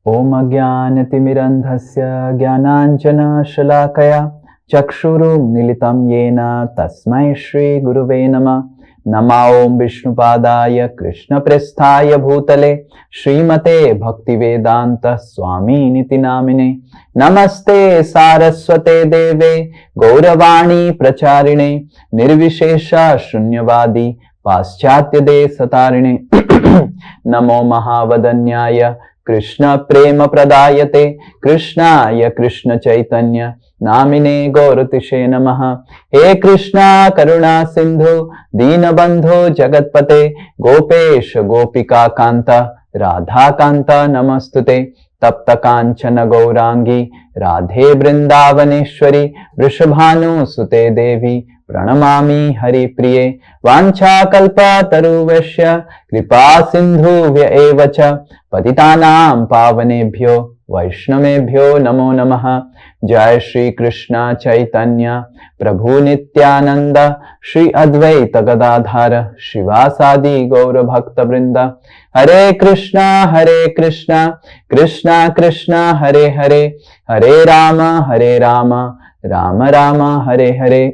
Om Ajnanatimirandhasya Jnananjana Shalakaya Chakshurum Militam Yena Tasmai Shri Guruve Namah. Nama Om Vishnupadaya Krishna Presthaya Bhutale Srimate Bhaktivedanta Swami Niti Namine. Namaste Saraswate Deve Gauravani Pracharine Nirvishesha Shunyavadi Paschatya De Satarine. Namo Mahavadanyaya Krishna Prema Pradayate Krishnaya Krishna Chaitanya Namine Gauratishe Namaha. He Krishna Karuna Sindhu Dinabandhu Jagatpate Gopesh Gopika Kanta Radha Kanta Namastute. Tapta Kanchana Gaurangi Radhe Brindavaneshwari Vrishabhanu Sute Devi Pranamami Hari Priye. Vancha Kalpa Taruvashya Kripa Sindhuvya Evacha Patitanam Pavanebhyo Vaishnavebhyo Namo Namaha. Jai Shri Krishna Chaitanya Prabhu Nityananda Shri Advaita Gadadhara Shivasadi Gaura Bhakta Vrinda. Hare Krishna Krishna Krishna Hare Hare Hare Rama Rama Rama Hare Hare.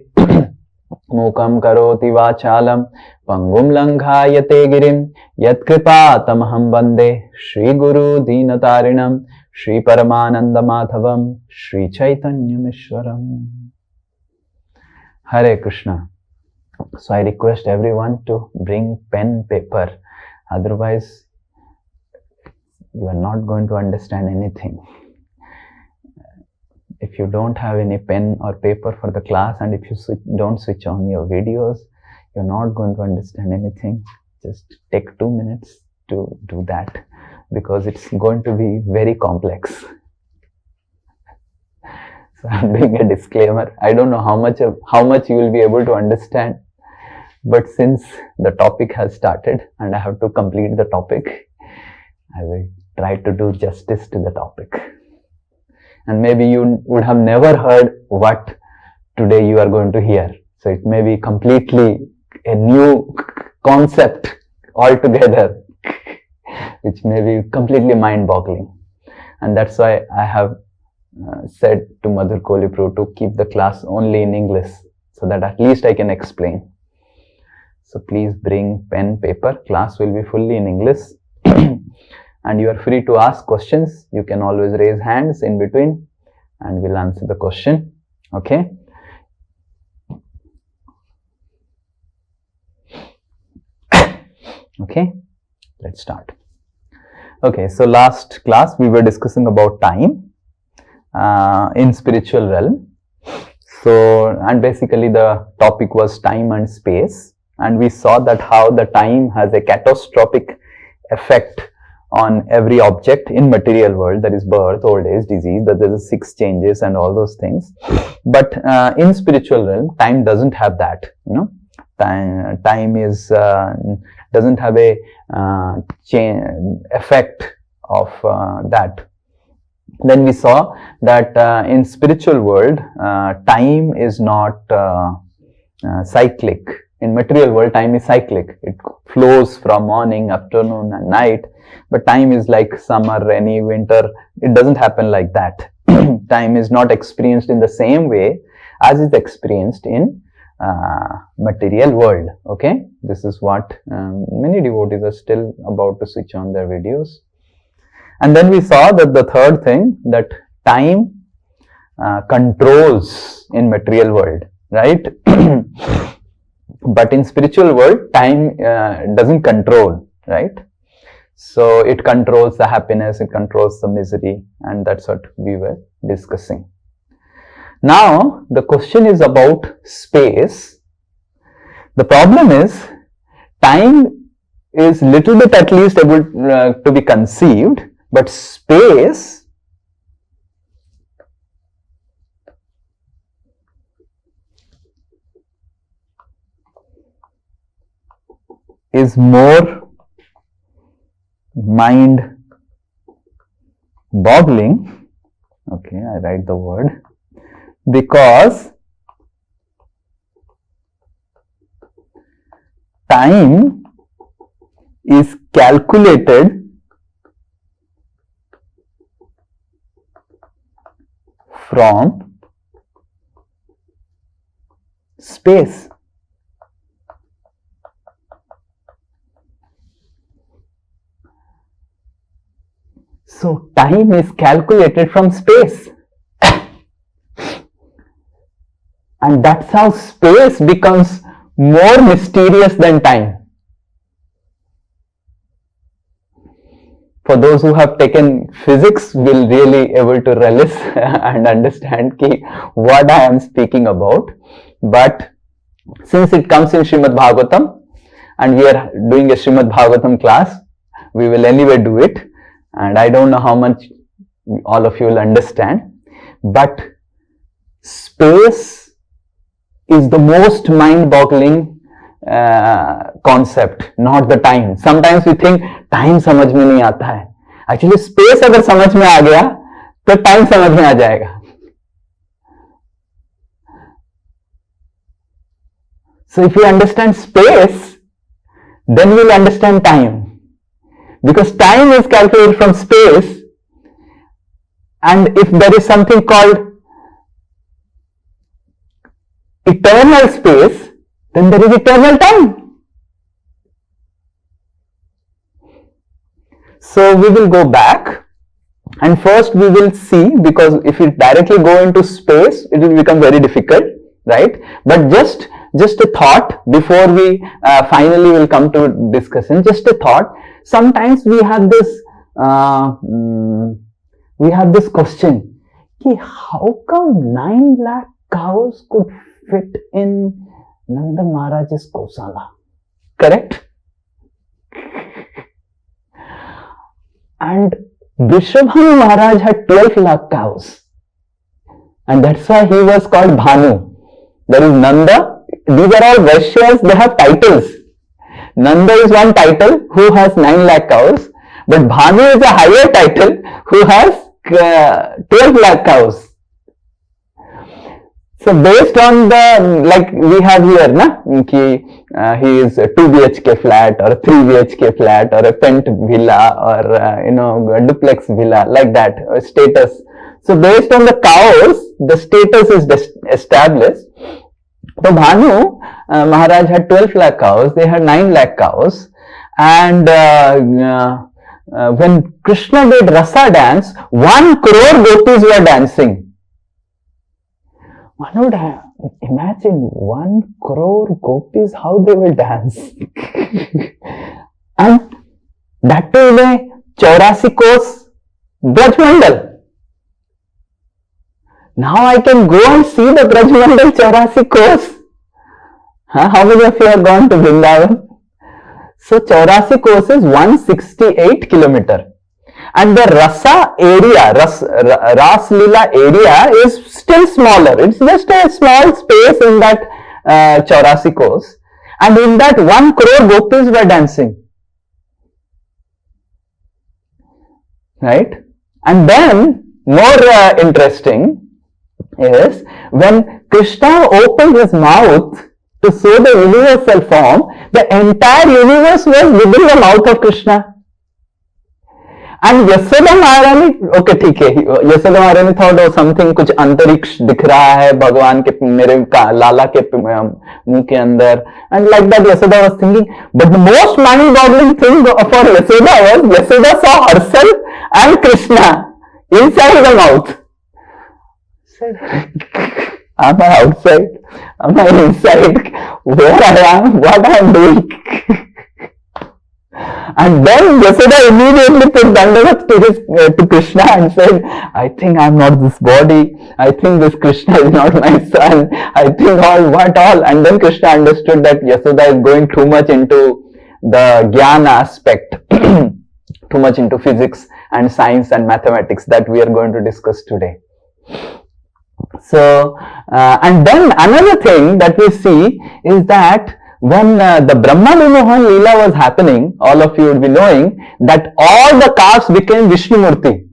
Mukam karoti vachalam pangum langhayate girim yat kripa tamaham bande Shri Guru Dinatarinam Shri Paramananda Madhavam Shri Chaitanya Mishwaram. Hare Krishna. So I request everyone to bring pen, paper. Otherwise, you are not going to understand anything. If you don't have any pen or paper for the class, and if you don't switch on your videos, you're not going to understand anything. Just take 2 minutes to do that, because it's going to be very complex. So I'm doing a disclaimer. I don't know how much you will be able to understand, but since the topic has started and I have to complete the topic, I will try to do justice to the topic. And maybe you would have never heard what today you are going to hear. So it may be completely a new concept altogether, which may be completely mind-boggling. And that's why I have said to Madhur Kolipru to keep the class only in English, so that at least I can explain. So please bring pen, paper. Class will be fully in English. And you are free to ask questions. You can always raise hands in between and we'll answer the question. Okay. Okay, let's start. Okay, so last class we were discussing about time in spiritual realm. So, and basically the topic was time and space, and we saw that how the time has a catastrophic effect on every object in material world, that is birth, old age, disease, that there is 6 changes and all those things. But in spiritual realm, time doesn't have that, you know. Time is doesn't have a effect of that. Then we saw that in spiritual world, time is not cyclic. In material world, time is cyclic. It flows from morning, afternoon and night. But time is like summer, rainy, winter. It doesn't happen like that. Time is not experienced in the same way as is experienced in material world. Okay, this is what many devotees are still about to switch on their videos. And then we saw that the third thing, that time controls in material world, right? But in spiritual world, time doesn't control, right? So it controls the happiness, it controls the misery, and that's what we were discussing. Now the question is about space. The problem is, time is little bit at least able to be conceived, but space is more mind-boggling. Okay, I write the word, because time is calculated from space. So time is calculated from space. And that's how space becomes more mysterious than time. For those who have taken physics will really able to relish and understand what I am speaking about. But since it comes in Srimad Bhagavatam and we are doing a Srimad Bhagavatam class, we will anyway do it. And I don't know how much all of you will understand, but space is the most mind-boggling concept, not the time. Sometimes we think time समझ में नहीं आता है. Actually, space अगर समझ में आ गया, तो time समझ में आ जाएगा. So if we understand space, then we will understand time. Because time is calculated from space, and if there is something called eternal space, then there is eternal time. So we will go back, and first we will see, because if we directly go into space, it will become very difficult, right? But just a thought before we finally will come to discussion. Just a thought. Sometimes we have this question: how come 9 lakh cows could fit in Nanda Maharaj's Gosala? Correct? And Vrishabhanu Maharaj had 12 lakh cows, and that's why he was called Bhanu. There is Nanda. These are all Vaishyas, they have titles. Nanda is one title who has 9 lakh cows, but Bhanu is a higher title who has 12 lakh cows. So based on the, like we have here, he is a 2 BHK flat or a 3 BHK flat or a pent villa or a duplex villa, like that, status. So based on the cows, the status is established. So Bhanu Maharaj had 12 lakh cows, they had 9 lakh cows, and when Krishna did Rasa dance, 1 crore gopis were dancing. One would imagine 1 crore gopis, how they will dance. And that too in a 84 course Braj Mandal. Now I can go and see the Braj Mandal 84 course. How many of you have gone to Vrindavan? So 84 course is 168 kilometer. And the Rasa area, Ras Lila area is still smaller. It's just a small space in that 84 course. And in that 1 crore gopis were dancing. Right? And then, more interesting is when Krishna opened his mouth to show the universal form, the entire universe was within the mouth of Krishna. And Yasoda Maharani, okay, ठीक है, Yasoda Maharani thought of something, कुछ अंतरिक्ष दिख रहा है भगवान के मेरे लाला के मुंह के अंदर, and like that Yasoda was thinking. But the most mind-boggling thing for Yasoda was Yasoda saw herself and Krishna inside the mouth. Am I outside? Am I inside? Where I am? What I am doing? And then Yasoda immediately put Dandavat to Krishna and said, I think I am not this body. I think this Krishna is not my son. I think all. And then Krishna understood that Yasoda is going too much into the Jnana aspect, too much into physics and science and mathematics that we are going to discuss today. So, and then another thing that we see is that when the Brahma Vimohan Leela was happening, all of you would be knowing that all the calves became Vishnu Murti.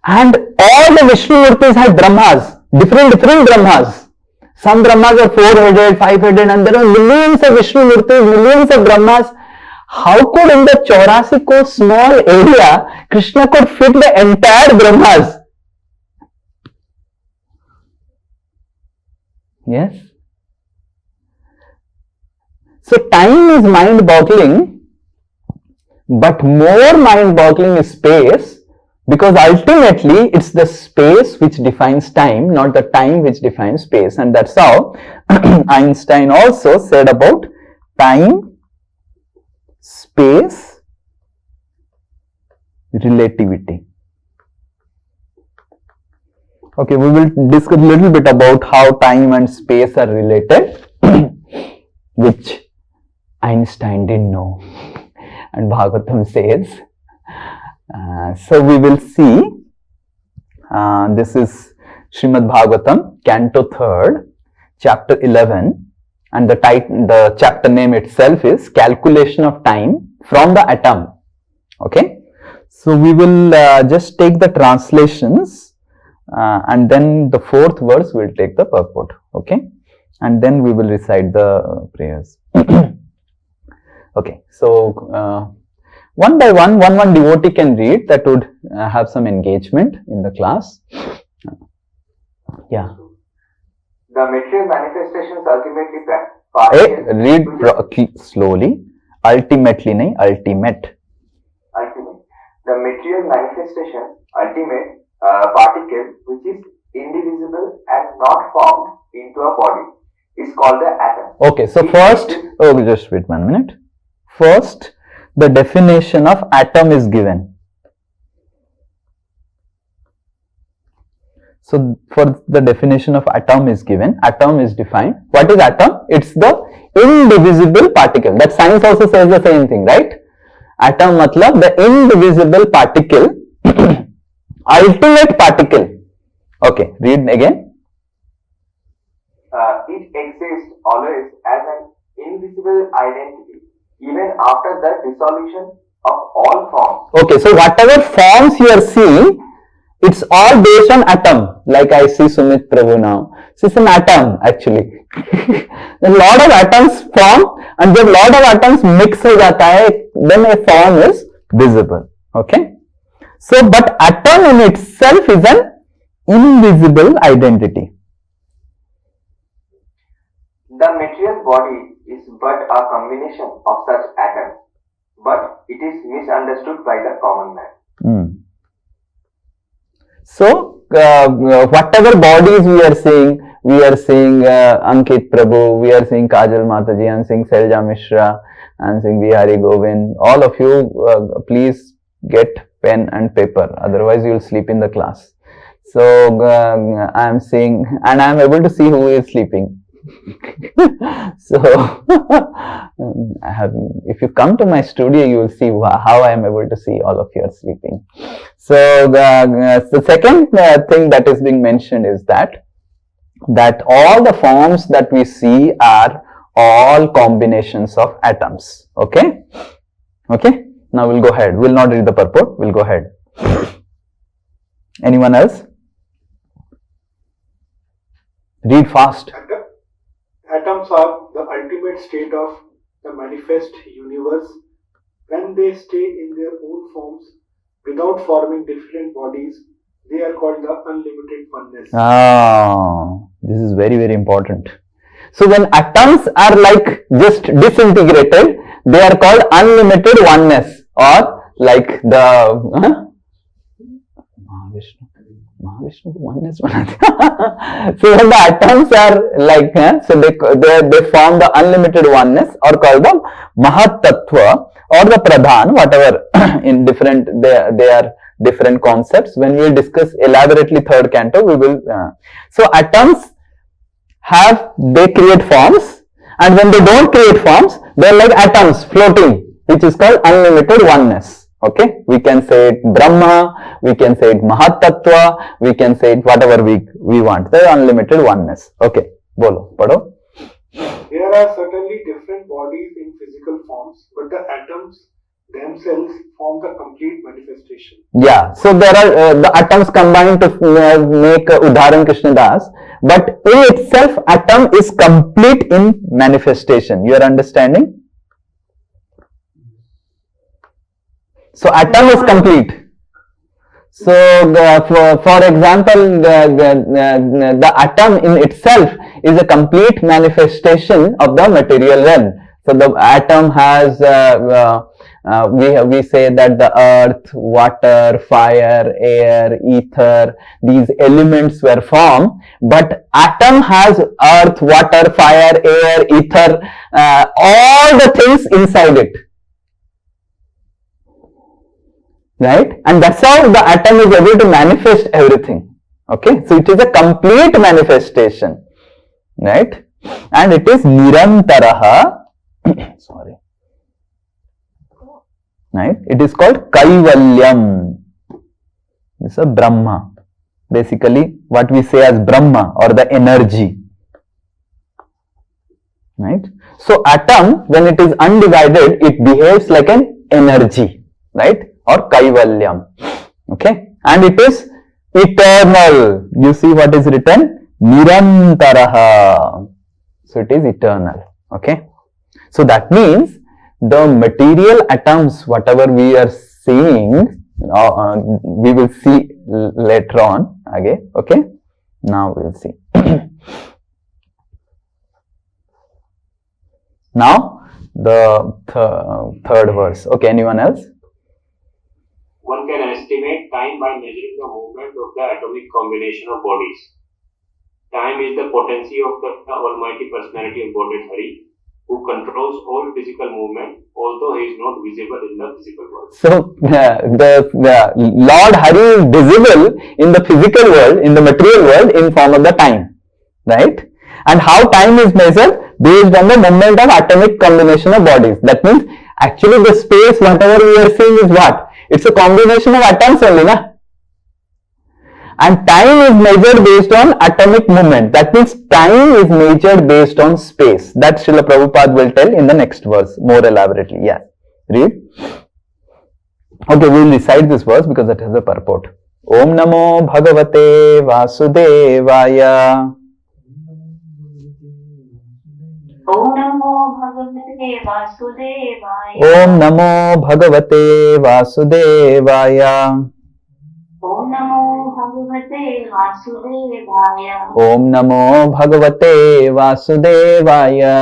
And all the Vishnu Murtis had Brahmas, different Brahmas. Some Brahmas are 4-headed, 5-headed, and there are millions of Vishnu Murtis, millions of Brahmas. How could in the 84 small area, Krishna could fit the entire Brahmas? Yes. So time is mind-boggling, but more mind-boggling is space, because ultimately it's the space which defines time, not the time which defines space. And that's how Einstein also said about time, space, relativity. Okay, we will discuss a little bit about how time and space are related, which Einstein didn't know, and Bhagavatam says. So we will see. This is Srimad Bhagavatam, Canto 3rd, Chapter 11, and the chapter name itself is Calculation of Time from the Atom. Okay, so we will just take the translations, and then the fourth verse will take the purport. Okay, and then we will recite the prayers. Okay, so one by one devotee can read. That would have some engagement in the class. Yeah. The material manifestations ultimately read slowly. Ultimately, nahi, ultimate. Ultimate. The material manifestation, ultimate particle, which is indivisible and not formed into a body, is called the atom. Okay, so first, just wait 1 minute. First, the definition of atom is given. So, for the definition of atom is given, atom is defined. What is atom? It's the indivisible particle. That science also says the same thing, right? Atom matlab the indivisible particle, ultimate particle. Okay, read again. It exists always as an invisible identity, even after the dissolution of all forms. Okay, so whatever forms you are seeing, it's all based on atom. Like I see Sumit Prabhu now. So it's an atom actually. A lot of atoms form, and when a lot of atoms mix ho jata hai, then a form is visible. Okay. So, but atom in itself is an invisible identity. The material body is but a combination of such atoms, but it is misunderstood by the common man. So, whatever bodies we are seeing Ankit Prabhu, we are seeing Kajal Mataji, I am seeing Selja Mishra, I am seeing Bihari Govind. All of you, please get pen and paper, otherwise you will sleep in the class. So, I am seeing, and I am able to see who is sleeping. So, if you come to my studio, you will see how I am able to see all of you are sleeping. So, the second thing that is being mentioned is that all the forms that we see are all combinations of atoms. Okay? Okay? Now we'll go ahead. We'll not read the purport. We'll go ahead. Anyone else? Read fast. Atoms are the ultimate state of the manifest universe. When they stay in their own forms without forming different bodies, they are called the unlimited oneness. This is very, very important. So when atoms are like just disintegrated, they are called unlimited oneness, or like the Mahavishnu oneness. So when the atoms are like, so they form the unlimited oneness, or called the Mahat Tattva or the Pradhan, whatever. In different, they are different concepts. When we will discuss elaborately third canto, we will. So atoms they create forms, and when they don't create forms, they are like atoms floating, which is called unlimited oneness. Okay, we can say it Brahma, we can say it Mahat Tattva, we can say it whatever we want. The unlimited oneness. Okay, bolo, padho. There are certainly different bodies in physical forms, but the atoms themselves form the complete manifestation. Yeah, so there are the atoms combined to make Udharan Krishnadas, but in itself, atom is complete in manifestation. You are understanding? So atom is complete. So, for example, the atom in itself is a complete manifestation of the material realm. So, the atom has, we say that the earth, water, fire, air, ether, these elements were formed, but atom has earth, water, fire, air, ether, all the things inside it. Right? And that's how the atom is able to manifest everything. Okay? So it is a complete manifestation. Right? And it is nirantaraha. Sorry. Right? It is called Kaivalyam. It's a Brahma. Basically, what we say as Brahma or the energy. Right? So atom, when it is undivided, it behaves like an energy. Right? Or Kaivalyam. Okay? And it is eternal. You see what is written? Nirantaraha. So it is eternal. Okay? So that means the material atoms, whatever we are seeing, we will see later on. Again. Okay? Now we will see. Now the third verse. Okay, anyone else? One can estimate time by measuring the movement of the atomic combination of bodies. Time is the potency of the Almighty Personality embodied Hari, who controls all physical movement, although he is not visible in the physical world. So, the Lord Hari is visible in the physical world, in the material world, in form of the time. Right? And how time is measured? Based on the movement of atomic combination of bodies. That means, actually the space, whatever we are seeing is what? It's a combination of atoms only, na? And time is measured based on atomic movement. That means time is measured based on space. That Srila Prabhupada will tell in the next verse more elaborately. Yeah. Read. Okay, we will recite this verse because that has a purport. Om Namo Bhagavate Vasudevaya. Om Namo Bhagavate Vasudevaya. Om Namo Bhagavate Vasudevaya. Om Namo Bhagavate Vasudevaya. Om Namo Bhagavate Vasudevaya.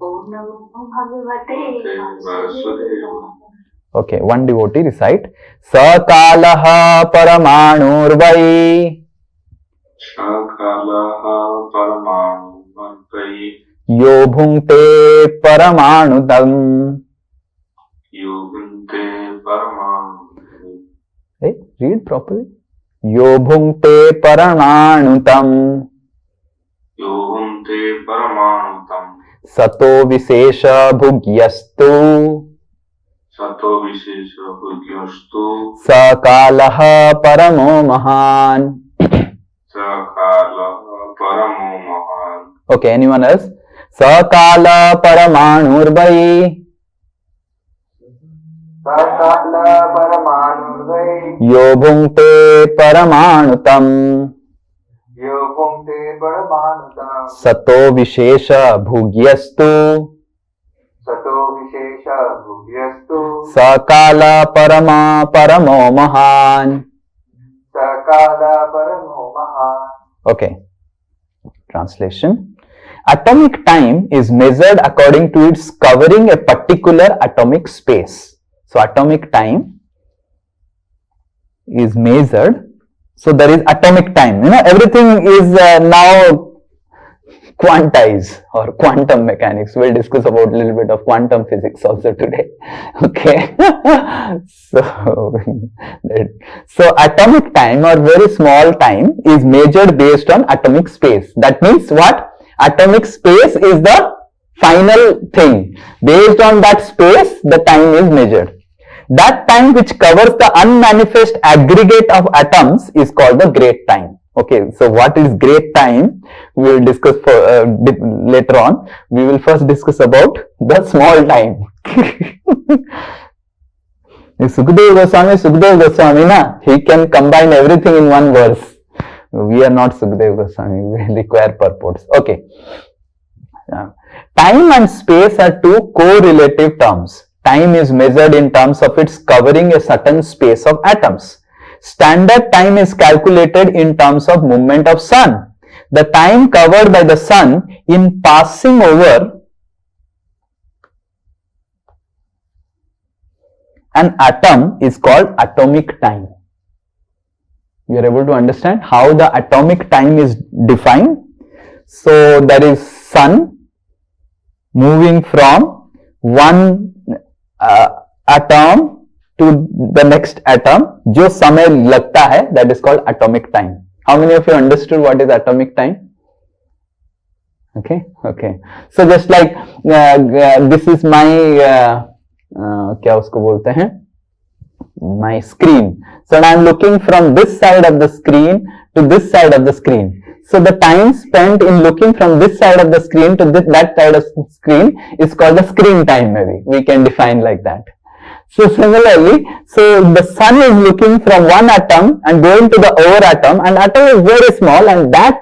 Om Namo Bhagavate Vasudevaya. Okay, one devotee recite. Sakalaha Paramanurvai. Sakalaha Paramanurvai. Yo bhungte Paramanudam. Yogante Paramanurvai. Hey, read properly. Yo bhungte Paramanutam. Yogante Paramanutam. Sato Visesha Bhugyastu. Sato Vishesha Bhugyastu. Sakalaha Paramo Mahan. Sakalaha Paramo Mahan. Okay, anyone else? Sakala Paramanurvai. Sakala Paramanurvai. Yo bhungte Paramanutam. Yo Bhungte Paramanutam. Sato Vishesha Bhugyastu. Sato Vishesha Bhugyastu. Sakala Paramo Mahan. Sakala Paramo Mahan. Okay. Translation. Atomic time is measured according to its covering a particular atomic space. So, atomic time is measured. So, there is atomic time. Everything is now quantized or quantum mechanics. We'll discuss about a little bit of quantum physics also today. Okay. So atomic time or very small time is measured based on atomic space. That means what? Atomic space is the final thing. Based on that space, the time is measured. That time which covers the unmanifest aggregate of atoms is called the great time. Okay, so what is great time? We will discuss later on. We will first discuss about the small time. Sukadeva Goswami, na? He can combine everything in one verse. We are not Sukadeva Goswami. We require purports. Okay. Time and space are two correlative terms. Time is measured in terms of its covering a certain space of atoms. standard time is calculated in terms of movement of sun. The time covered by the sun in passing over an atom is called atomic time. You are able to understand how the atomic time is defined. So there is sun moving from one atom to the next atom, जो समय लगता है, that is called atomic time. How many of you understood what is atomic time? Okay. So just like this is my क्या उसको बोलते हैं, my screen. So I am looking from this side of the screen to this side of the screen. So the time spent in looking from this side of the screen to that side of the screen is called the screen time. Maybe we can define like that. So similarly, so the sun is looking from one atom and going to the other atom, and atom is very small, and that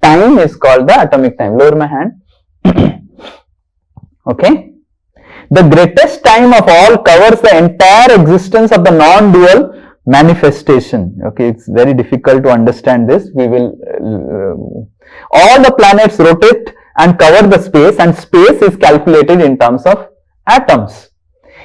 time is called the atomic time. Lower my hand. Okay. The greatest time of all covers the entire existence of the non-dual manifestation. Okay, it's very difficult to understand this. We will all the planets rotate and cover the space, and space is calculated in terms of atoms.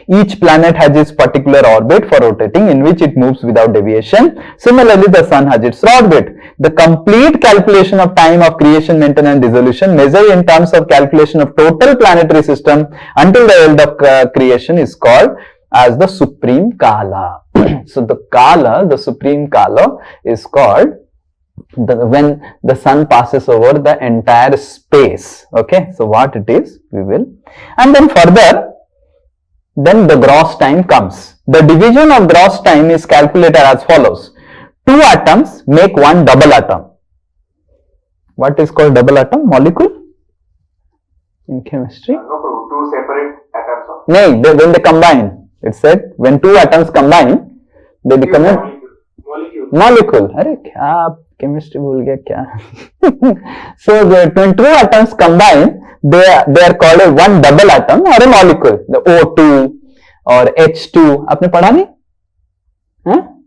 Each planet has its particular orbit for rotating, in which it moves without deviation. Similarly, the sun has its orbit. The complete calculation of time of creation, maintenance, dissolution, measured in terms of calculation of total planetary system until the end of creation, is called as the supreme Kala. So the Kala, the supreme Kala, is called when the sun passes over the entire space. Okay, so what it is, we will, and then further, then the gross time comes. The division of gross time is calculated as follows. Two atoms make one double atom. What is called double atom? Molecule in chemistry? No, two separate atoms. No, when they combine. It said when two atoms combine, they become a molecule. अरे क्या chemistry भूल गया क्या? So when two atoms combine, they are called a one double atom or a molecule. The O2 or H2. आपने पढ़ा नहीं? हाँ?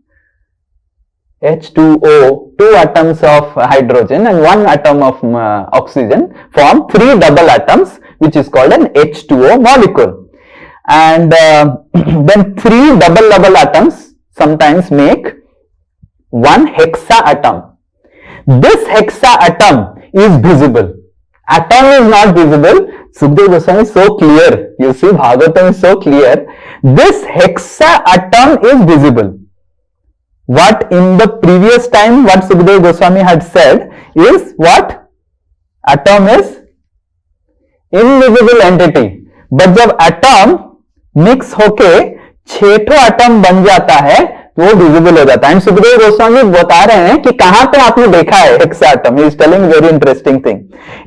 H2O, two atoms of hydrogen and one atom of oxygen form three double atoms, which is called an H2O molecule. And then three double atoms sometimes make one hexa atom. This hexa atom is visible. Atom is not visible. Sukdev Goswami is so clear. You see, Bhagavatam is so clear. This hexa atom is visible. What in the previous time, what Sukdev Goswami had said is what? Atom is invisible entity. But जब atom mix होके छठो atom बन जाता है, वो visible हो जाता है. And Sukhdev Goswami बता रहे हैं कि कहां पे आपने देखा है hexa atom. He is telling very interesting thing.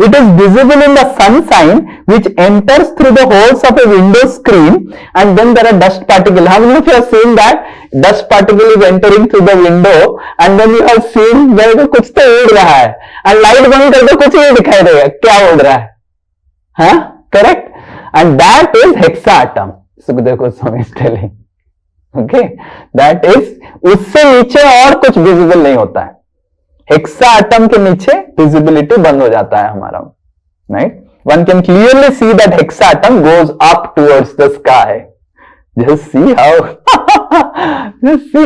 It is visible in the sunshine which enters through the holes of a window screen, and then there are dust particle. How many of you have seen that dust particle is entering through the window, and then you have seen where कुछ तो उड़ रहा है, and light बंद कर दो कुछ नहीं दिखाई देगा क्या उड़ रहा है. हाँ, correct. And that is hexa atom. Sukhdev Goswami is telling. Okay, that is, उससे नीचे और कुछ विजिबल नहीं होता है. हेक्सा एटम के नीचे विजिबिलिटी बंद हो जाता है हमारा. Right, one can clearly see that hexa atom goes up towards the sky. Just see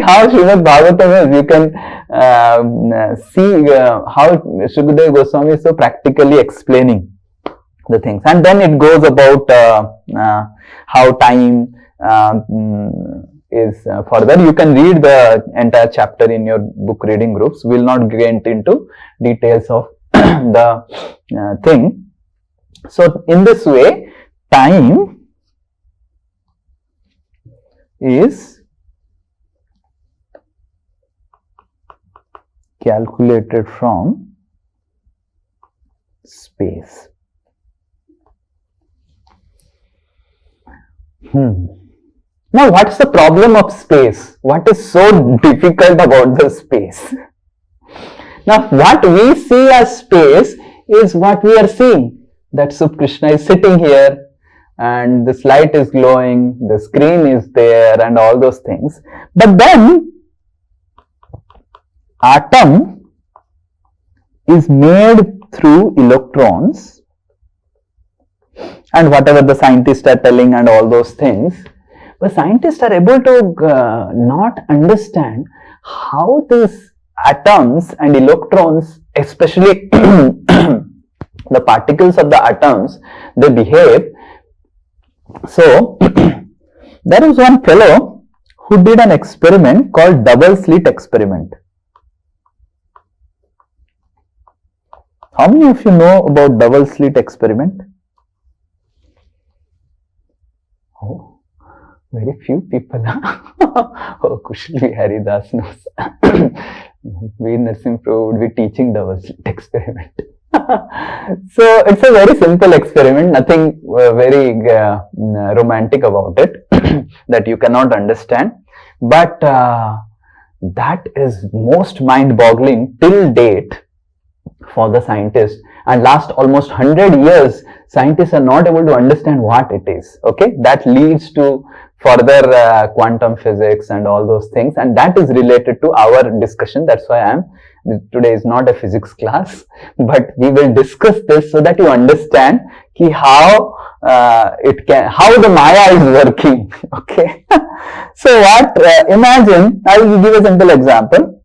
how Srimad Bhagavatam is. You can see how Sukadeva Goswami is so practically explaining the things. And then it goes about how time is further. You can read the entire chapter in your book reading groups. We will not get into details of the thing. So in this way, time is calculated from space. Now, what's the problem of space? What is so difficult about the space? Now, what we see as space is what we are seeing. That Sup Krishna is sitting here, and this light is glowing, the screen is there, and all those things. But then, atom is made through electrons, and whatever the scientists are telling and all those things, but scientists are able to not understand how these atoms and electrons, especially the particles of the atoms, they behave. So there is one fellow who did an experiment called double slit experiment. How many of you know about double slit experiment? Oh, very few people. Oh, Kushali Haridas knows. We Narsim Pro would be teaching double slit experiment. So it's a very simple experiment, nothing very romantic about it that you cannot understand. But that is most mind-boggling till date for the scientists, and last almost 100 years scientists are not able to understand what it is. Okay, that leads to further quantum physics and all those things, and that is related to our discussion. That's why today is not a physics class, but we will discuss this so that you understand how how the Maya is working. Okay. So what, imagine, I will give a simple example.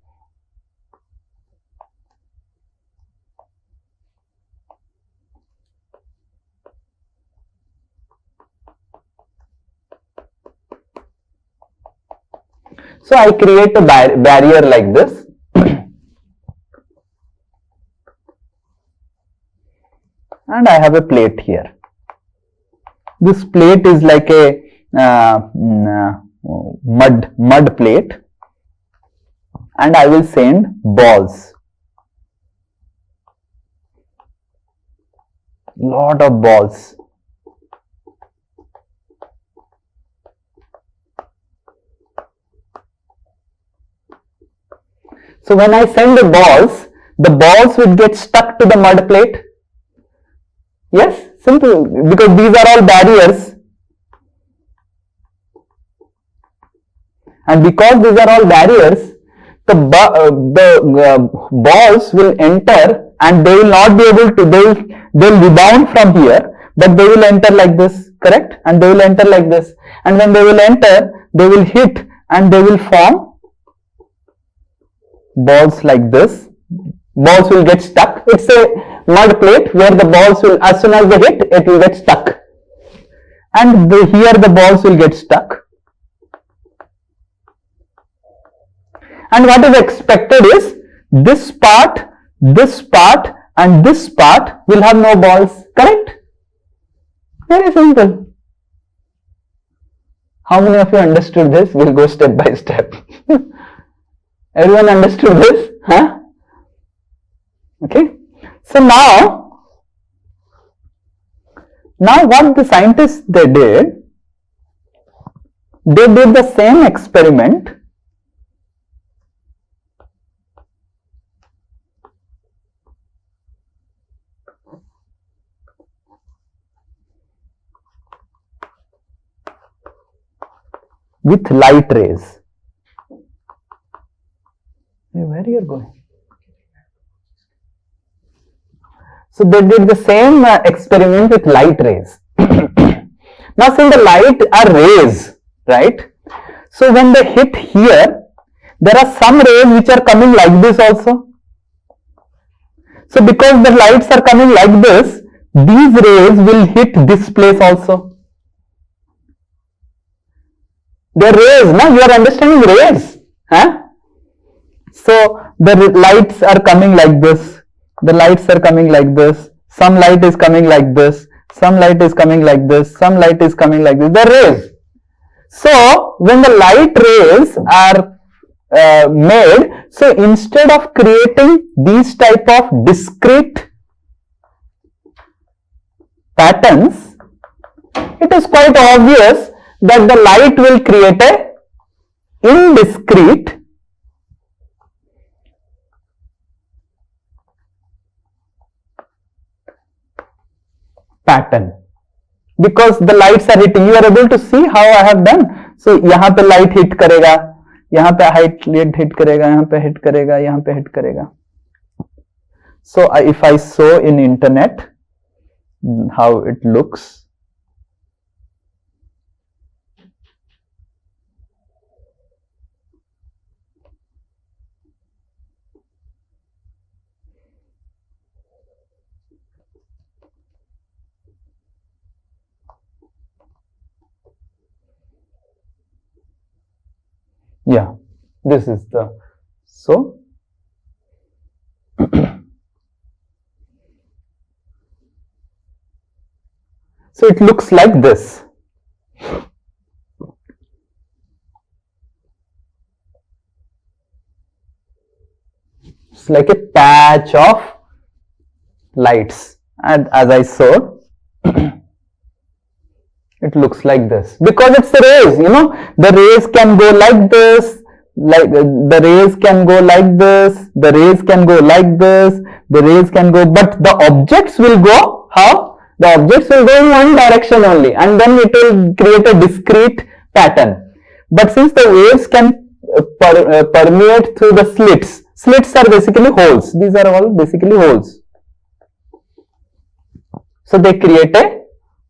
So I create a barrier like this. And I have a plate here. This plate is like a mud plate, and I will send balls, lot of balls. So when I send the balls will get stuck to the mud plate. Yes, simple, because these are all barriers, and because these are all barriers, the balls will enter, and they will not be able to, they'll rebound from here, but they will enter like this, correct? And they will enter like this, and when they will enter, they will hit and they will form balls like this. Balls will get stuck. It's a mud plate where the balls will, as soon as they hit, it will get stuck, and here the balls will get stuck. And what is expected is this part, and this part will have no balls, correct? Very simple. How many of you understood this? We'll go step by step. Everyone understood this? Huh? Okay. So now what the scientists they did the same experiment with light rays. Hey, where you are going? So they did the same experiment with light rays. Now since the light are rays, right? So when they hit here, there are some rays which are coming like this also. So because the lights are coming like this, these rays will hit this place also. They are rays, now you are understanding rays. Huh? So the lights are coming like this. The lights are coming like this. Some light is coming like this. Some light is coming like this. Some light is coming like this. They are rays. So when the light rays are made, so instead of creating these type of discrete patterns, it is quite obvious that the light will create a indiscrete pattern, because the lights are hitting. You are able to see how I have done. So यहाँ पे light hit करेगा, यहाँ पे height hit करेगा, यहाँ पे hit करेगा, यहाँ पे हिट करेगा. So if I show in internet how it looks, yeah, this is the, so so it looks like this. It's like a patch of lights, and as I showed, it looks like this because it's the rays, you know, the rays can go like this, like the rays can go like this, the rays can go like this, the rays can go, but the objects will go how? The objects will go in one direction only, and then it will create a discrete pattern. But since the waves can permeate through the slits, slits are basically holes, these are all basically holes. So they create a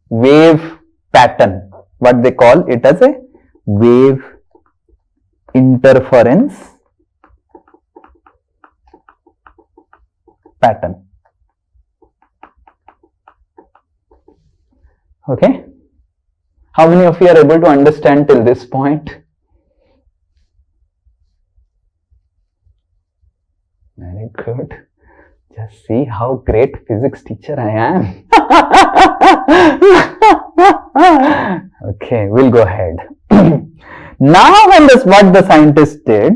wave pattern, what they call it as a wave interference pattern. Okay, how many of you are able to understand till this point? Very good. Just see how great physics teacher I am. Okay, we'll go ahead. Now what the scientists did,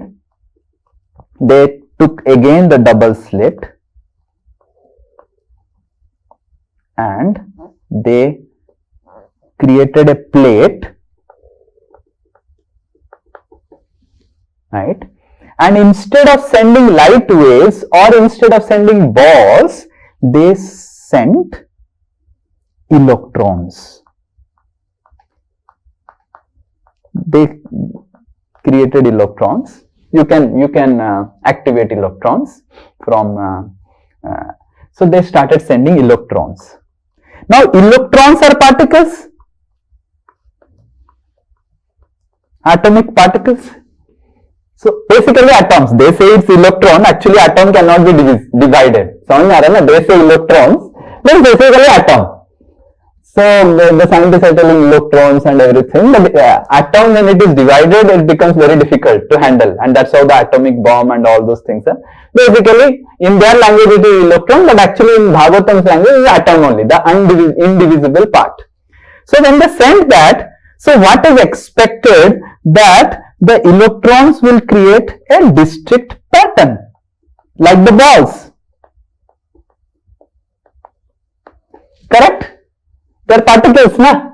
they took again the double slit and they created a plate, right? And instead of sending light waves or instead of sending balls, they sent electrons. They created electrons. You can activate electrons from. So they started sending electrons. Now electrons are particles, atomic particles. So basically atoms, they say it's electron, actually atom cannot be divided. They say electrons, then basically atom. So the scientists are telling electrons and everything, but atom when it is divided, it becomes very difficult to handle, and that's how the atomic bomb and all those things are. Basically in their language it is electron, but actually in Bhagavatam's language it is atom only, the indivisible part. So when they sent that, so what is expected that the electrons will create a discrete pattern like the balls. Correct? They are particles, na?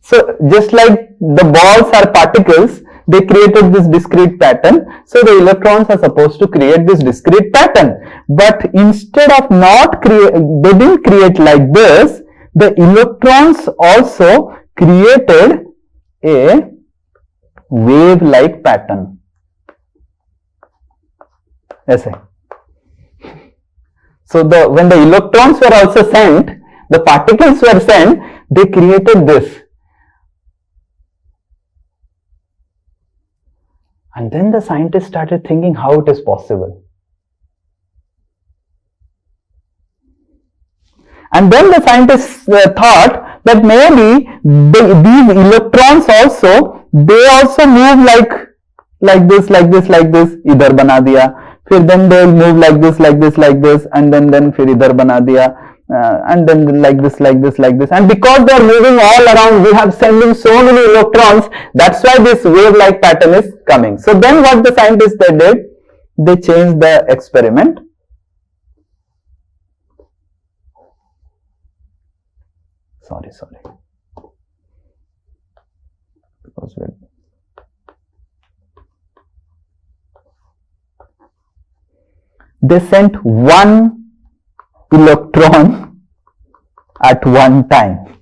So just like the balls are particles, they created this discrete pattern. So the electrons are supposed to create this discrete pattern. But instead of they didn't create like this, the electrons also created a wave-like pattern. Yes, sir. So when the electrons were also sent, the particles were sent, they created this. And then the scientists started thinking how it is possible. And then the scientists thought that maybe these electrons also, they also move like this, idhar bana diya. Then they will move like this, and then fir idhar bana diya, and then like this, and because they are moving all around, we have sending so many electrons. That's why this wave-like pattern is coming. So then what the scientists did, they changed the experiment. Sorry. They sent one electron at one time.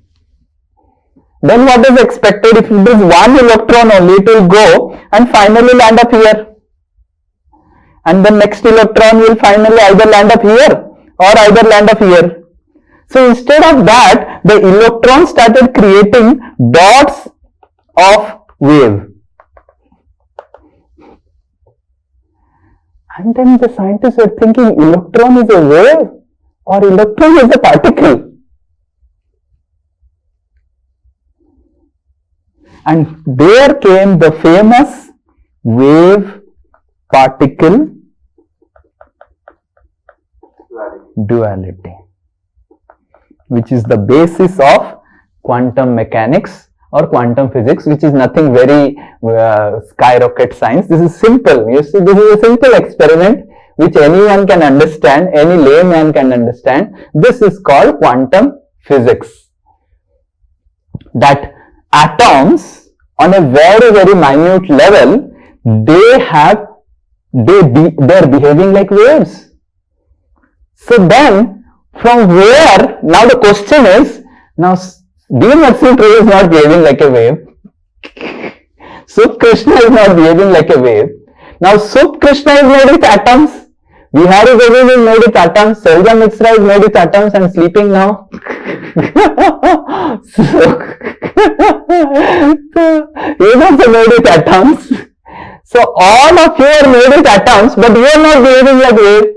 then what is expected? If it is one electron only, it will go and finally land up here. And the next electron will finally either land up here or either land up here. So instead of that, the electron started creating dots of wave. And then the scientists were thinking, electron is a wave or electron is a particle? And there came the famous wave-particle duality, which is the basis of quantum mechanics or quantum physics, which is nothing very skyrocket science. This is simple. You see, this is a simple experiment which anyone can understand, any layman can understand. This is called quantum physics. That atoms on a very, very minute level, they are behaving like waves. So then, from where, now the question is, now DMXC tree is not behaving like a wave. Sup Krishna is not behaving like a wave. Now Sup Krishna is made with atoms. Vihari Devi is made with atoms. Selja Mishra is made with atoms and sleeping now. So he is also made with atoms. So all of you are made with atoms, but you are not behaving like wave.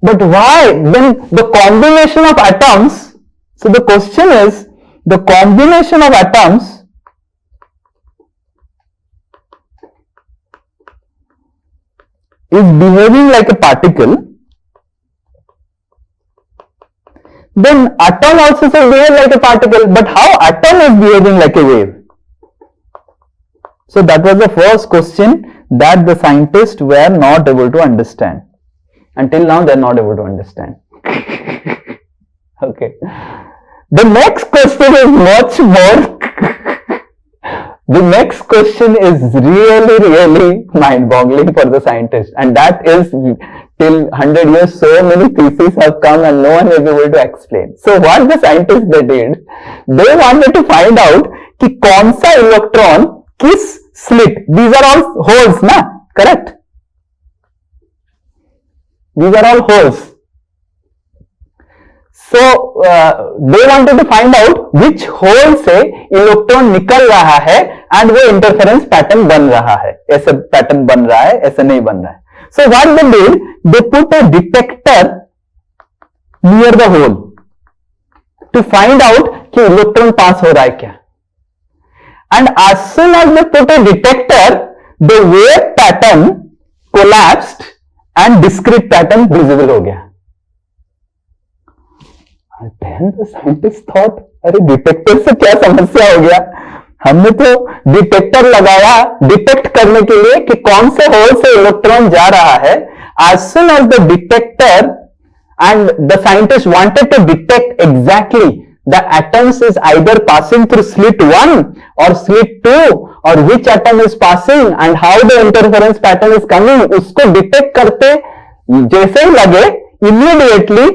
But why? Then the combination of atoms, so the question is, the combination of atoms is behaving like a particle, then atom also should behave like a particle, but how atom is behaving like a wave? So that was the first question that the scientists were not able to understand. Until now, they are not able to understand. Okay. The next question is much more. The next question is really, really mind-boggling for the scientists, and that is, till 100 years, so many theses have come and no one is able to explain. So what the scientists they did, they wanted to find out कि कौन सा electron किस slit. These are all holes, na? Correct? These are all holes. So they wanted to find out which hole से electron निकल रहा है and वो interference pattern बन रहा है, ऐसे पैटर्न बन रहा है, ऐसे नहीं बन रहा है. So what they did, they put a detector near the hole to find out कि इलेक्ट्रॉन पास हो रहा है क्या. And as soon as they put a detector, the wave pattern collapsed and discrete pattern visible हो गया. And then the scientists thought, अरे detector से क्या समस्या हो गया? हमने तो डिटेक्टर लगाया डिटेक्ट करने के लिए कि कौन से होल से इलेक्ट्रॉन जा रहा है. As soon as the detector and the scientists wanted to detect exactly the atoms is either passing through slit 1 or slit 2 or which atom is passing and how the interference pattern is coming, उसको detect करते जैसे ही लगे immediately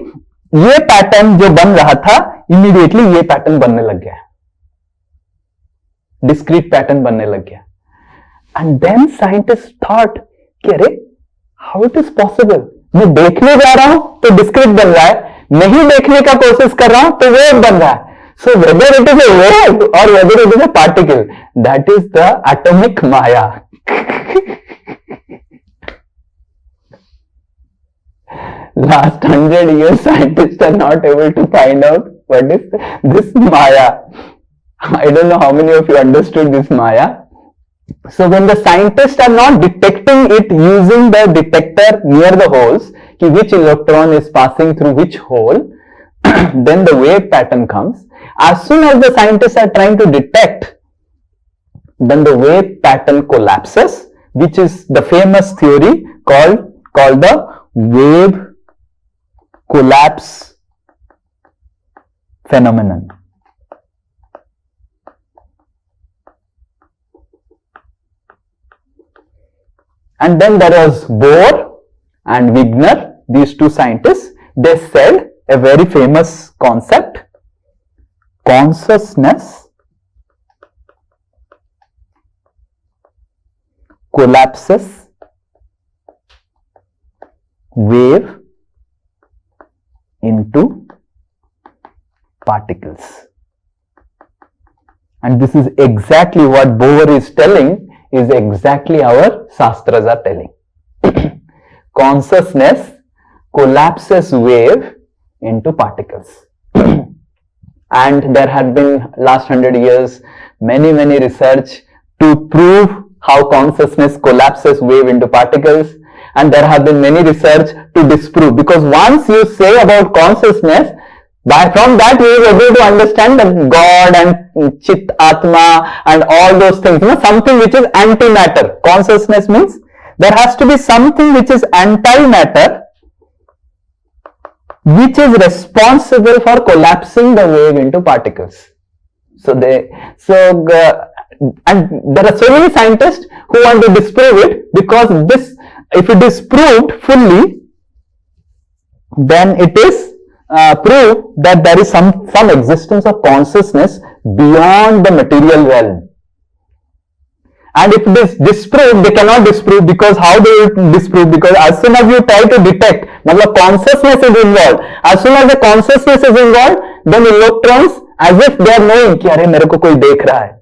ये pattern जो बन रहा था immediately ये पैटर्न बनने लग गया, डिस्क्रीट पैटर्न बनने लग गया. एंड देन साइंटिस्ट थॉट कि अरे हाउ इट इज पॉसिबल, मैं देखने जा रहा हूं तो डिस्क्रीट बन रहा है, नहीं देखने का कोशिश कर रहा हूं तो वेव बन रहा है. So whether it is a wave और whether it is a particle, that is the atomic maya. Last 100 years, scientists are not able to find out what is this Maya. I don't know how many of you understood this Maya. So when the scientists are not detecting it using the detector near the holes, कि which electron is passing through which hole, then the wave pattern comes. As soon as the scientists are trying to detect, then the wave pattern collapses, which is the famous theory called the wave collapse phenomenon. And then there was Bohr and Wigner, these two scientists. They said a very famous concept consciousness collapses wave into particles. And this is exactly what Bower is telling, is exactly our Shastras are telling. Consciousness collapses wave into particles. And there had been last 100 years many research to prove how consciousness collapses wave into particles, and there have been many research to disprove, because once you say about consciousness, from that we are able to understand that God and Chit Atma and all those things, something which is antimatter. Consciousness means there has to be something which is anti-matter, which is responsible for collapsing the wave into particles. And there are so many scientists who want to disprove it, because this, if it is proved fully, then it is proved that there is some existence of consciousness beyond the material realm. And if it is disproved, they cannot disprove, because how they will disprove? Because as soon as you try to detect, consciousness is involved. As soon as the consciousness is involved, then electrons, as if they are knowing कि अरे मेरे को कोई देख रहा है,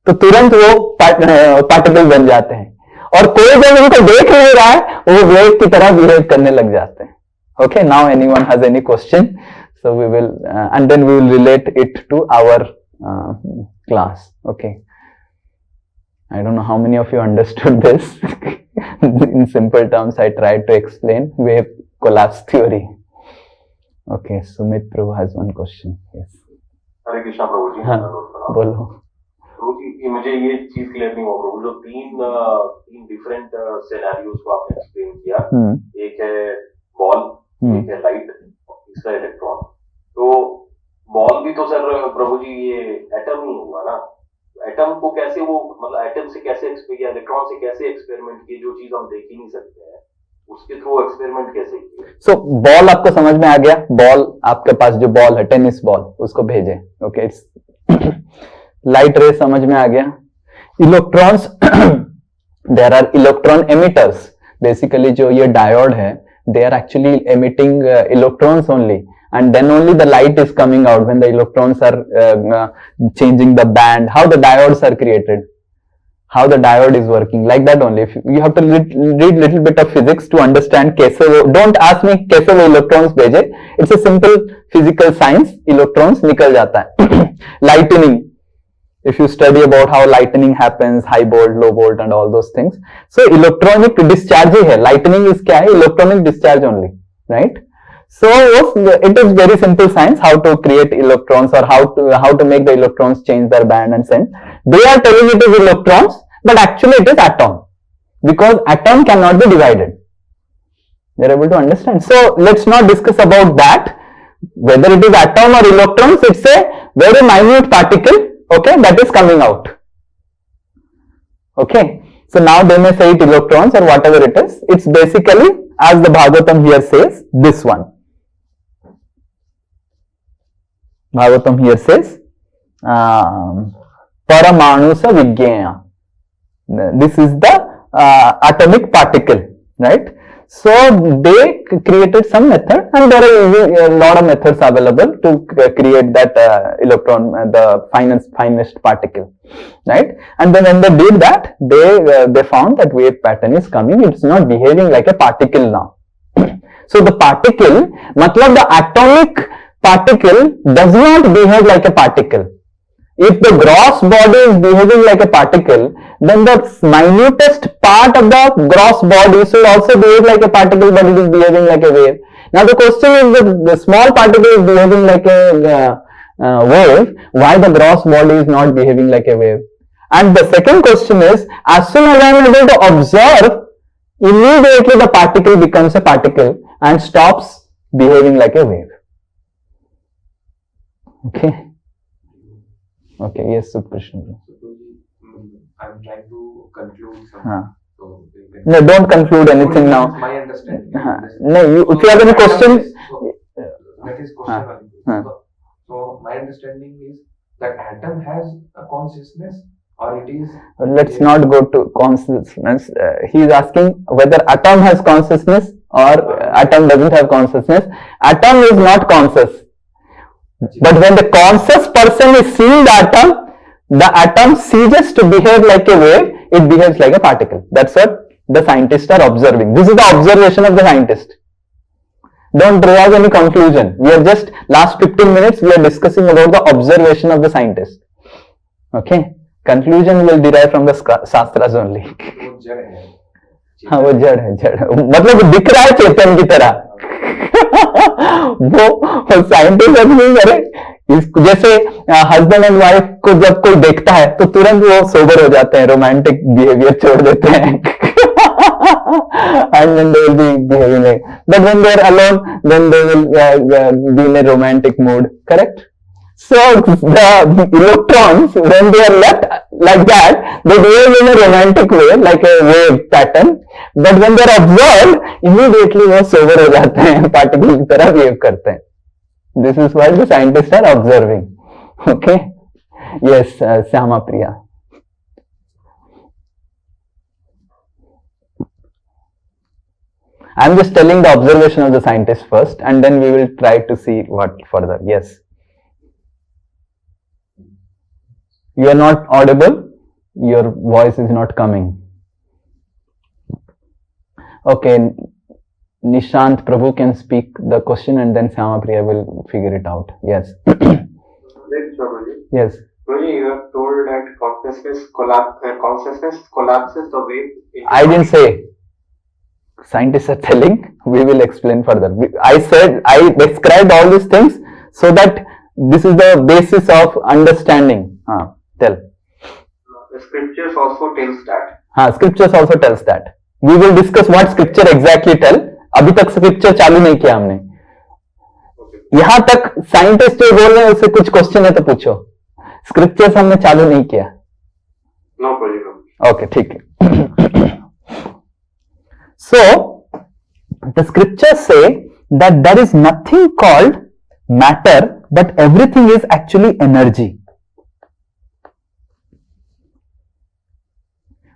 तो तुरंत वो पार्टिकल बन जाते हैं, और कोई जब उनको देख नहीं रहा है वो वेव की तरह बिहेव करने लग जाते हैं. Okay, now anyone has any question? So we will, and then we will relate it to our class. Okay. I don't know how many of you understood this. In simple terms, I tried to explain wave collapse theory. Okay, Sumit Prabhu has one question. Yes. हरे कृष्णा प्रभु जी. हाँ, बोलो. प्रभु जी, मुझे ये चीज clear नहीं हुआ प्रभु, जो तीन different scenarios को आपने एक्सप्लेन किया, एक है बॉल, एक है लाइट, तीसरा इलेक्ट्रॉन. तो बॉल भी तो सर प्रभु जी ये एटम ही हुआ ना. एटम को कैसे वो, मतलब एटम से कैसे या इलेक्ट्रॉन से कैसे एक्सपेरिमेंट किए, जो चीज हम देख ही नहीं सकते हैं, उसके थ्रू एक्सपेरिमेंट कैसे किए? सो बॉल आपको समझ में आ गया. बॉल, आपके पास जो बॉल है, टेनिस बॉल, उसको भेजे. ओके, लाइट रे समझ में आ गया. Electrons, there are electron emitters. Basically जो ये डायोड है, they are actually emitting electrons only, and then only the light is coming out when the electrons are changing the band. How the diodes are created, how the diode is working, like that only. If you have to read little bit of physics to understand कैसे वो, don't ask me कैसे वो electrons भेजे, it's a simple physical science. electrons निकल जाता है. Lightning, if you study about how lightning happens, high volt, low volt and all those things. So electronic discharge ही है. Lightning is क्या है? Electronic discharge only, right? So it is very simple science how to create electrons, or how to make the electrons change their band and send. They are telling it is electrons, but actually it is atom, because atom cannot be divided. They are able to understand. So let's not discuss about that. Whether it is atom or electrons, it's a very minute particle. Okay, that is coming out. Okay, so now they may say it electrons or whatever it is. It's basically, as the Bhagavatam here says, this one. Bhagavatam here says, Paramanu sa Vijnana. This is the atomic particle, right? So they created some method, and there are a lot of methods available to create that electron, the finest particle, right? And then when they did that, they found that wave pattern is coming. It's not behaving like a particle now. So the particle, matlab the atomic particle does not behave like a particle. If the gross body is behaving like a particle, then the minutest part of the gross body should also behave like a particle, but it is behaving like a wave. Now the question is that the small particle is behaving like a wave, why the gross body is not behaving like a wave? And the second question is, as soon as I am able to observe, immediately the particle becomes a particle and stops behaving like a wave. Okay. Okay, yes, Subkrishna. I'm trying to conclude something. So no, don't conclude anything now. My understanding. No, if you have any question. That is question. So my understanding is that atom has a consciousness, or it is. Let's not go to consciousness. He is asking whether atom has consciousness or atom doesn't have consciousness. Atom is not conscious. But when the conscious person is seeing the atom ceases to behave like a wave, it behaves like a particle. That's what the scientists are observing. This is the observation of the scientist. Don't derive any conclusion. We are just, last 15 minutes, we are discussing about the observation of the scientist. Okay? Conclusion will derive from the shastras only. वो जड़ है. हाँ वो जड़ है, मतलब दिख रहा है चेतन की तरह. वो साइंटिस्ट नहीं करे. जैसे हस्बैंड एंड वाइफ को जब कोई देखता है तो तुरंत वो सोबर हो जाते हैं, रोमांटिक बिहेवियर छोड़ देते हैं. And then they will be behaving like, but when they are alone, then they will be in a romantic mood. Correct? So the electrons, when they are left like that, they behave in a romantic way, like a wave pattern. But when they are observed, immediately वो sober हो जाते हैं, particle की तरह behave करते हैं. This is what the scientists are observing. Okay? Yes, Syama Priya. I am just telling the observation of the scientist first, and then we will try to see what further. Yes. You are not audible. Your voice is not coming. Okay. Nishant Prabhu can speak the question, and then Syama Priya will figure it out. Yes. Yes. You have told that consciousness collapses the wave. I didn't say. Scientists are telling, we will explain further. I said, I described all these things so that this is the basis of understanding. Tell. The scriptures also tells that. Scriptures also tells that. We will discuss what scripture exactly tell. अभी तक scripture चालू नहीं किया हमने. यहाँ तक scientist जो बोल रहे हैं उससे कुछ क्वेश्चन है तो पूछो. स्क्रिप्चर्स हमने चालू नहीं किया. No problem. Okay, ठीक है. So, the scriptures say that there is nothing called matter, but everything is actually energy.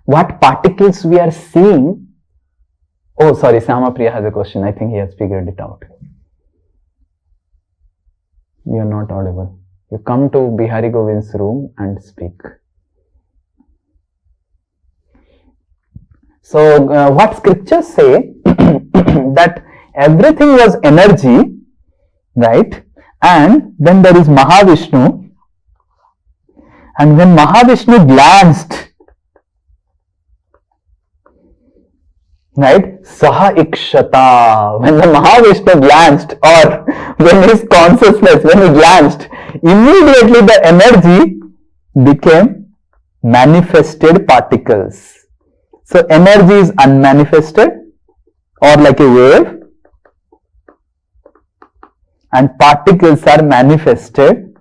What particles we are seeing? Oh, sorry, Syama Priya has a question. I think he has figured it out. You are not audible. You come to Bihari Govind's room and speak. So, what scriptures say that everything was energy, right? And then there is Mahavishnu, and when Mahavishnu glanced, right? Saha ikshata. When the Mahavishnu glanced, or when his consciousness, when he glanced, immediately the energy became manifested particles. So energy is unmanifested or like a wave, and particles are manifested.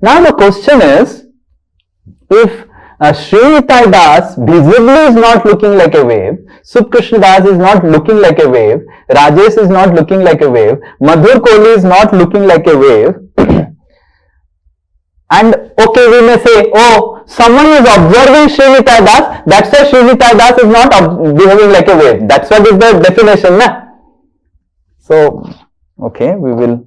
Now the question is, if Sri Nitai Das visibly is not looking like a wave, Subkrishna Das is not looking like a wave, Rajesh is not looking like a wave, Madhur Kohli is not looking like a wave, and okay, we may say, oh, someone is observing Sri Nitai Das, that's why Sri Nitai Das is not behaving like a wave. That's what is the definition, na? So, okay, we will.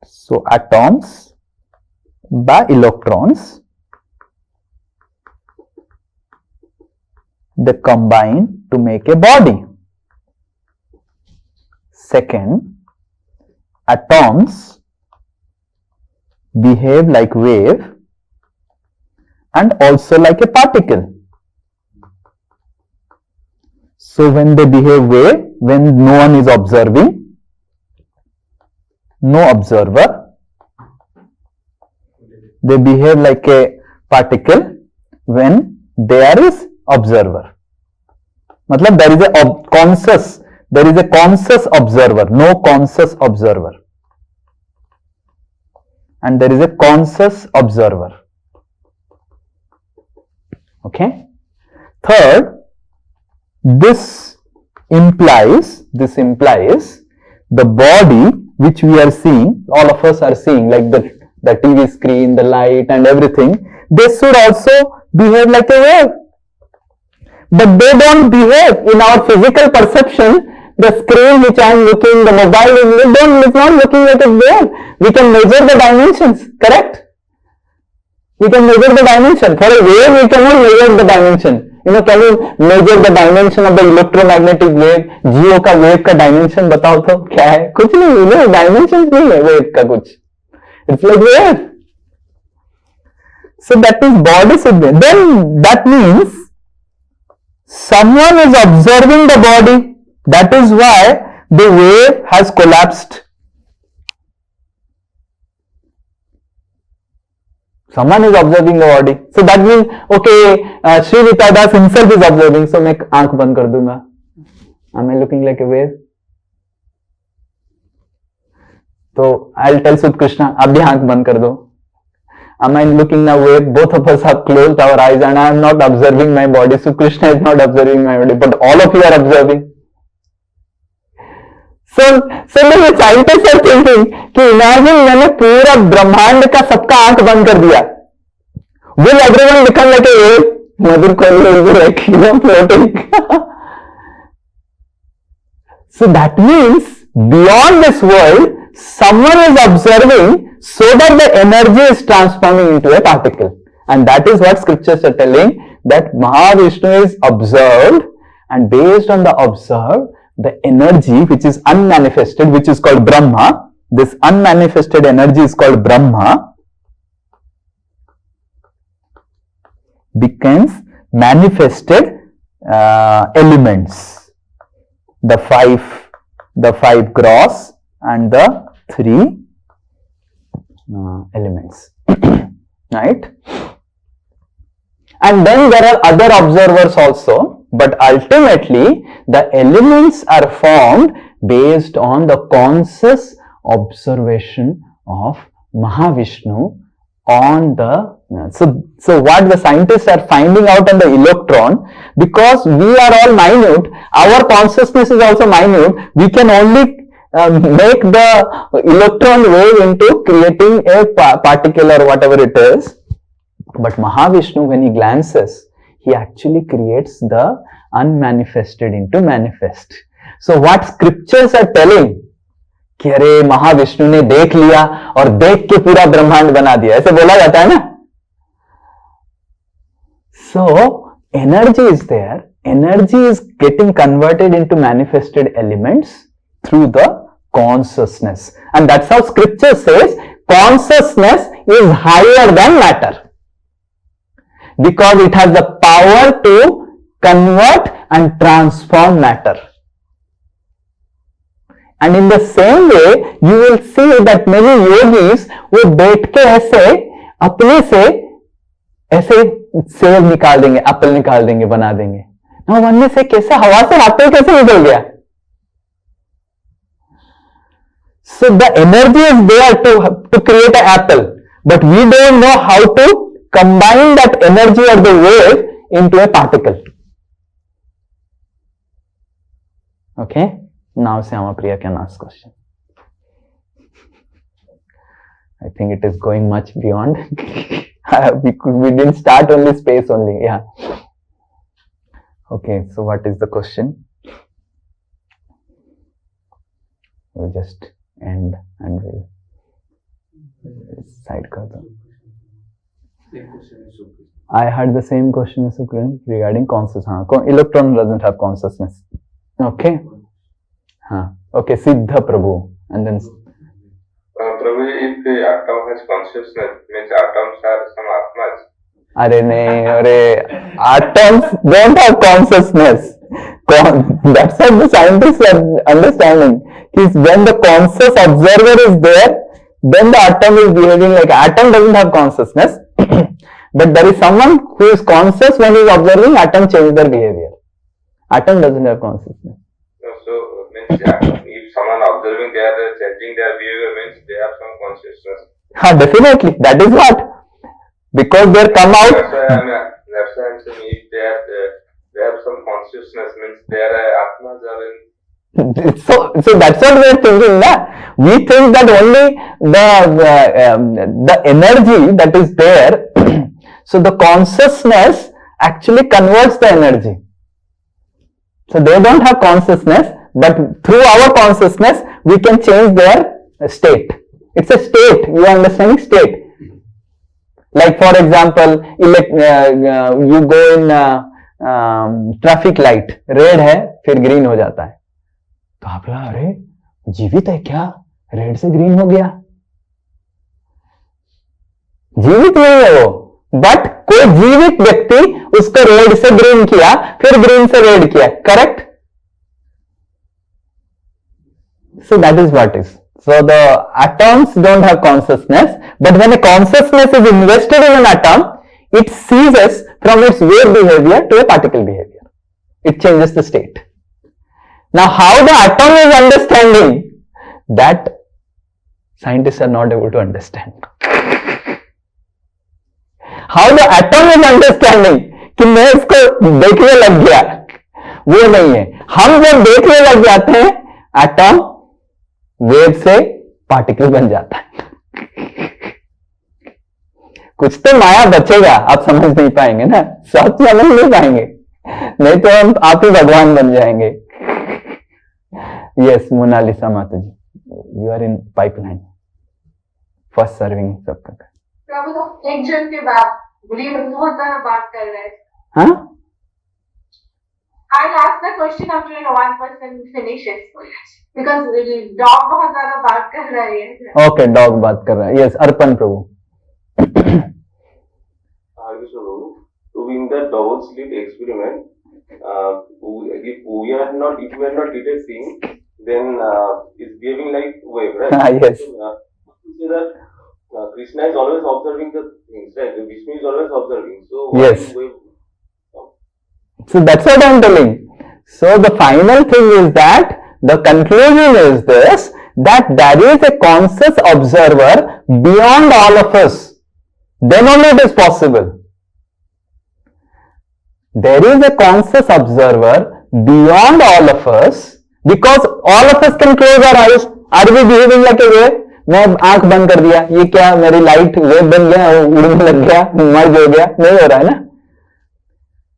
So, atoms by electrons, they combine to make a body. Second, atoms behave like wave and also like a particle. So when they behave wave, when no one is observing, no observer, they behave like a particle when there is observer. Matlab there is a conscious observer, no conscious observer, and there is a conscious observer. Okay. Third, this implies the body which we are seeing, all of us are seeing, like the TV screen, the light and everything, they should also behave like a wave. But they don't behave in our physical perception. The screen which I am looking, the mobile is not looking like a wave. We can measure the dimensions, correct? We can measure the dimension. For a wave, we cannot measure the dimension. Can you measure the dimension of the electromagnetic wave? जियो का wave का dimension बताओ तो क्या है? कुछ नहीं, dimensions नहीं है wave का कुछ. It's like wave. So that means body should be. Then that means someone is observing the body. That is why the wave has collapsed. Someone is observing the body. So that means, okay, Sri Nitai himself is observing. So मैं आंख बंद कर दूंगा. Am I looking like a wave? So I'll tell Sud Krishna, आप भी आंख बंद कर दो. Am I looking a wave? Both of us have closed our eyes and I am not observing my body. So Krishna is not observing my body, but all of you are observing. So the scientists are thinking कि imagine मैंने पूरा ब्रह्मांड का सबका आंख बंद कर दिया. Will everyone become like a wave? Mother will be like, floating. So that means beyond this world, someone is observing so that the energy is transforming into a particle. And that is what scriptures are telling, that Mahavishnu is observed, and based on the observed, the energy which is unmanifested, which is called Brahma, this unmanifested energy is called Brahma, becomes manifested elements, the five gross and the 3 elements, right? And then there are other observers also, but ultimately the elements are formed based on the conscious observation of Mahavishnu on the, so what the scientists are finding out on the electron, because we are all minute, our consciousness is also minute, we can only make the electron wave into creating a particle or whatever it is. But Mahavishnu, when he glances, he actually creates the unmanifested into manifest. So what scriptures are telling, कि अरे महाविष्णु ने देख लिया और देख के पूरा ब्रह्मांड बना दिया, ऐसे बोला जाता है ना. So energy is there, energy is getting converted into manifested elements through the consciousness, and that's how scripture says consciousness is higher than matter, because it has the power to convert and transform matter. And in the same way, you will see that many yogis वो बैठ के ऐसे अपने से ऐसे सेब निकाल देंगे, एप्पल निकाल देंगे, बना देंगे. ना बनने से कैसे हवा से एप्पल कैसे निकल गया? So the energy is there to create an apple, but we don't know how to combine that energy of the wave into a particle. Okay? Now Syama Priya can ask question. I think it is going much beyond. we didn't start only space only. Yeah. Okay, so what is the question? We'll just end and we'll side kar do. I had the same question as Sukran regarding consciousness. Electron doesn't have consciousness. Okay. Okay, Siddha Prabhu. And then Prabhu, if the atom has consciousness, means atoms are some atmas. Atoms don't have consciousness. That's what the scientists are understanding. Is when the conscious observer is there, then the atom is behaving like atom doesn't have consciousness. But there is someone who is conscious when he is observing, atom change their behavior. Atom doesn't have consciousness. So means if someone observing, they are changing their behavior, means they have some consciousness. Definitely, that is what. Because they come out. That's why I'm saying if they are they have some consciousness, means their atmas are in. So that's what we are thinking, na? We think that only the energy that is there, so the consciousness actually converts the energy. So they don't have consciousness, but through our consciousness, we can change their state. It's a state, you are understanding state. Like for example, you go in traffic light, red है फिर green हो जाता है, तो आप लगा अरे जीवित है क्या, रेड से ग्रीन हो गया, जीवित नहीं है वो, बट कोई जीवित व्यक्ति उसको रेड से ग्रीन किया, फिर ग्रीन से रेड किया, correct? So that is what is. So the atoms don't have consciousness, but when a consciousness is invested in an atom, it ceases from its wave behavior to a particle behavior. It changes the state. Now how the atom is understanding, that scientists are not able to understand. How the atom is understanding कि मैं इसको देखने लग गया, वो नहीं है. हम जब देखने लग जाते हैं, एटम वेव से पार्टिकल बन जाता है. कुछ तो माया बचेगा, आप समझ नहीं पाएंगे ना, सब समझ नहीं पाएंगे, नहीं तो हम आप ही भगवान बन जाएंगे. यस मोनालिसा माता ji, you are in pipeline first serving सबका. एक जन के बाद बहुत ज्यादा बात कर रहे हैं. हाँ, I'll ask the question after one person finishes because dog बहुत ज्यादा बात कर रहा है. ओके, डॉग बात कर रहा है. Yes, Arpan Prabhu. So in the double slit experiment, if we are not detecting, then it's giving like wave, right? Yes. So that Krishna is always observing the things, right? Vishnu is always observing. So Yes. wave. So that's what I'm telling. So the final thing is that the conclusion is this, that there is a conscious observer beyond all of us. Then only it is possible. There is a conscious observer beyond all of us, because all of us can close our eyes. Are we behaving like a wave? मैं आंख बंद कर दिया, ये क्या मेरी light wave बन गया, उड़ने लग गया, मर्ज हो गया, नहीं हो रहा है ना.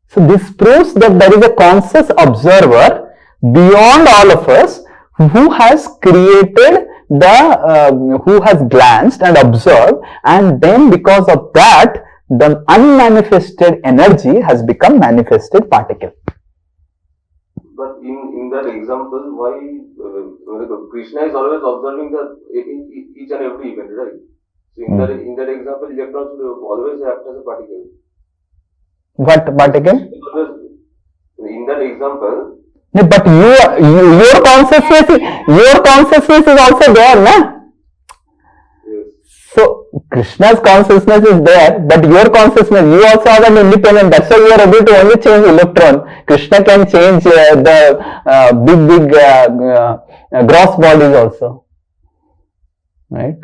So this proves that there is a conscious observer beyond all of us who has created who has glanced and observed, and then because of that, the unmanifested energy has become manifested particle. But in that example, why Krishna is always observing each and every event, right? So in that example, electrons will always act as a particle. What particle? In that example. No, but your consciousness is also there, na? Yes. So Krishna's consciousness is there, but your consciousness, you also have an independent. That's why you are able to only change electron. Krishna can change the big gross bodies also, right?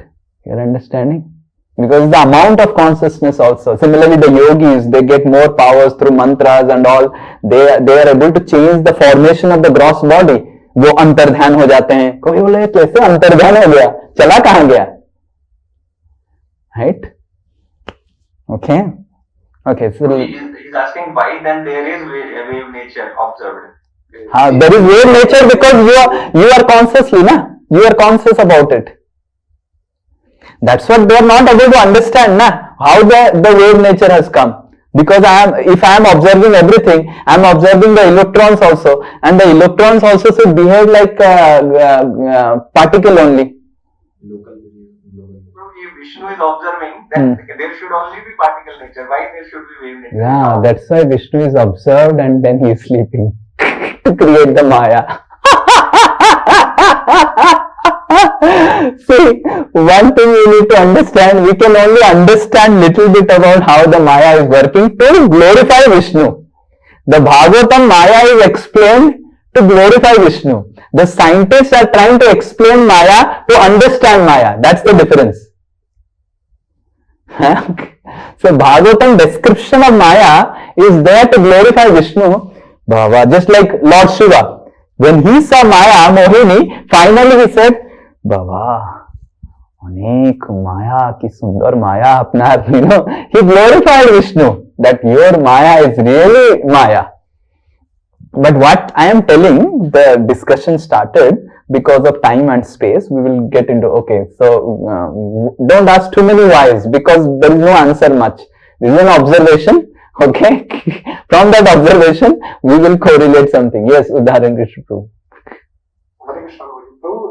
You're understanding? Because the amount of consciousness also. Similarly, the yogis, they get more powers through mantras and all. They are able to change the formation of the gross body. वो अंतर्ध्यान हो जाते हैं. कोई बोले कैसे अंतर्ध्यान हो गया, चला कहाँ गया, right? Okay. So he's asking why then there is wave nature observed. There is wave nature because you are consciously, na? You are conscious about it. That's what they are not able to understand, na? How the wave nature has come. Because if I am observing everything, I am observing the electrons also, and the electrons also should behave like particle only. If Vishnu is observing, then there should only be particle nature. Why there should be wave nature? Yeah, that's why Vishnu is observed and then he is sleeping to create the Maya. See, one thing you need to understand, we can only understand little bit about how the Maya is working to glorify Vishnu. The Bhagavatam Maya is explained to glorify Vishnu. The scientists are trying to explain Maya to understand Maya. That's the difference. So Bhagavatam description of Maya is there to glorify Vishnu, Baba, just like Lord Shiva. When he saw Maya, Mohini, finally he said, Baba, अनेक माया की सुंदर माया अपना, he glorified Vishnu that your Maya is really Maya. But what I am telling, the discussion started because of time and space. We will get into, okay, so don't ask too many whys because there is no answer much. This is an observation, okay? From that observation, we will correlate something. Yes, Udharan Krishna.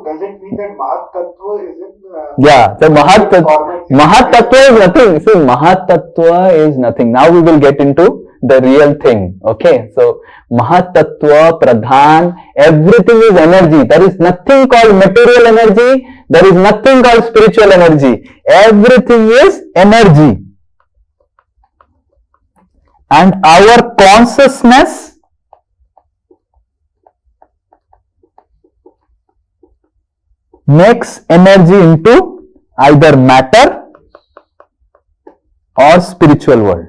Does it mean that Mahat Tattva is in? Yeah, the Mahat Tattva is nothing. See, Mahat Tattva is nothing. Now we will get into the real thing. Okay, so Mahat Tattva, Pradhan, everything is energy. There is nothing called material energy. There is nothing called spiritual energy. Everything is energy. And our consciousness makes energy into either matter or spiritual world.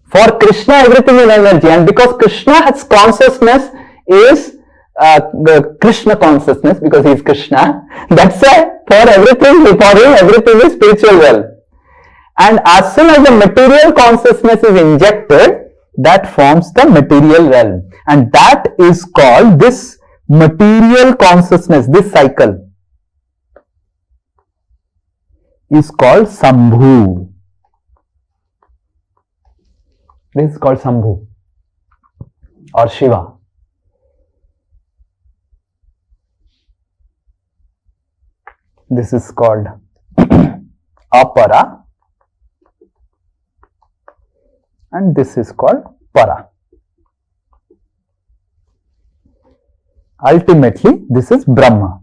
For Krishna, everything is energy, and because Krishna has consciousness is the Krishna consciousness, because he is Krishna, that's why for everything, for him, everything is spiritual world. And as soon as the material consciousness is injected, that forms the material realm. And that is called, this material consciousness, this cycle is called Sambhu. This is called Sambhu or Shiva. This is called Apara. And this is called Para. Ultimately, this is Brahma.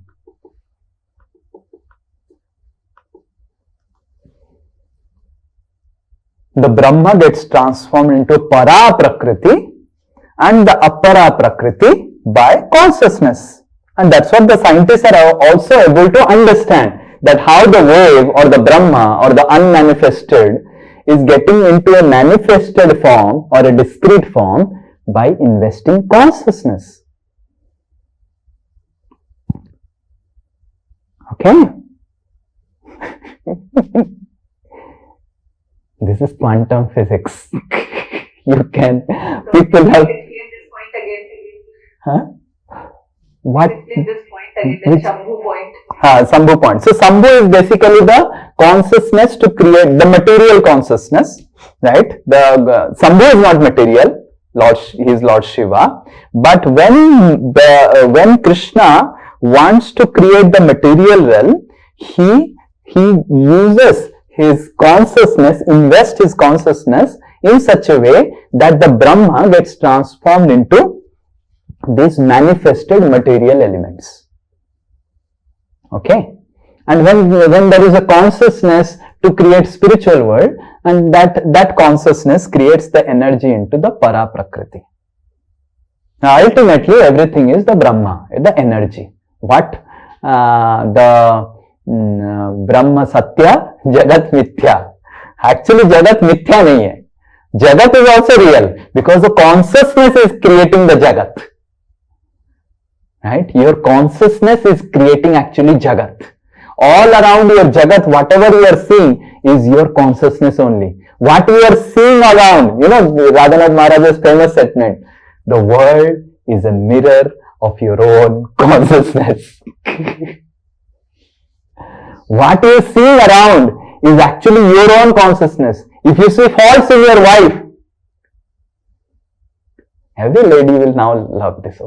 The Brahma gets transformed into Para Prakriti and the Apara Prakriti by consciousness. And that's what the scientists are also able to understand, that how the wave or the Brahma or the unmanifested is getting into a manifested form or a discrete form by investing consciousness. Okay? This is quantum physics. You can, people have... Huh? What? Explain this point again, the Shambhu point. Sambhu point. So Sambhu is basically the consciousness to create the material consciousness, right? The Sambhu is not material. He is Lord Shiva. But when Krishna wants to create the material realm, he uses his consciousness, invests his consciousness in such a way that the Brahma gets transformed into these manifested material elements. Okay? And when there is a consciousness to create spiritual world, and that consciousness creates the energy into the Para Prakriti. Now ultimately everything is the Brahma, the energy. What? The Brahma Satya, Jagat Mithya. Actually Jagat Mithya nahi hai. Jagat is also real because the consciousness is creating the Jagat. Right? Your consciousness is creating actually Jagat. All around your Jagat, whatever you are seeing is your consciousness only. What you are seeing around, Radhanath Maharaj's famous statement, the world is a mirror of your own consciousness. What you are seeing around is actually your own consciousness. If you see faults in your wife, every lady will now love this.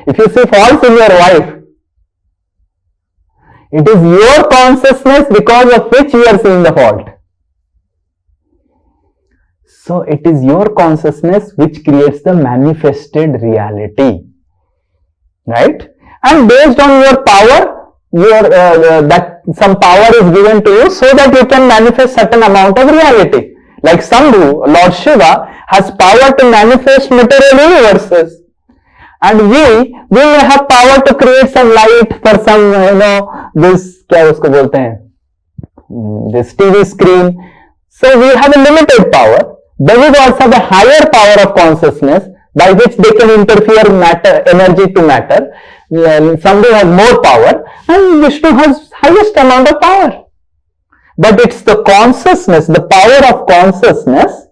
If you see faults in your wife, it is your consciousness because of which you are seeing the fault. So it is your consciousness which creates the manifested reality. Right? And based on your power, that some power is given to you so that you can manifest certain amount of reality. Like Sambhu, Lord Shiva, has power to manifest material universes. And we may have power to create some light for some, this, क्या उसको बोलते हैं? this TV screen. So we have a limited power. Demigods have a higher power of consciousness by which they can interfere matter, energy to matter. Somebody has more power and Vishnu has highest amount of power. But it's the consciousness, the power of consciousness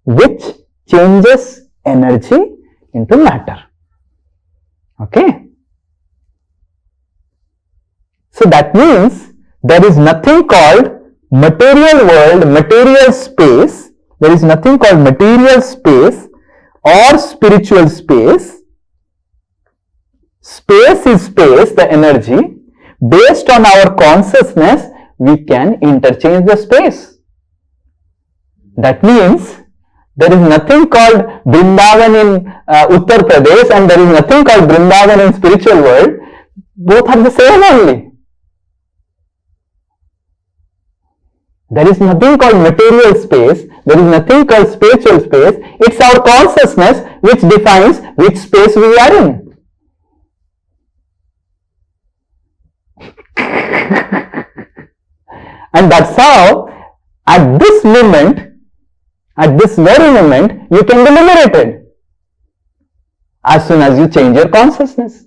which changes energy into matter. Okay. So that means there is nothing called material world, material space. There is nothing called material space or spiritual space. Space is space, the energy. Based on our consciousness, we can interchange the space. That means there is nothing called Vrindavan in Uttar Pradesh and there is nothing called Vrindavan in spiritual world. Both are the same only. There is nothing called material space. There is nothing called spiritual space. It's our consciousness which defines which space we are in. And that's how at this moment, at this very moment, you can be liberated as soon as you change your consciousness.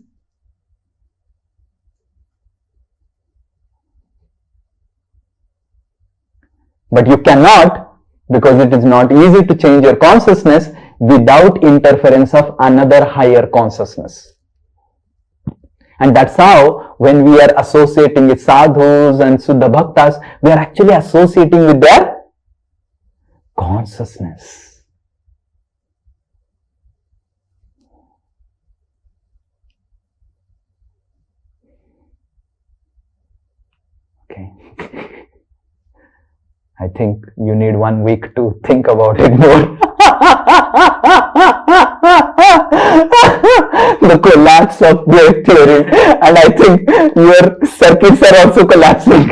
But you cannot, because it is not easy to change your consciousness without interference of another higher consciousness. And that's how when we are associating with sadhus and Suddha Bhaktas, we are actually associating with their consciousness. Okay. I think you need 1 week to think about it more. The collapse of wave theory, and I think your circuits are also collapsing.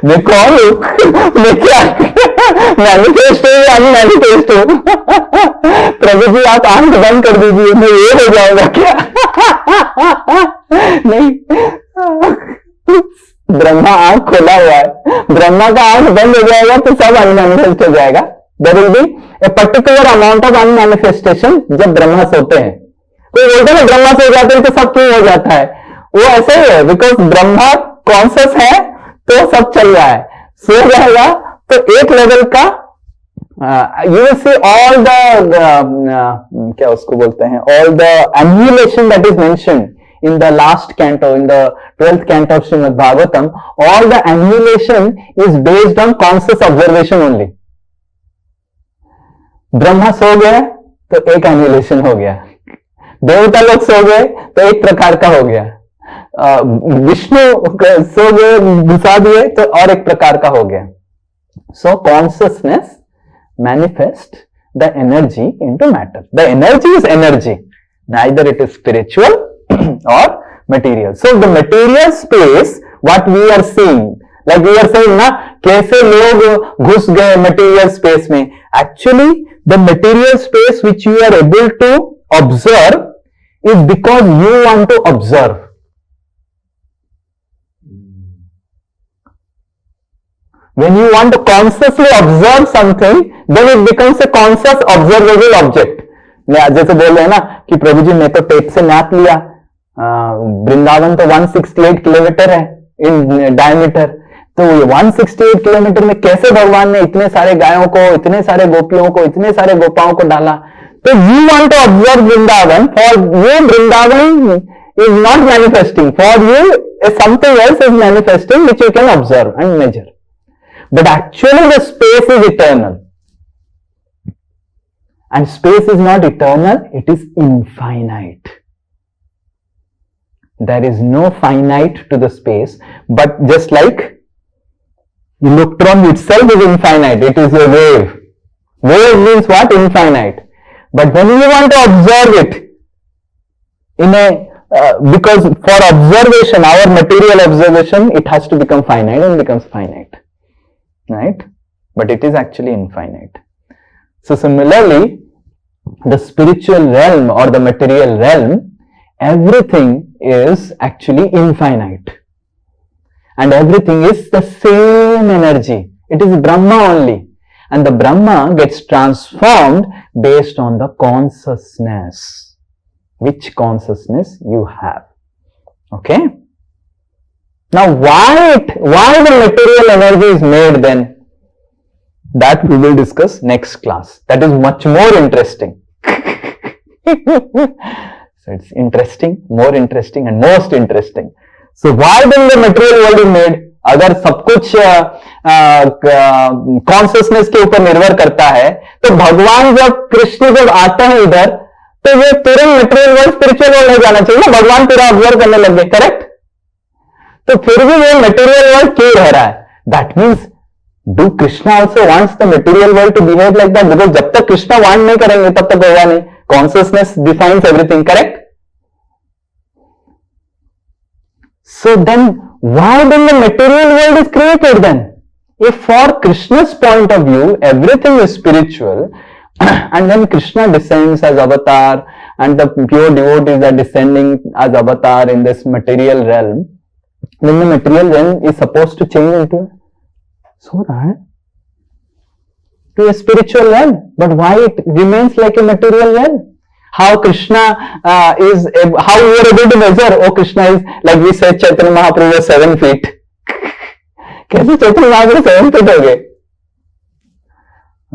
मैं कौन हूँ? मैं क्या manifest हूँ या unmanifest हूँ? प्रभु जी आप आंख बंद कर दीजिए, मैं ये हो जाएगा क्या? नहीं, ब्रह्मा आंख खोला हुआ है, ब्रह्मा का आंख बंद हो जाएगा तो सब अनमैनिफेस्ट हो जाएगा. There will be a particular amount of unmanifestation जब ब्रह्मा सोते हैं. कोई बोलते हैं ब्रह्मा सो जाते हैं तो सब क्यों हो जाता है? वो ऐसे ही है, बिकॉज ब्रह्मा कॉन्शियस है तो सब चल रहा है. सो जाएगा तो एक लेवल का you will see all the क्या उसको बोलते हैं, all the annihilation that is mentioned in the last canto, in the 12th canto of Srimad Bhagavatam. All the annihilation is based on conscious observation only. Brahma सो गए तो एक annihilation हो गया, देवता लोग सो गए तो एक प्रकार का हो गया, विष्णु सो गए घुसा दिए तो और एक प्रकार का हो गया. So consciousness manifest the energy into matter. The energy is energy, neither it is spiritual or material. So the material space, what we are seeing, like we are saying ना, कैसे लोग घुस गए material space में? Actually, the material space which you are able to observe is because you want to observe. When you want to consciously observe something, then it becomes a conscious observable object. जैसे बोल रहे हैं ना कि प्रभु जी मैं तो tape से नाप लिया, वृंदावन तो 168 किलोमीटर है इन डायमीटर, तो ये 168 किलोमीटर में कैसे भगवान ने इतने सारे गायों को, इतने सारे गोपियों को, इतने सारे गोपाओं को डाला? तो you want to observe Vrindavan. For you, Vrindavan is not manifesting. For you, something else is manifesting which you can observe and measure. But actually the space is eternal. And space is not eternal, it is infinite. There is no finite to the space, but just like electron itself is infinite, it is a wave. Wave means what? Infinite. But when you want to observe it in a because for observation, our material observation, it has to become finite and becomes finite. Right? But it is actually infinite. So similarly, the spiritual realm or the material realm everything is actually infinite. And everything is the same energy. It is Brahma only. And the Brahma gets transformed based on the consciousness. Which consciousness you have. Okay? Now why the material energy is made then? That we will discuss next class. That is much more interesting. So it's interesting, more interesting and most interesting. So why then the material world is made? अगर सब कुछ consciousness के ऊपर निर्भर करता है तो भगवान कृष्ण जब आते हैं इधर तो ये पूरे मटेरियल वर्ल्ड स्पिरिचुअल वर्ल्ड हो जाना चाहिए ना, भगवान पूरा ऑब्जर्व करने लग गए, करेक्ट? तो फिर भी ये मटेरियल वर्ल्ड क्यों रह रहा है? That means do Krishna also wants the material world to behave like that? Because जब तक कृष्णा वांट नहीं करेंगे तब तक होगा नहीं. Consciousness defines everything, correct? So then, why then the material world is created then? If for Krishna's point of view, everything is spiritual, and then Krishna descends as avatar, and the pure devotees are descending as avatar in this material realm, then the material realm is supposed to change into to a spiritual realm. But why it remains like a material realm? How Krishna how we are able to measure, oh Krishna is, like we said, Chaitanya Mahaprabhu was 7 feet. कैसे Chaitanya Mahaprabhu 7 feet हो गए?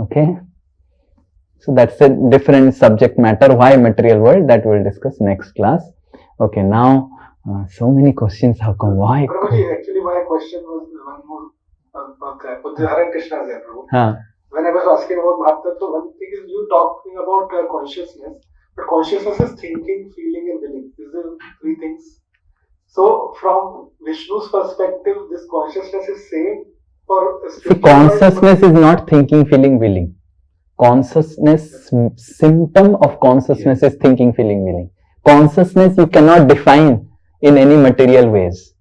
Okay. So that's a different subject matter. Why material world? That we will discuss next class. Okay, now so many questions have come. Why? Prabhuji, actually my question was one more. Hare Krishna there, Prabhu. When I was asking about Bhakta, so one thing is you talking about consciousness. But consciousness is thinking, feeling and willing. These are 3 things. So from Vishnu's perspective, this consciousness is same for... See, consciousness is not thinking, feeling, willing. Consciousness, symptom of consciousness is thinking, feeling, willing. Consciousness you cannot define in any material ways.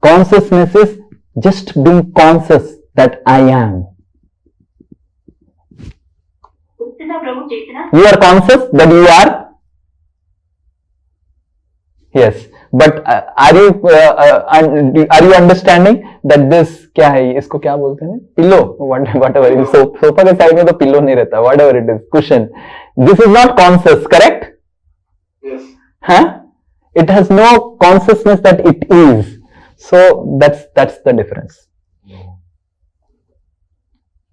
Consciousness is just being conscious that I am. You are conscious that you are? Yes, but are you understanding that this क्या है? इसको क्या बोलते हैं? Pillow, whatever it is. Sofa के side में तो pillow नहीं रहता. Whatever it is, cushion. This is not conscious, correct? Yes. Huh? It has no consciousness that it is. So that's the difference.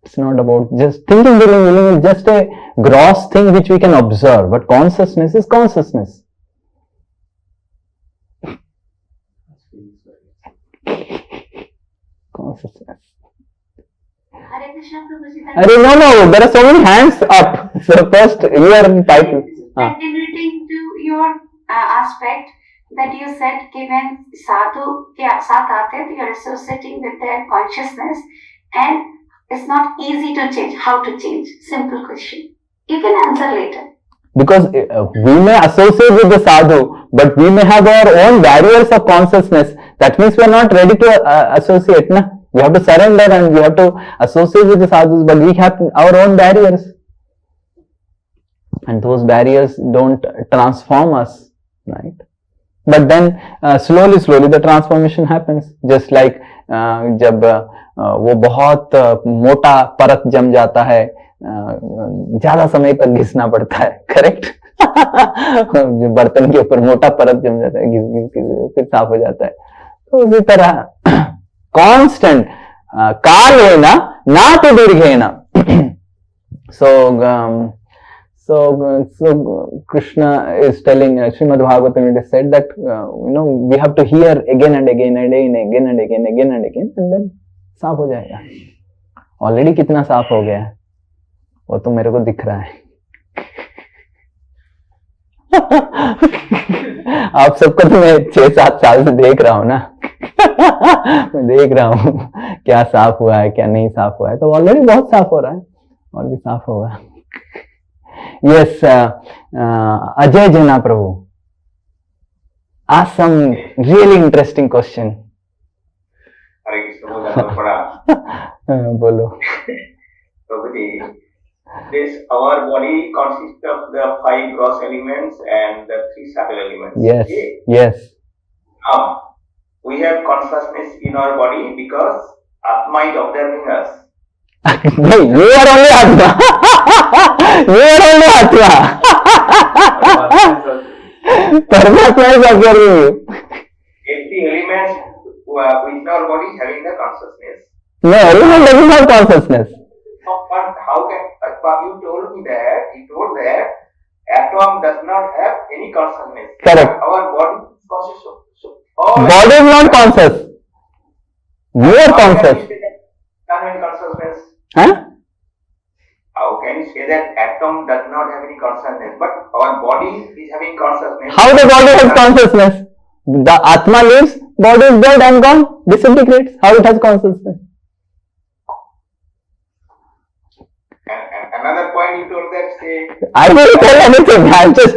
It's not about just thinking, willing is just a gross thing which we can observe, but consciousness is consciousness. Consciousness. No, there are so many hands up. So first, you are in title. Contributing to your aspect that you said, given sadhu ke saath aate hain, you are associating with their consciousness and it's not easy to change. How to change? Simple question. You can answer later. Because we may associate with the sadhu, but we may have our own barriers of consciousness. That means we are not ready to associate. Na? We have to surrender and we have to associate with the sadhus, but we have our own barriers. And those barriers don't transform us, right? But then slowly the transformation happens. Just like जब वो बहुत मोटा परत जम जाता है, ज्यादा समय तक घिसना पड़ता है, करेक्ट? बर्तन के ऊपर मोटा परत जम जाता है, घिस फिर साफ हो जाता है. तो उसी तरह कांस्टेंट कालेना ना तो दीर्घेना. So Krishna is telling, Srimad Bhagavatam, it is said that we have to hear again and again and again and again and then साफ हो जाएगा. ऑलरेडी कितना साफ हो गया है वो तो मेरे को दिख रहा है. आप सबको तो मैं 6-7 साल से देख रहा हूँ ना. मैं देख रहा हूँ क्या साफ हुआ है क्या नहीं साफ हुआ है. तो ऑलरेडी बहुत साफ हो रहा है और भी साफ होगा. Yes, Ajay Jana Prabhu, ask some really interesting question. हरे कृष्ण बोला तो पड़ा बोलो. प्रभु जी this our body consists of the 5 gross elements and the 3 subtle elements. Yes. Okay? Yes. Now, we have consciousness in our body because Atma is observing us. No, you are only Atma. You are only Atma. Paramatma is observing you. 80 elements within our body having the consciousness. No, element doesn't have consciousness. But how can you told me that atom does not have any consciousness. Correct. Our body is conscious. So Body is not conscious. You are conscious. Having consciousness. Huh? How can you say that atom does not have any consciousness, but our body is having consciousness? How the body has consciousness? The Atma lives, body is dead and gone, disintegrates. How it has consciousness? Another point you told that say. I didn't tell anything. I'm just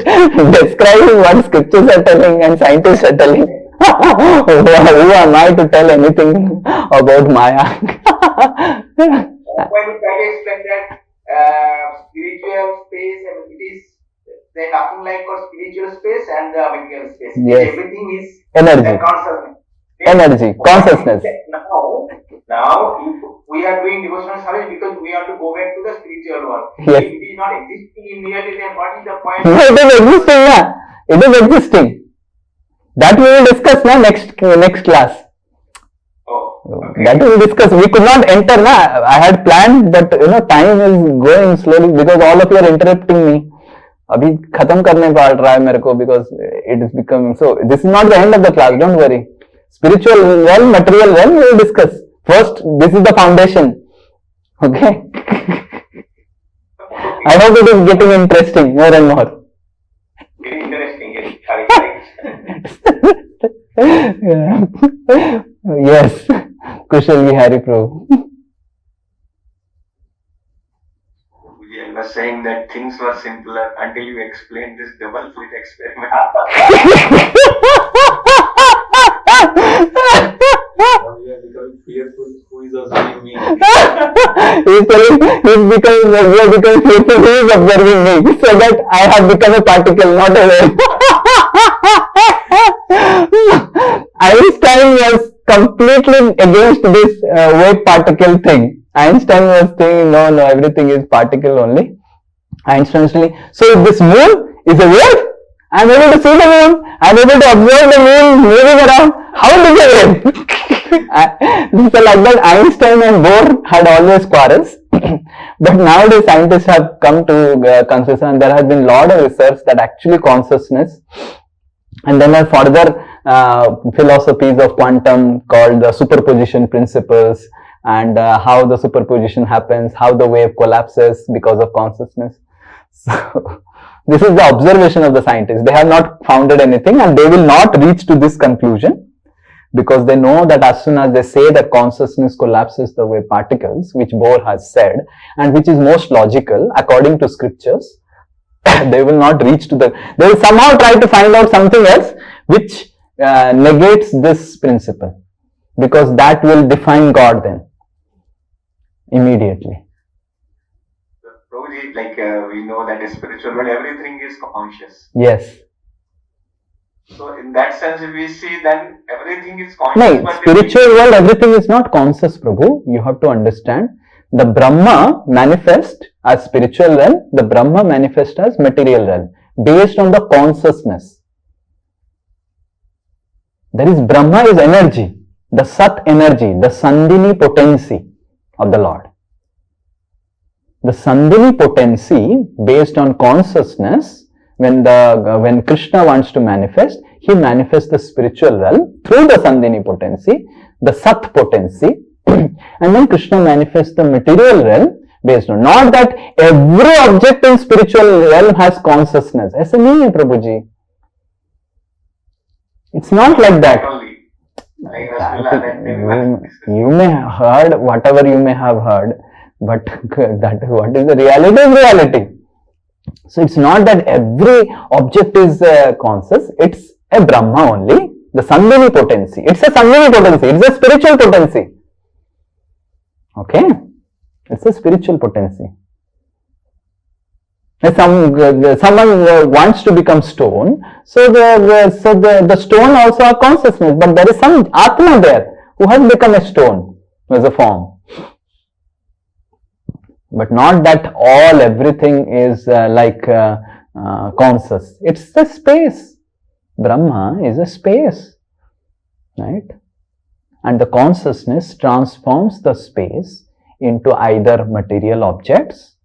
describing what scriptures are telling and scientists are telling. Who am I to tell anything about Maya? When you try to explain that spiritual space, and it is there's nothing like for spiritual space and the material space. Yes. Everything is Energy. Consciousness. Energy, consciousness. Now, if we are doing devotional service because we have to go back to the spiritual world. Yes. If it is not existing in reality, then what is the point? No, it is existing, na? It is existing. That we will discuss na next class. Oh, okay. That we will discuss. We could not enter, na? I had planned, but time is going slowly because all of you are interrupting me. अभी खत्म करने पड़ रहा है मेरे को because it is becoming so. This is not the end of the class. Don't worry. Spiritual realm, material realm, we will discuss. First, this is the foundation. Okay. I hope it is getting interesting more and more. Very interesting. Yes. Kushal Vihari Prabhu. I was saying that things were simpler until you explained this double slit experiment. We are becoming fearful. Who is observing me? He's telling we are becoming fearful. He is observing me, so that I have become a particle, not a wave. Einstein was completely against this wave particle thing. Einstein was saying, no, everything is particle only. Einstein was saying, so if this moon is a wave, I am able to see the moon, I am able to observe the moon moving around. How is it a wave? So like that, Einstein and Bohr had always quarrels. But nowadays, scientists have come to consciousness, and there has been a lot of research that actually consciousness. And then there are further philosophies of quantum called the superposition principles, and how the superposition happens, how the wave collapses because of consciousness. So, this is the observation of the scientists. They have not founded anything, and they will not reach to this conclusion because they know that as soon as they say that consciousness collapses the wave particles, which Bohr has said, and which is most logical according to scriptures, they will not reach to the, they will somehow try to find out something else which negates this principle, because that will define God then immediately. Prabhuji, like we know that in spiritual world everything is conscious. Yes. So in that sense, if we see, then everything is conscious. No, spiritual world everything is not conscious, Prabhu. You have to understand. The Brahma manifest as spiritual realm, the Brahma manifest as material realm, based on the consciousness. There is Brahma is energy, the Sat energy, the Sandhini potency of the Lord. The Sandhini potency based on consciousness, when Krishna wants to manifest, he manifests the spiritual realm through the Sandhini potency, the Sat potency, and then Krishna manifests the material realm based on, not that every object in spiritual realm has consciousness. ऐसे नहीं है प्रभु जी. It's not like that. You may have heard whatever you may have heard, but that what is the reality is reality. So it's not that every object is conscious. It's a Brahma only, the Sandhini potency. It's a Sandhini potency. It's a spiritual potency. Okay, it's a spiritual potency. Someone wants to become stone, so the stone also a consciousness, but there is some Atma there who has become a stone as a form. But not that everything is conscious. It's the space. Brahma is a space, right? And the consciousness transforms the space into either material objects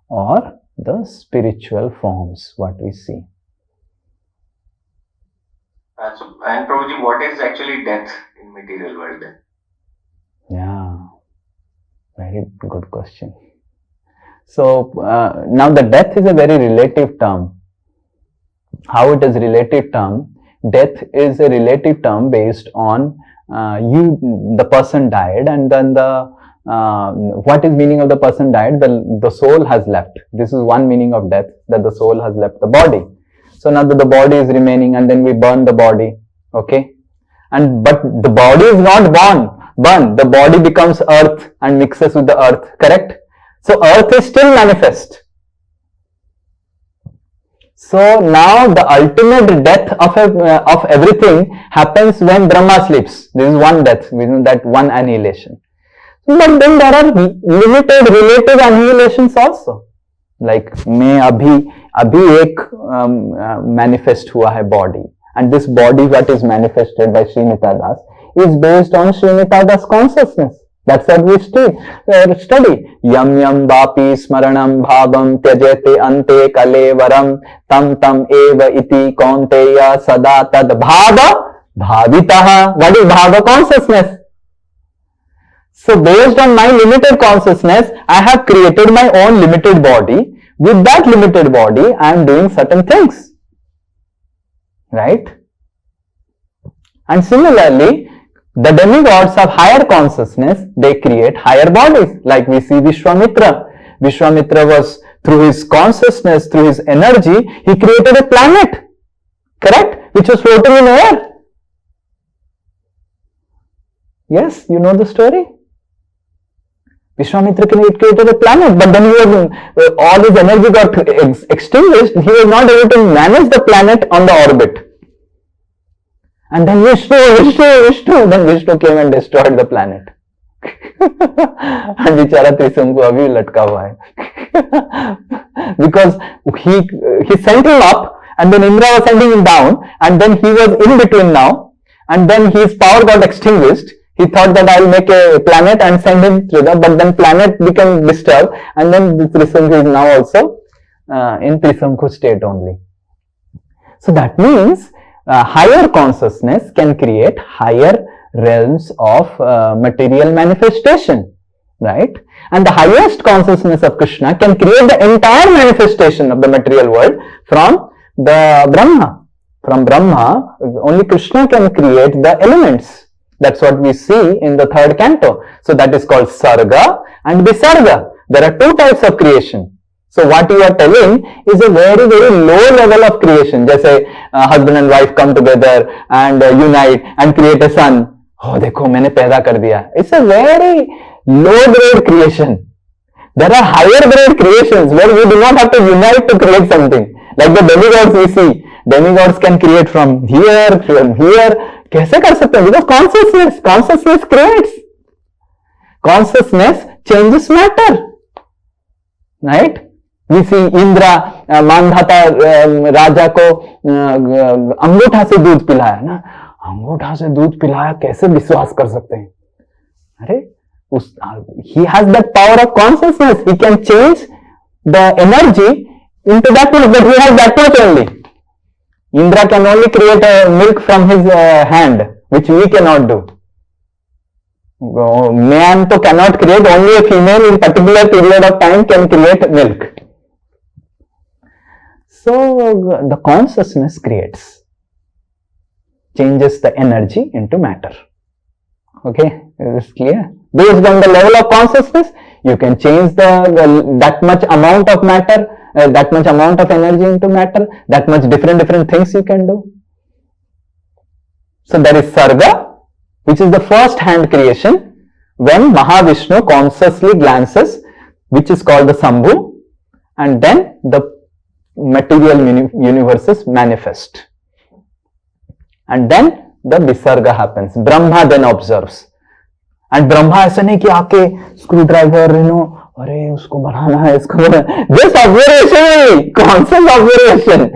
or the spiritual forms, what we see. And Prabhuji, what is actually death in material world then? Yeah, very good question. So now the death is a very relative term. How it is relative term? Death is a relative term based on the person died, and then what is meaning of the person died? The soul has left. This is one meaning of death, that the soul has left the body. So now that the body is remaining, and then we burn the body, okay? But the body is not burned. The body becomes earth and mixes with the earth, correct? So earth is still manifest. So now the ultimate death of everything happens when Brahma sleeps. This is one death, that one annihilation. But then there are limited relative annihilations also. Like मैं अभी एक manifest हुआ है body, and this body what is manifested by Sri Nitai is based on Sri Nitai consciousness. That's what we study. Yam yam vapi smaranam bhavam tyajete ante kalevaram tam eva iti kaunteya sada tad bhava bhavitaha. What is bhava? Consciousness. So based on my limited consciousness, I have created my own limited body. With that limited body, I am doing certain things. Right? And similarly, the demigods of higher consciousness, they create higher bodies. Like we see Vishwamitra. Vishwamitra was, through his consciousness, through his energy, he created a planet. Correct? Which was floating in air. Yes, you know the story? Vishwamitra created a planet, but then all his energy got extinguished. He was not able to manage the planet on the orbit. And then then Vishnu came and destroyed the planet. And बिचारा त्रिशंकु अभी लटका हुआ है. Because he sent him up, and then Indra was sending him down, and then he was in between now, and then his power got extinguished. He thought that I'll make a planet and send him through that, but then planet became disturbed, and then Trisanku is now also in Trisanku state only. So that means higher consciousness can create higher realms of material manifestation, right? And the highest consciousness of Krishna can create the entire manifestation of the material world from the Brahma. From Brahma, only Krishna can create the elements. That's what we see in the third canto. So that is called Sarga and Visarga. There are two types of creation. So what you are telling is a very, very low level of creation. Just say husband and wife come together and unite and create a son. Oh, देखो मैंने पैदा कर दिया. It's a very low grade creation. There are higher grade creations where we do not have to unite to create something. Like the demigods we see. Demigods can create from here, from here. कैसे कर सकते हैं? Because consciousness creates. Consciousness changes matter. Right? We see Indra, Mandhata राजा को अंगूठा से दूध पिलाया ना. अंगूठा से दूध पिलाया, कैसे विश्वास कर सकते हैं? अरे he has that power of consciousness. He can change the energy into that much, but he has that much only. Indra can only create a milk from his hand, which we cannot do. Man to cannot create, only a female in particular period of time can create milk. So the consciousness creates, changes the energy into matter. Okay, is this clear? Based on the level of consciousness, you can change that much amount of matter, that much amount of energy into matter, that much different things you can do. So there is Sarga, which is the first hand creation, when Mahavishnu consciously glances, which is called the Sambhu, and then the material universes manifest. And then the Visarga happens. Brahma then observes. And Brahma ऐसा नहीं कि आके screwdriver, अरे उसको बनाना है, इसको बनाना, just observation, constant observation.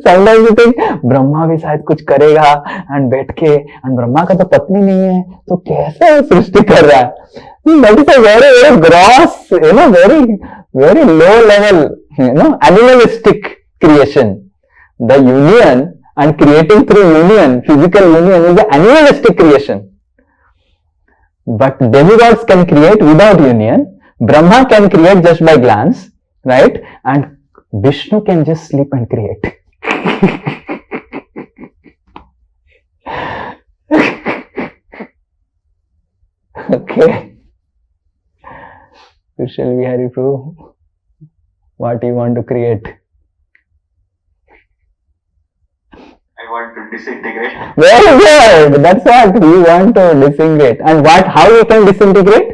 Sometimes you think Brahma भी शायद कुछ करेगा and बैठ के, and ब्रह्मा का तो पत्नी नहीं है, तो कैसे सृष्टि कर रहा है? That is a very, very gross, very low level, animalistic creation. The union and creating through union, physical union, is an animalistic creation. But demigods can create without union. Brahma can create just by glance, right? And Vishnu can just sleep and create. Okay. Kushal Vihari Prabhu, what do you want to create? I want to disintegrate. Very good. That's what we want to disintegrate. And how we can disintegrate?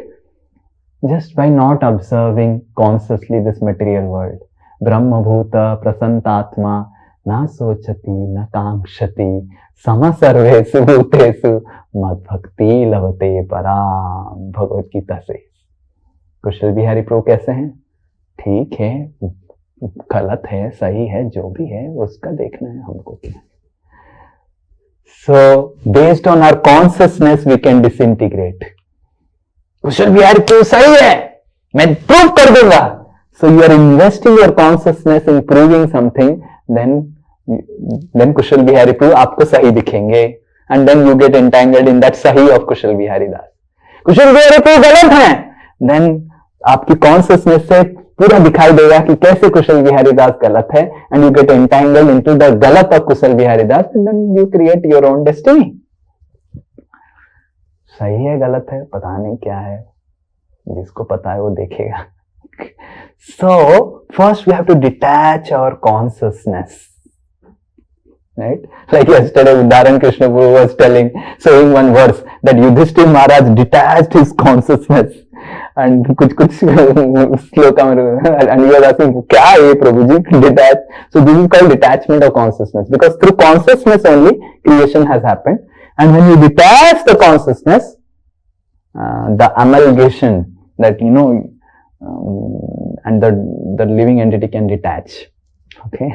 Just by not observing consciously this material world. Brahma Bhuta Prasantatma Na Sochati Na Kamshati Sama Sarvesu Bhutesu Mad Bhakti Lavate Param. Bhagavad Gita says. Kusal Bihari pro कैसे हैं? ठीक है, गलत है, सही है, जो भी है उसका देखना है हमको क्या. So based on our consciousness we can disintegrate. Kusal Bihari pro सही है, मैं प्रूव कर दूंगा. So you are investing your consciousness in proving something, then Kusal Bihari pro आपको सही दिखेंगे, and then you get entangled in that सही of Kusal Bihari Das. Kusal Bihari pro गलत है, then आपकी कॉन्शियसनेस से पूरा दिखाई देगा कि कैसे कुशल बिहारी दास गलत है, and you get entangled into the गलत of Kushal Bihari Das, and then you create your own destiny. सही है गलत है पता नहीं क्या है, जिसको पता है वो देखेगा. So first we have to detach our consciousness, right? Like yesterday Dharan Krishna Guru was saying one verse that Yudhishthir Maharaj detached his consciousness. And कुछ श्लोका में, and he was asking क्या है प्रभु जी detach? So this is called detachment of consciousness, because through consciousness only creation has happened. And when you detach the consciousness, the amalgamation that and the living entity can detach. Okay.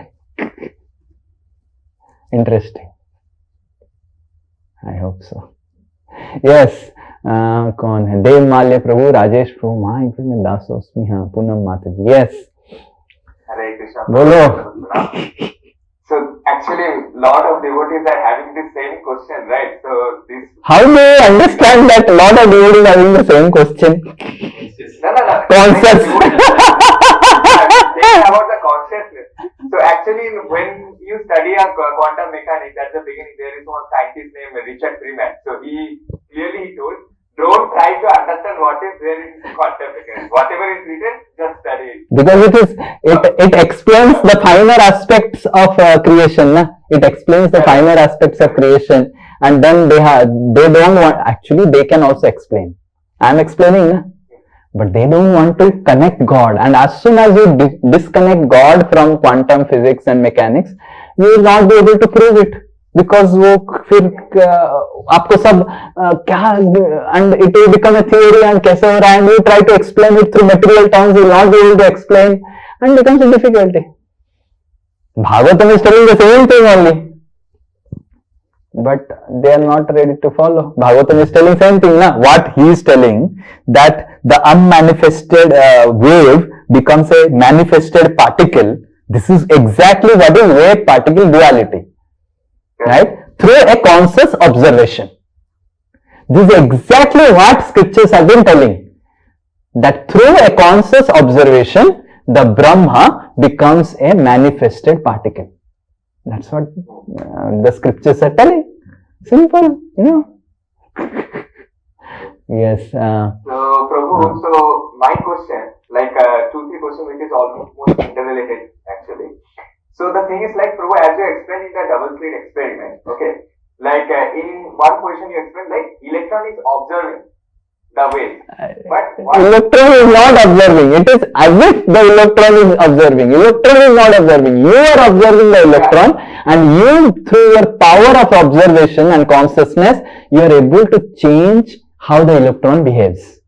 Interesting. I hope so. Yes. कौन है? देव माल्य प्रभु, राजेश प्रभु, माँ दासोस्मी, हाँ पूनम माता ji. Yes, Hare Krishna. बोलो. So actually, lot of devotees are having the same question, right? So this. How do you understand that lot of devotees are having the same question? No. Conscious. About the consciousness. So actually, when you study quantum mechanics at the beginning, there is one scientist named Richard Freeman. So he clearly told, don't try to understand what is there in quantum mechanics. Whatever is written, just study it. Because it explains the finer aspects of creation. Na? It explains the finer aspects of creation, and then they don't want. Actually, they can also explain. I am explaining, na? But they don't want to connect God. And as soon as you disconnect God from quantum physics and mechanics, you will not be able to prove it. Because वो फिर आपको सब क्या, and it will become a theory and कैसे हो रहा है, and you try to explain it through material terms, you will not be able to explain, and becomes a difficulty. Bhagavatam is telling the same thing only, but they are not ready to follow. Bhagavatam is telling same thing, na? What he is telling, that the unmanifested wave becomes a manifested particle. This is exactly what is wave-particle duality. Right? Through a conscious observation. This is exactly what scriptures have been telling. That through a conscious observation, the Brahma becomes a manifested particle. That's what the scriptures are telling. Simple, Yes. So, Prabhu, so my question, like 2-3 questions which is almost interrelated actually. So the thing is like, Prabhu, as you explained in the double slit experiment, okay, like in one question you explained like electron is observing the waves. But what Electron is not observing. It is as if the electron is observing. Electron is not observing. You are observing the electron, and you, through your power of observation and consciousness, you are able to change how the electron behaves.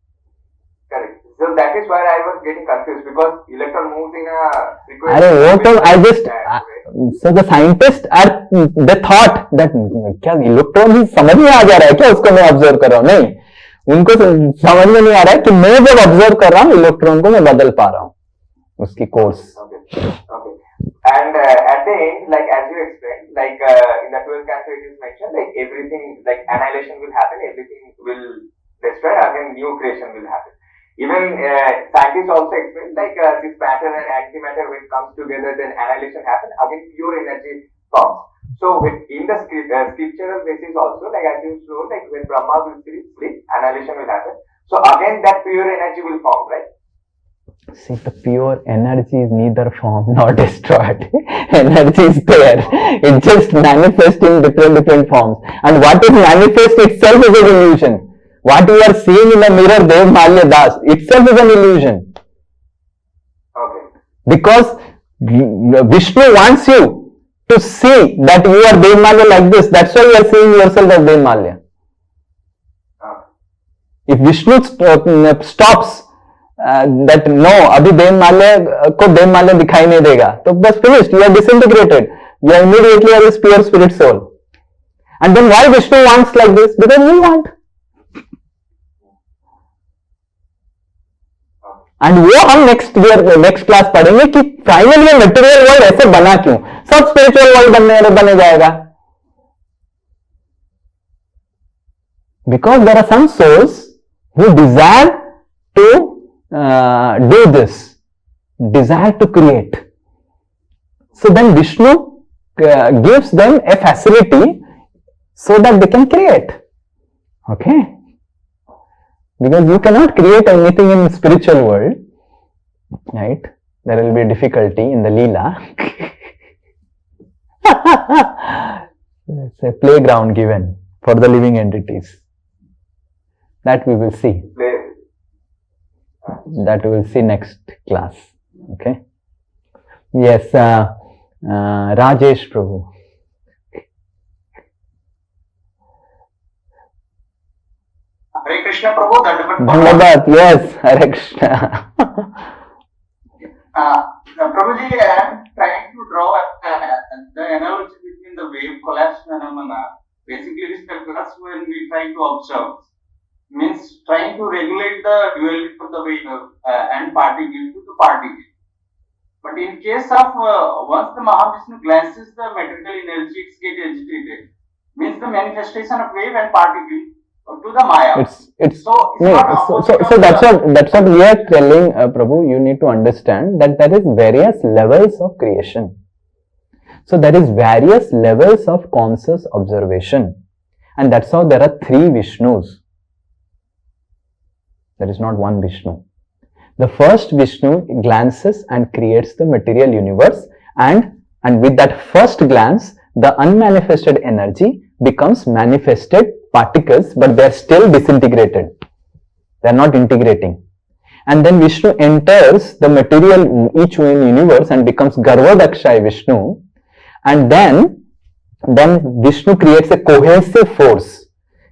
correct. So that is why I was getting confused, because electron moves in a frequency. अरे वो तो I just so the scientists are they thought that क्या electron ही समझ में आ जा रहा है क्या उसको मैं ऑब्जर्व कर रहा हूँ, नहीं, उनको समझ में नहीं आ रहा है कि मैं जब ऑब्जर्व कर रहा हूँ इलेक्ट्रॉन को मैं बदल पा रहा हूँ उसकी course. Okay. And at the end, like as you explained, like in the 12th canto it is mentioned, like everything, like annihilation will happen, everything will destroy, again new creation will happen. Even scientists also explain, like this matter and antimatter, when it comes together, then annihilation happens, again pure energy forms. So in the scriptural basis also, like as you show, like when Brahma will sleep, annihilation will happen. So again that pure energy will form, right? See, the pure energy is neither formed nor destroyed. Energy is there. It just manifests in different forms. And what is manifest itself is an illusion. What you are seeing in the mirror, Dev Malya Das, itself is an illusion. Okay. Because Vishnu wants you to see that you are Dev Malya like this. That's why you are seeing yourself as Dev Malya. If Vishnu stops that no, अभी देव माल्य को देव माल्य दिखाई नहीं देगा, तो बस finished, you are disintegrated, you are immediately a pure spirit soul. And then why Vishnu wants like this? Because we want. And वो हम next class पढ़ेंगे कि finally material world ऐसे बना क्यों, सब spiritual world बने जाएगा. Because there are some souls who desire to do this, desire to create. So then Vishnu gives them a facility so that they can create. Okay? Because you cannot create anything in the spiritual world, right? There will be difficulty in the Leela. It's a playground given for the living entities. That we will see. That we will see next class. Okay. Yes, Rajesh Prabhu. Hare Krishna Prabhu, Dhandavat. Yes, Hare Krishna. Prabhuji, I am trying to draw the analogy between the wave collapse phenomena. Basically, this occurs when we try to observe. Means trying to regulate the duality of the wave and particle to the particle. But in case of once the Mahavishnu glances the material energy, it's get agitated. Means the manifestation of wave and particle to the Maya. So that's what we are telling, Prabhu. You need to understand that there is various levels of creation. So there is various levels of conscious observation, and that's how there are three Vishnus. There is not one Vishnu. The first Vishnu glances and creates the material universe, and with that first glance, the unmanifested energy becomes manifested particles, but they are still disintegrated. They are not integrating. And then Vishnu enters the material each one universe and becomes Garvadakshay Vishnu, and then Vishnu creates a cohesive force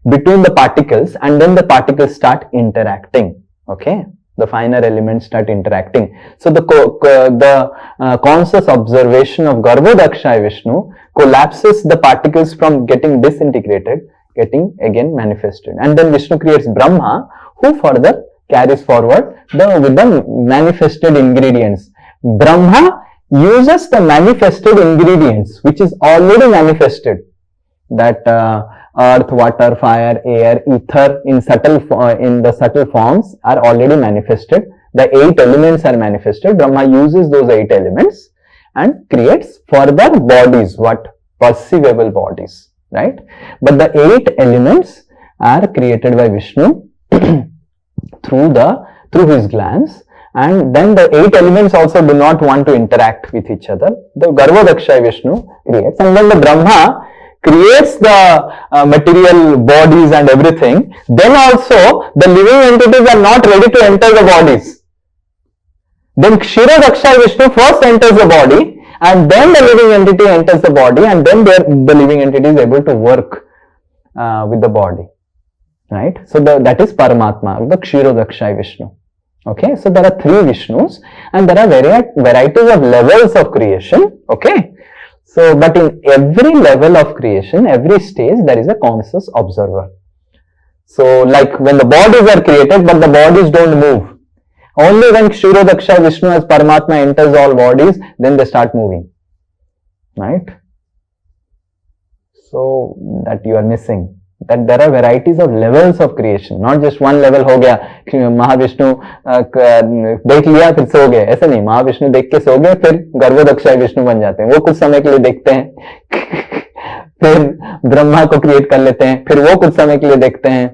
between the particles, and then the particles start interacting. Okay, the finer elements start interacting. So the conscious observation of Garvadakshay Vishnu collapses the particles from getting disintegrated, getting again manifested, and then Vishnu creates Brahma, who further carries forward with the manifested ingredients. Brahma uses the manifested ingredients which is already manifested, that earth, water, fire, air, ether in the subtle forms are already manifested. The 8 elements are manifested. Brahma uses those 8 elements and creates further bodies, perceivable bodies, right? But the 8 elements are created by Vishnu through his glance, and then the 8 elements also do not want to interact with each other. The Garvadakshay Vishnu creates, and then the Brahma creates the material bodies and everything, then also the living entities are not ready to enter the bodies. Then Kshirodaksha Vishnu first enters the body, and then the living entity enters the body, and then the living entity is able to work with the body. Right? So that is Paramatma, the Kshirodaksha Vishnu. Okay, so there are 3 Vishnus, and there are varieties of levels of creation. Okay, so but in every level of creation, every stage, there is a conscious observer. So like when the bodies are created, but the bodies don't move. Only when Kshirodaksha Vishnu as Paramatma enters all bodies, then they start moving. Right? So that you are missing. That there are varieties of levels of creation, not just one level हो गया महाविष्णु देख लिया फिर सो गए, ऐसा नहीं. महाविष्णु देख के सो गए फिर गर्भोदक्षाय विष्णु बन जाते हैं, वो कुछ समय के लिए देखते हैं. फिर ब्रह्मा को क्रिएट कर लेते हैं, फिर वो कुछ समय के लिए देखते हैं,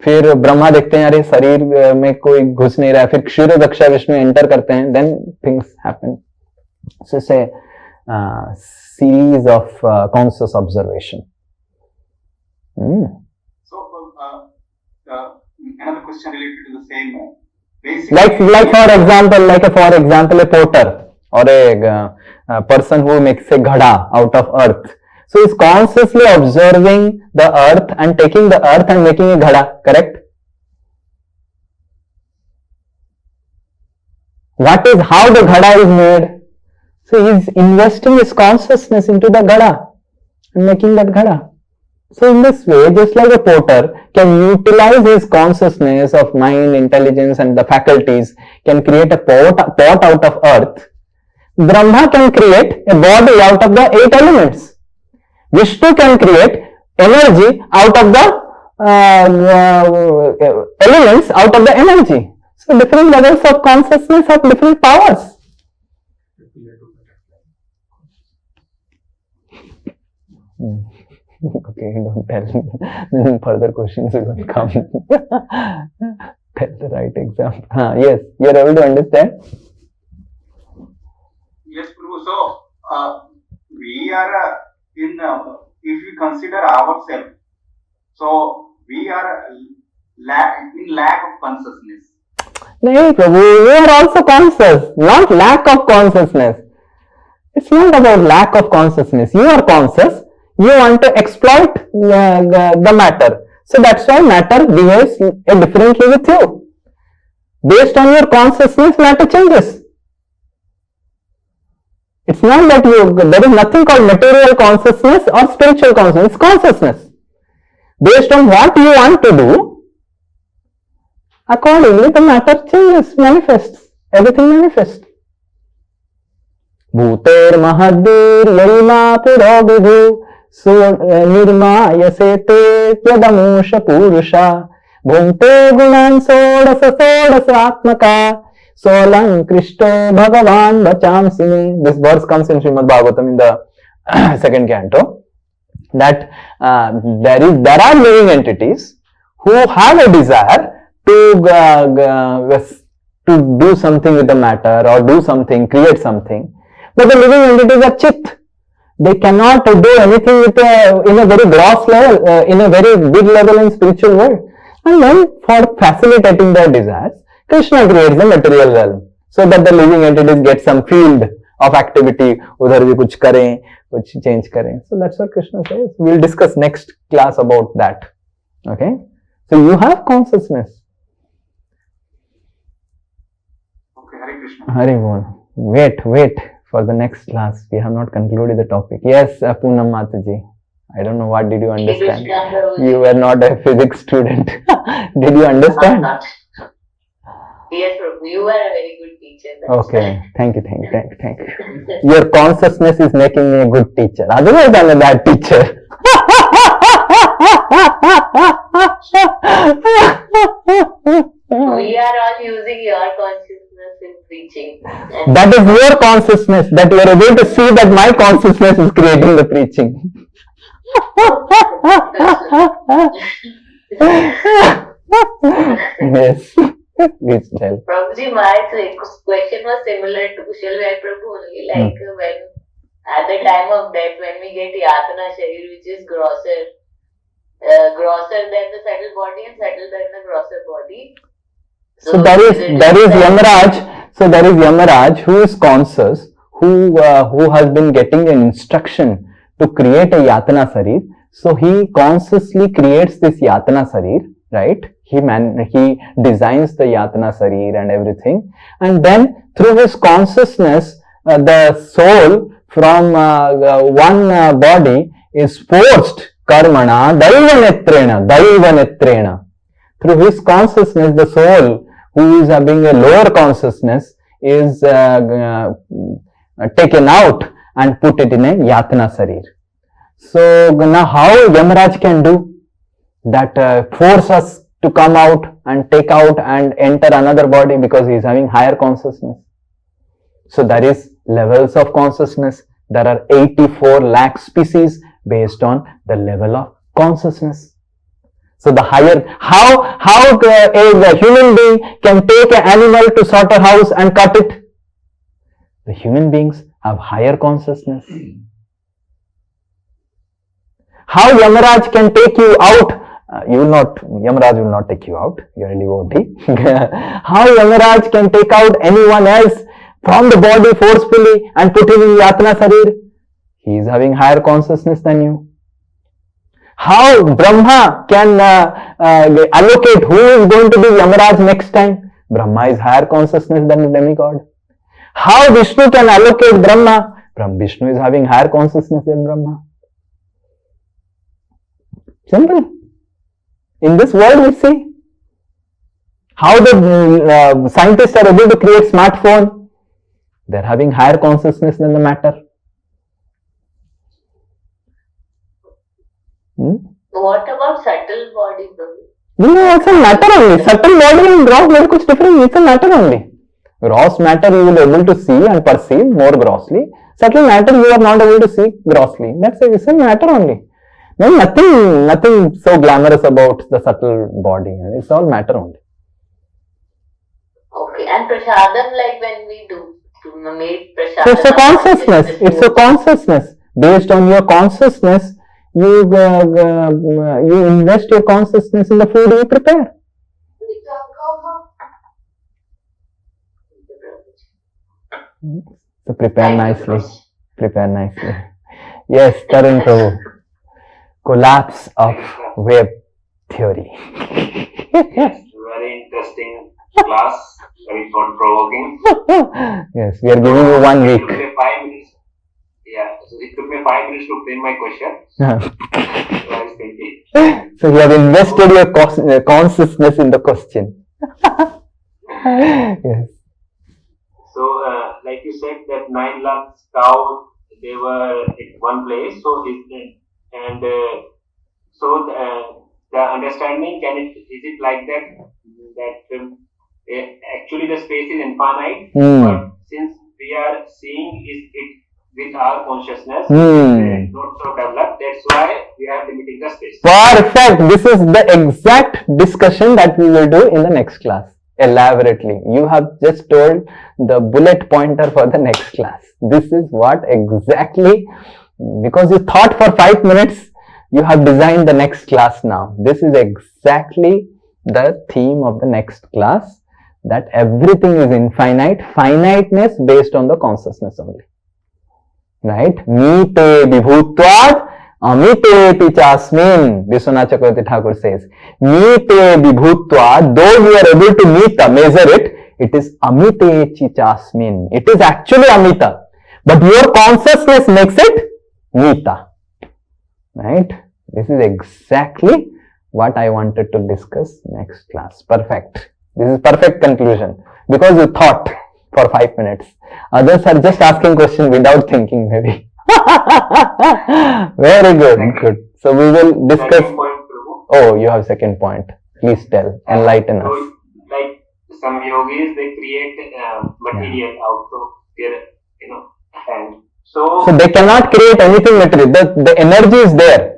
फिर ब्रह्मा देखते हैं अरे शरीर में कोई घुस नहीं रहा है, फिर क्षीरोदक्षा विष्णु एंटर करते हैं, then things happen. So it's a series of conscious observation. So, another question related to the same. Basically, like for example, a porter or a person who makes a ghada out of earth. So is consciously observing the earth and taking the earth and making a ghada, correct? What is how the ghada is made? So he is investing his consciousness into the ghada and making that ghada. So in this way, just like a potter can utilize his consciousness of mind, intelligence and the faculties, can create a pot out of earth, Brahma can create a body out of the 8 elements. Vishnu can create energy out of the elements, out of the energy. So different levels of consciousness have different powers. Okay, don't tell. Further questions will come. Tell the right example. Yes, you are able to understand? yes, Prabhu. So, we are if we consider ourselves, so we are in lack of consciousness. No, Prabhu, we are also conscious, not lack of consciousness. It's not about lack of consciousness. You are conscious. You want to exploit the matter. So that's why matter behaves differently with you. Based on your consciousness, matter changes. It's not that there is nothing called material consciousness or spiritual consciousness. It's consciousness. Based on what you want to do, accordingly the matter changes, manifests. Everything manifests. Bhuter mahaddir yalima purogudu निर्मायसे ते यदमोष पुरुषा भुंक्ते गुणान् षोडशात्मका सोलंकृष्टो भगवान् वचांसि मे. This verse comes in Srimad Bhagavatam in the second canto, that there are living entities who have a desire to do something with the matter or do something, create something, but the living entities are chit. They cannot do anything with in a very gross level, in a very big level in spiritual world. And then for facilitating their desires, Krishna creates the material realm so that the living entities get some field of activity, udhar bhi kuch kare, kuch change kare. So that's what Krishna says. We'll discuss next class about that. Okay? So you have consciousness. Okay, Hare Krishna. Hare Bol. Wait. For the next class, we have not concluded the topic. Yes, Poonam Mataji. I don't know, what did you understand? You were not a physics student. Did you understand? Yes, you were a very good teacher. Okay, thank you. Your consciousness is making me a good teacher. Otherwise, I'm a bad teacher. We are all using your consciousness in preaching. That is your consciousness, that you are able to see that my consciousness is creating the preaching. Yes. Please tell. Prabhuji, my question was similar to Kushal Vai Prabhu only, like when At the time of death, when we get Yatana Sharir, which is grosser than the subtle body and subtle than the grosser body. So there is Yamaraj. So there is Yamaraj who is conscious, who has been getting an instruction to create a Yatana Sarir. So he consciously creates this Yatana Sarir, right? He designs the Yatana Sarir and everything, and then through his consciousness, the soul from one body is forced karmana daiva through his consciousness. The soul who is having a lower consciousness is taken out and put it in a Yatana Sarir. So now how Yamaraj can do that? Force us to come out and take out and enter another body, because he is having higher consciousness. So there is levels of consciousness. There are 84 lakh species based on the level of consciousness. So the higher, how a human being can take an animal to slaughterhouse and cut it? The human beings have higher consciousness. How Yamaraj can take you out? Yamaraj will not take you out. You are a devotee. How Yamaraj can take out anyone else from the body forcefully and put him in Yatana Sarir? He is having higher consciousness than you. How Brahma can allocate who is going to be Yamaraj next time? Brahma is higher consciousness than the demigod. How Vishnu can allocate Brahma? Vishnu is having higher consciousness than Brahma. Simple. In this world we see how the scientists are able to create smartphone. They are having higher consciousness than the matter. What about subtle body, Prabhu? It's a matter only. Subtle body and gross body कुछ different. It's a matter only. Gross matter you will be able to see and perceive more grossly. Subtle matter you are not able to see grossly. That's it. It's a matter only. No, nothing so glamorous about the subtle body. It's all matter only. Okay, and prasadam, like when we do make prasadam. So it's a consciousness. It's a consciousness. Based on your consciousness, you invest your consciousness in the food you prepare. So prepare nicely. Prepare nicely. Yes, Tarun Prabhu. Collapse of web theory. Yes, very interesting class, very thought-provoking. Yes, we are giving you 1 week. It took me 5 minutes. Yeah, so it took me 5 minutes to frame my question. So I was thinking. So you have invested your consciousness in the question. Yes. So, like you said, that 9 lakh cows, they were at one place. So, the understanding, is it like that actually the space is infinite, but since we are seeing it with our consciousness, not so developed, that's why we are limiting the space. Perfect. This is the exact discussion that we will do in the next class. Elaborately. You have just told the bullet pointer for the next class. This is what exactly, because you thought for 5 minutes, you have designed the next class now. This is exactly the theme of the next class, that everything is infinite, finiteness based on the consciousness only. Right? Mite vibhutvad amite pichasmin, Vishwanath Chakravarti Thakur says. Mite vibhutvad, though we are able to measure it, it is amite chichasmin. It is actually amita, but your consciousness makes it mita. Right? This is exactly what I wanted to discuss next class. Perfect. This is perfect conclusion, because you thought for 5 minutes. Others are just asking questions without thinking, maybe. Very good. Good. So we will discuss. Oh, you have second point. Please tell. Enlighten us. So, like some yogis, they create material out of their, hand. So they cannot create anything material. The energy is there.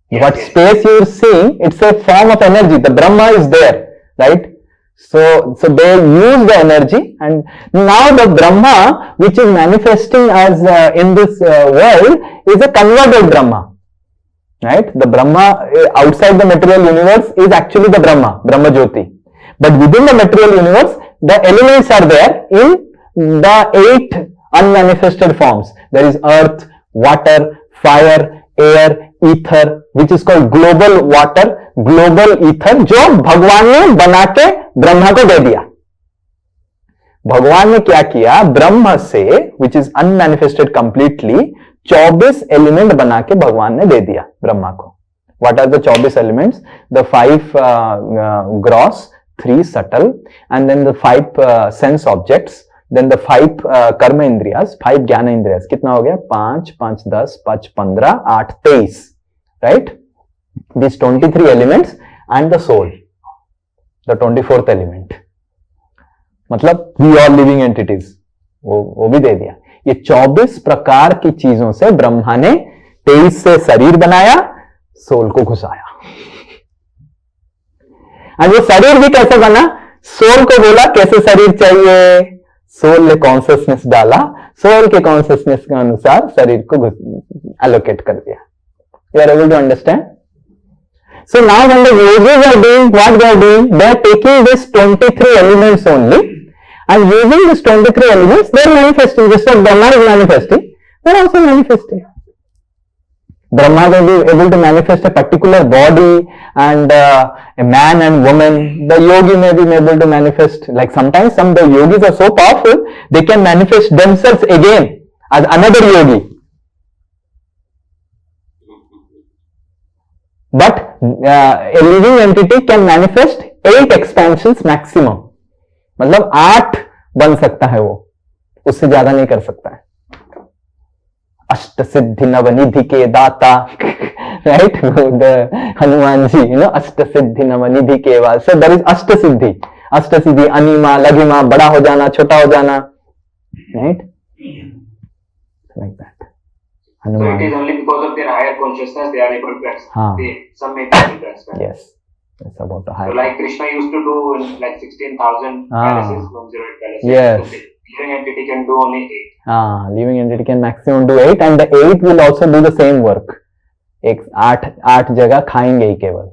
What space you are seeing, it's a form of energy. The Brahma is there, right? So they use the energy, and now the Brahma, which is manifesting as in this world, is a converted Brahma, right? The Brahma outside the material universe is actually the Brahma Jyoti, but within the material universe, the elements are there in the 8 unmanifested forms. There is earth, water, fire, air, ether, which is called global water, global ether, जो भगवान ने बना के ब्रह्मा को दे दिया. भगवान ने क्या किया, ब्रह्म से, which is unmanifested completely, 24 element बना के भगवान ने दे दिया ब्रह्मा को. What are the 24 elements? The 5 gross, 3 subtle, and then the 5 sense objects, then the 5 karma इंद्रियास, 5 ज्ञान इंद्रियास. कितना हो गया? 5, 5, 10, 5, 15, 8, 23, right? These 23 elements and the soul, the 24th element, मतलब we all living entities, वो भी दे दिया. ये 24 प्रकार की चीजों से ब्रह्मा ने 23 से शरीर बनाया, सोल को घुसाया. और ये शरीर भी कैसे बना? सोल को बोला कैसे शरीर चाहिए, सोल ने कॉन्शियसनेस डाला, सोल के कॉन्शियसनेस के अनुसार शरीर को एलोकेट कर दिया. You are able to understand? So now when the yogis are doing what they are doing, they are taking this 23 elements only and using this 23 elements, they are manifesting. Just like Brahma is manifesting, they are also manifesting. Brahma will be able to manifest a particular body and a man and woman. The yogi may be able to manifest, like sometimes some the yogis are so powerful, they can manifest themselves again as another yogi. But a living entity can manifest 8 expansions maximum. मतलब 8 बन सकता है वो, उससे ज्यादा नहीं कर सकता है. अष्ट सिद्धि नवनिधि के दाता, right? हनुमान जी, अष्ट सिद्धि नवनिधि के वाल. So there is अष्ट सिद्धि, अनिमा, लघिमा, बड़ा हो जाना, छोटा हो जाना, right? Like that. So it is only because of their higher consciousness they are able to expand. Some may be able to expand. Yes, it's about the higher. So like Krishna used to do in like 16,000 palaces, 108 palaces. Yes. So living entity can do only 8. Living entity can maximum do 8, and the 8 will also do the same work. 8 जगह खाएंगे ही केवल.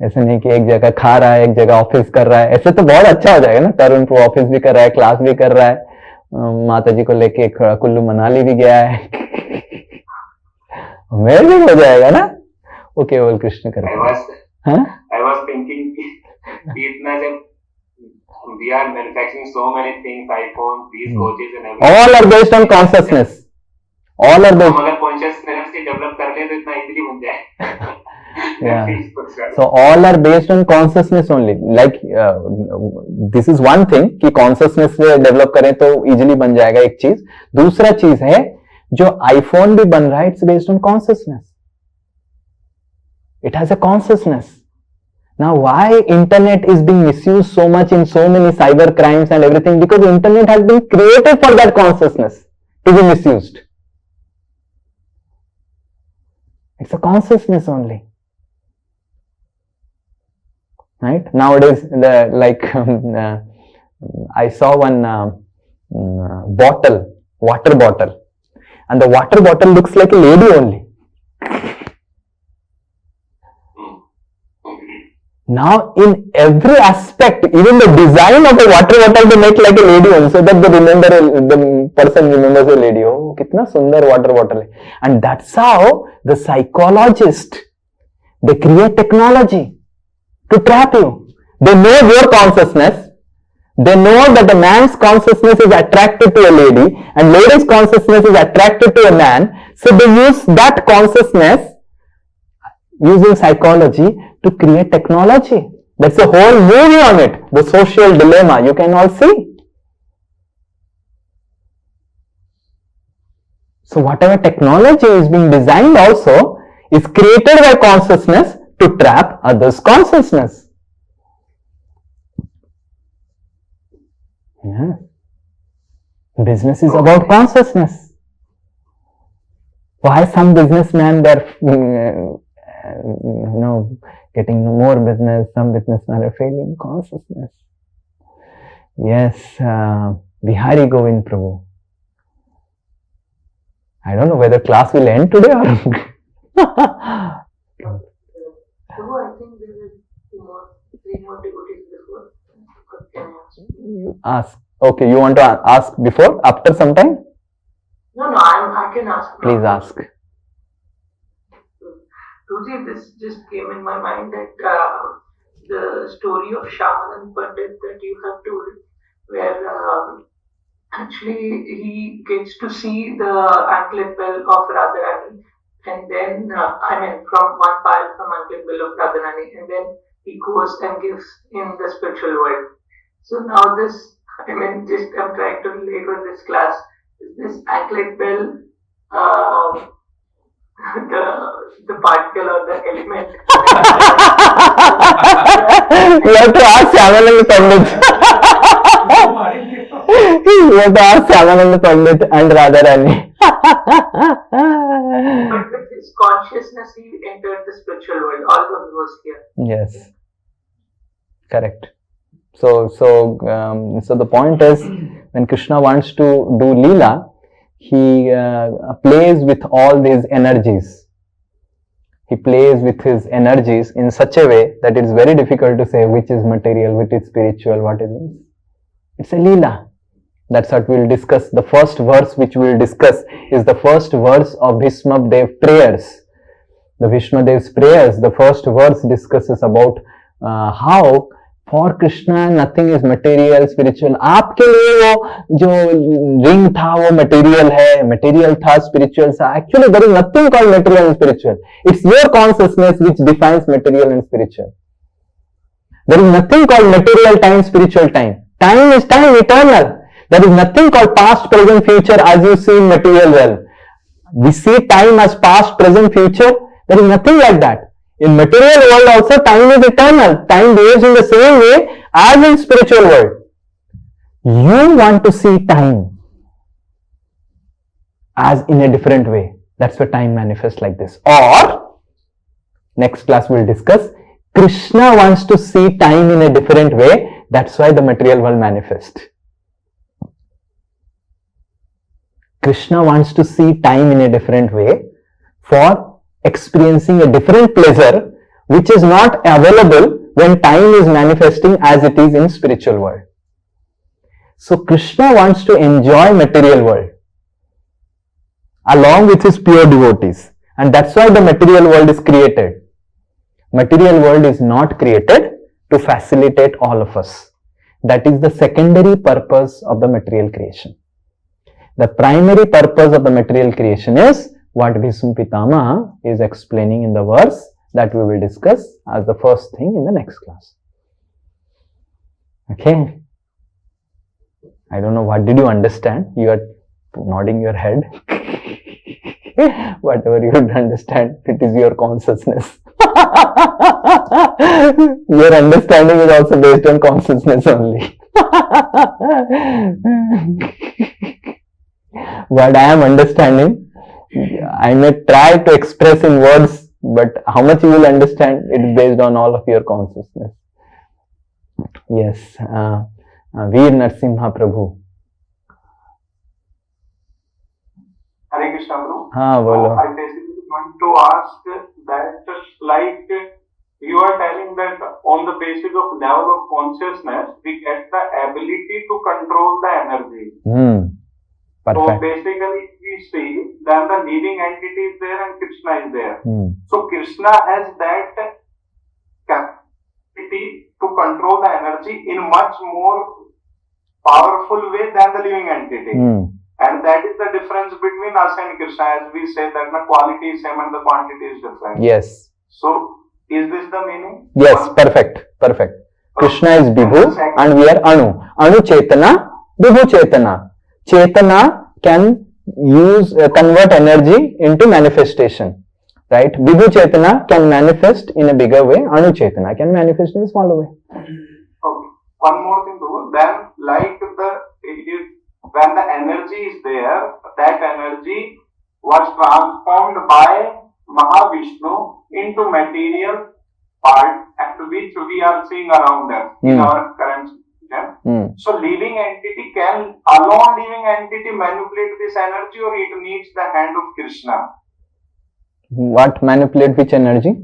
ऐसे नहीं कि एक जगह खा रहा है, एक जगह ऑफिस कर रहा है. ऐसे तो बहुत अच्छा हो जाएगा ना. तरुण को ऑफिस भी कर रहा है, क्लास भी कर रहा है, माता जी को लेके कुल्लू मनाली भी गया है. मेरे भी हो जाएगा ना. वो केवल कृष्ण कर रहा है. I was thinking इतना जब we are manufacturing so many things, iPhones, these coaches and everything. All are based on consciousness. All are based. अगर consciousness से develop कर ले तो इतना easily बन जाए. Yeah. So all are based on consciousness only. Like this is one thing कि consciousness से develop करें तो easily बन जाएगा एक चीज. दूसरा चीज है जो iPhone भी बन रहा है, it's based on consciousness. It has a consciousness. Now why internet is being misused so much in so many cyber crimes and everything? Because the internet has been created for that consciousness to be misused. It's a consciousness only. Right? Nowadays, I saw one water bottle, and the water bottle looks like a lady only. Now, in every aspect, even the design of the water bottle, they make like a lady only, so that the person remembers a lady. Oh, kitna sundar water bottle hai. And that's how the psychologist, they create technology to trap you. They know your consciousness. They know that a man's consciousness is attracted to a lady and lady's consciousness is attracted to a man. So they use that consciousness using psychology to create technology. That's a whole movie on it. The social dilemma. You can all see. So whatever technology is being designed also is created by consciousness to trap others' consciousness. Yeah. Business is about consciousness. Why some businessmen, they're getting more business, some businessmen are failing consciousness. Yes, Bihari Govind Prabhu. I don't know whether class will end today or. I think there is three more devotees before. You ask. Okay, you want to ask before, after some time? No, I can ask. Please ask. Ruji, this just came in my mind that the story of Shaman Pandit that you have told, where actually he gets to see the anklet bell of Radharani, and then from one pile from anklet bell of Radharani, and then he goes and gives in the spiritual world. So now this, I'm trying to relate with this class. This anklet bell, the particle or the element. You have to ask Shamananda Pandit. You have to ask Shamananda Pandit and Radharani. But with his consciousness, he entered the spiritual world, although he was here. Yes, correct. So the point is, when Krishna wants to do Leela, he plays with all these energies. He plays with his energies in such a way that it is very difficult to say which is material, which is spiritual, what is it. It's a Leela. That's what we will discuss. The first verse which we will discuss is the first verse of Bhishma Dev prayers. The Bhishma Dev's prayers, the first verse discusses about how for Krishna nothing is material, spiritual. आपके लिए वो जो ring था वो material था, spiritual था. Actually there is nothing called material and spiritual. It's your consciousness which defines material and spiritual. There is nothing called material time, spiritual time. Time is time, eternal. There is nothing called past, present, future as you see in material realm. We see time as past, present, future. There is nothing like that. In material world also time is eternal. Time behaves in the same way as in spiritual world. You want to see time as in a different way. That's why time manifests like this. Or, next class we'll discuss, Krishna wants to see time in a different way. That's why the material world manifests. Krishna wants to see time in a different way for experiencing a different pleasure which is not available when time is manifesting as it is in spiritual world. So Krishna wants to enjoy material world along with his pure devotees, and that's why the material world is created. Material world is not created to facilitate all of us. That is the secondary purpose of the material creation. The primary purpose of the material creation is what Bhishma Pitamaha is explaining in the verse that we will discuss as the first thing in the next class. Okay. I don't know, what did you understand? You are nodding your head. Whatever you would understand, it is your consciousness. Your understanding is also based on consciousness only. What I am understanding, I may try to express in words, but how much you will understand, it is based on all of your consciousness. Yes, Veer Narsimha Prabhu. Hare Krishna Prabhu. हाँ बोलो. I basically want to ask that, like you are telling that on the basis of level of consciousness, we get the ability to control the energy. Perfect. So basically, we see that the living entity is there and Krishna is there. So Krishna has that capacity to control the energy in much more powerful way than the living entity. And that is the difference between us and Krishna, as we say that the quality is same and the quantity is different. Yes. So, is this the meaning? Yes, perfect. Krishna is Vibhu and we are Anu. Anu Chetana, Vibhu Chetana. Chetana can convert energy into manifestation. Right? Vibhu Chetana can manifest in a bigger way. Anu Chetana can manifest in a smaller way. Okay. One more thing to then, like when the energy is there, that energy was transformed by Mahavishnu into material part, and which we are seeing around us in our current situation. So living entity, can alone living entity manipulate this energy, or it needs the hand of Krishna? What manipulate which energy?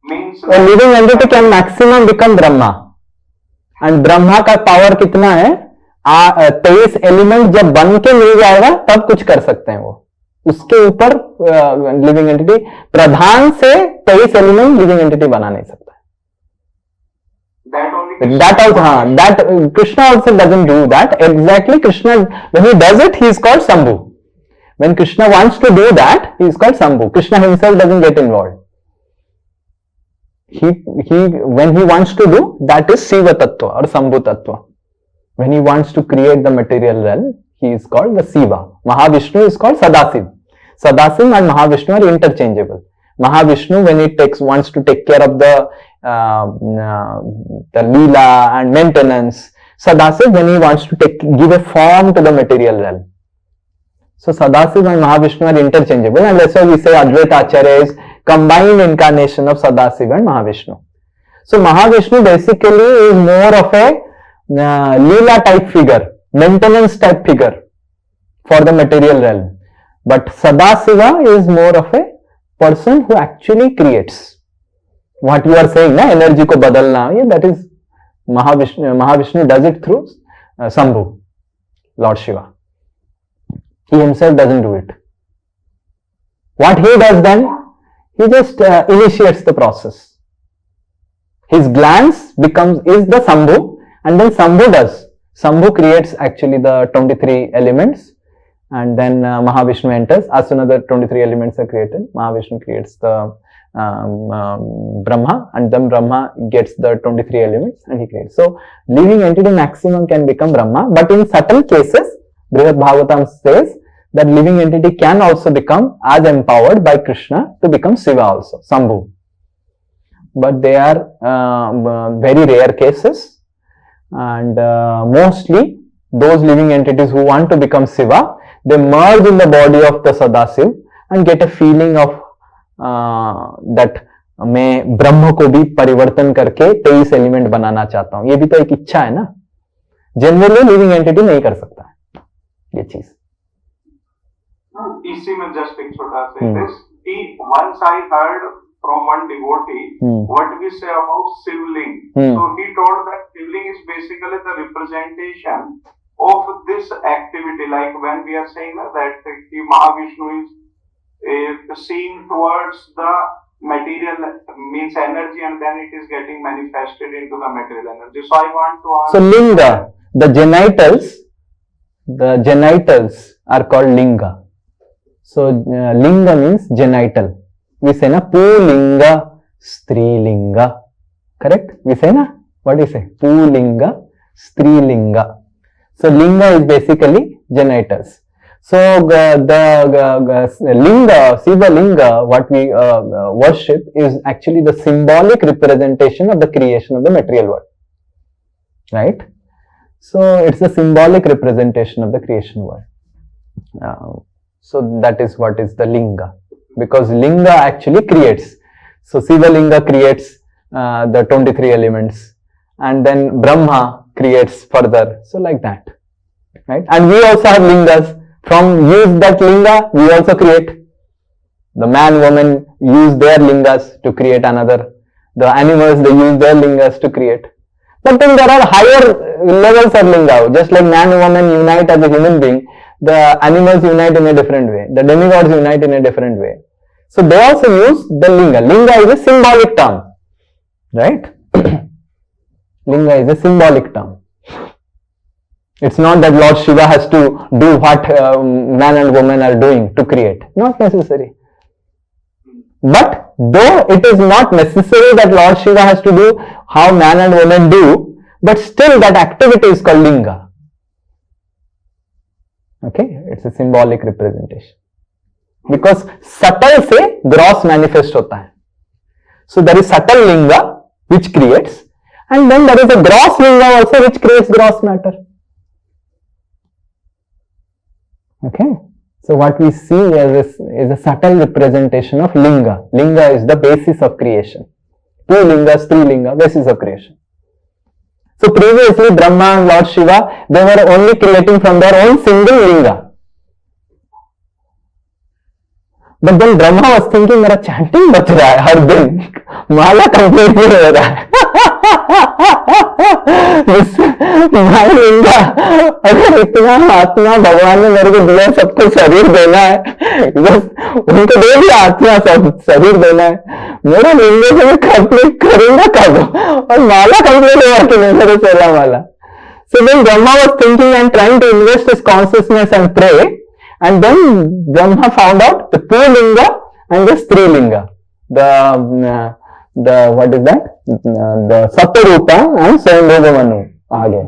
Means a living entity can maximum become Brahma. And Brahma का power कितना है? 23 element जब बन के मिल जाएगा तब कुछ कर सकते हैं वो. उसके ऊपर लिविंग एंटिटी, प्रधान से 23 एलिमेंट लिविंग एंटिटी बना नहीं सकता. That also, that Krishna also doesn't do that. Exactly, Krishna, when he does it, he is called Sambhu. When Krishna wants to do that, he is called Sambhu. Krishna himself doesn't get involved. When he wants to do, that is Shiva Tattva or Sambhu Tattva. When he wants to create the material realm, he is called the Shiva. Mahavishnu is called Sadasiv. Sadasiv and Mahavishnu are interchangeable. Mahavishnu, when he wants to take care of the Leela and maintenance. Sadasiv, when he wants to give a form to the material realm. So Sadasiv and Mahavishnu are interchangeable, and that's why we say Advaita Acharya is combined incarnation of Sadasiv and Mahavishnu. So Mahavishnu basically is more of a Leela type figure, maintenance type figure for the material realm. But Sadasiva is more of a person who actually creates. What you are saying, na, energy ko badalna, that is Mahavishnu. Mahavishnu does it through Sambhu, Lord Shiva. He himself doesn't do it. What he does then, he just initiates the process. His glance is the Sambhu, and then Sambhu does. Sambhu creates actually the 23 elements, and then Mahavishnu enters. As soon as the 23 elements are created, Mahavishnu creates the Brahma, and then Brahma gets the 23 elements and he creates. So, living entity maximum can become Brahma, but in certain cases, Brihad Bhagavatam says that living entity can also become as empowered by Krishna to become Shiva also, Sambhu. But they are very rare cases, and mostly those living entities who want to become Shiva, they merge in the body of the Sadasiv and get a feeling of that मैं ब्रह्म को भी परिवर्तन करके 23 element बनाना चाहता हूं. ये भी तो एक इच्छा है ना. जनरली लिविंग एंटिटी नहीं कर सकता है ये चीज. इसी में जस्ट एक छोटा सा once I heard from one devotee what we say about Shivling. So he told that Shivling is basically the representation of this activity, like when we are saying that Mahavishnu is seen towards the material, means energy, and then it is getting manifested into the material energy. So I want to ask. So linga, the genitals are called linga. So linga means genital. We say na Pulinga, Strilinga. Correct? We say na? What do you say? Pulinga, Strilinga. So linga is basically genitals. So the linga, Shiva linga, what we worship is actually the symbolic representation of the creation of the material world. Right? So it's a symbolic representation of the creation world. So that is what is the linga. Because linga actually creates. So Shiva linga creates the 23 elements, and then Brahma creates further. So like that. Right? And we also have lingas. From use that linga, we also create. The man, woman use their lingas to create another. The animals, they use their lingas to create. But then there are higher levels of linga. Just like man and woman unite as a human being, the animals unite in a different way. The demigods unite in a different way. So they also use the linga. Linga is a symbolic term. Right? Linga is a symbolic term. It's not that Lord Shiva has to do what man and woman are doing to create. Not necessary. But though it is not necessary that Lord Shiva has to do how man and woman do, but still that activity is called linga. Okay, it's a symbolic representation. Because subtle se gross manifest hota hai. So there is subtle linga which creates, and then there is a gross linga also which creates gross matter. Okay, So what we see is a subtle representation of linga. Linga is the basis of creation. Two lingas, three linga, basis of creation. So previously Brahma and Lord Shiva, they were only creating from their own single linga. But then Brahma was thinking, मेरा chanting बच रहा है हर दिन, माला complete नहीं हो रहा है. My लिंगा, अगर इतना आत्मा भगवान ने मेरे को दिया, सबको शरीर देना है, बस उनको दे दिया आत्मा, सब शरीर देना है, मेरा लिंगा से मैं कंप्लीट करूंगा कब, और माला कंप्लीट हुआ कि नहीं मेरे 16 माला. So then Brahma was thinking and trying to invest his consciousness and pray. And then Brahma found out the Pulinga and the Strilinga. The what is that? The Saptarupa and Swayambhuvamanu आ गए.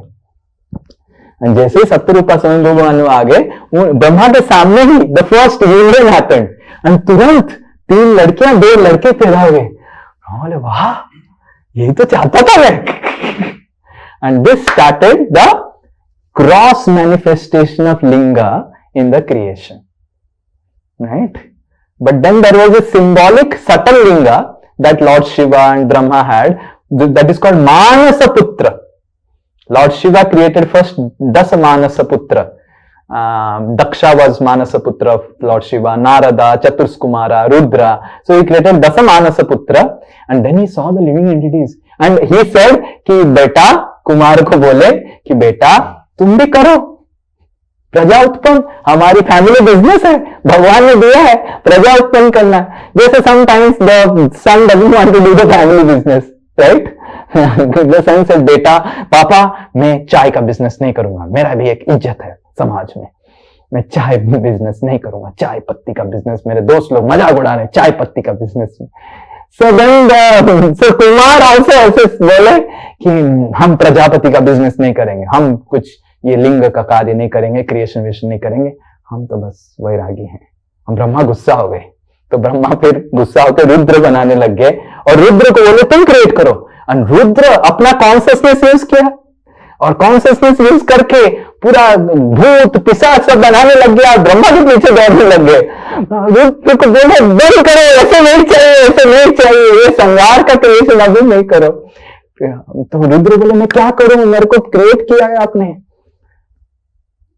And जैसे Saptarupa Swayambhuvamanu आ गए, ब्रह्मा के सामने ही the first union happened. And तुरंत 3 लड़कियां 2 लड़के पैदा हो गए. बोले वाह, यही तो चाहता था मैं. And this started the cross manifestation of linga in the creation, right? But then there was a symbolic subtle linga that Lord Shiva and Brahma had, that is called Manasa Putra. Lord Shiva created first Dasa Manasa Putra. Daksha was Manasa Putra of Lord Shiva, Narada, Chaturskumara, Rudra. So he created Dasa Manasa Putra, and then he saw the living entities, and he said कि बेटा कुमार को बोले कि बेटा तुम भी करो प्रजा उत्पन्न, हमारी फैमिली बिजनेस है, भगवान ने दिया है प्रजा उत्पन्न करना. जैसे sometimes the son doesn't want to do the family business, right? The son said बेटा पापा मैं चाय का बिजनेस नहीं करूंगा, मेरा भी एक इज्जत है समाज में, मैं चाय बिजनेस नहीं करूंगा, चाय पत्ती का बिजनेस, मेरे दोस्त लोग मजाक उड़ा रहे चाय पत्ती का बिजनेस में. So then so Kumar also ऐसे बोले कि हम प्रजापति का बिजनेस नहीं करेंगे, हम कुछ ये लिंग का कार्य नहीं करेंगे, क्रिएशन विशन नहीं करेंगे, हम तो बस वैरागी हैं. हम ब्रह्मा गुस्सा हो गए, तो ब्रह्मा फिर गुस्सा होकर रुद्र बनाने लग गए, और रुद्र को बोले तुम क्रिएट करो. और रुद्र अपना कॉन्शियसनेस यूज किया, और कॉन्शियसनेस यूज करके पूरा भूत पिशाच सब बनाने लग गया, ब्रह्मा के पीछे दौड़ने लग गए. रुद्र को बोले बंद करो, ऐसे नहीं चाहिए, ऐसे नहीं चाहिए, ये संहार का क्रिएशन अभी नहीं करो. तो रुद्र बोले मैं क्या करूं, मेरे को क्रिएट किया है आपने,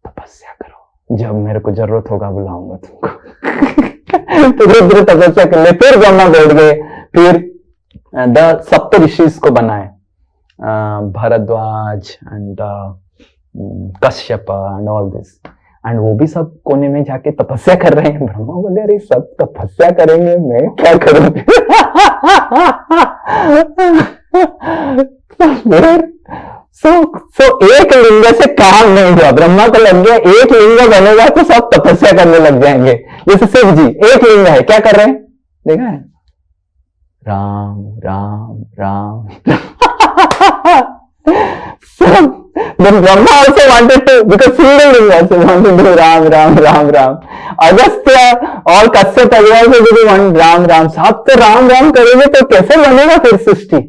तपस्या करो, जब मेरे को जरूरत होगा बुलाऊंगा तुमको. तो रुद्र तपस्या कर ले, फिर ब्रह्मा बैठ गए, फिर द सप्त ऋषिज को बनाए, Bharadwaj and Kashyap and all this, and वो भी सब कोने में जाके तपस्या कर रहे हैं. ब्रह्मा बोले अरे सब तपस्या करेंगे, मैं क्या करूं. सो एक लिंग से काम नहीं हुआ, ब्रह्मा को लग गया एक लिंग बनेगा तो सब तपस्या करने लग जाएंगे. जैसे शिव जी एक लिंग है, क्या कर रहे हैं देखा है, Ram Ram Ram. So then Brahma also wanted to, because single linga also wanted to do Ram Ram Ram Ram. Agastya और Kashyap also do one Ram Ram. सब तो राम राम करेंगे तो कैसे बनेगा फिर सृष्टि.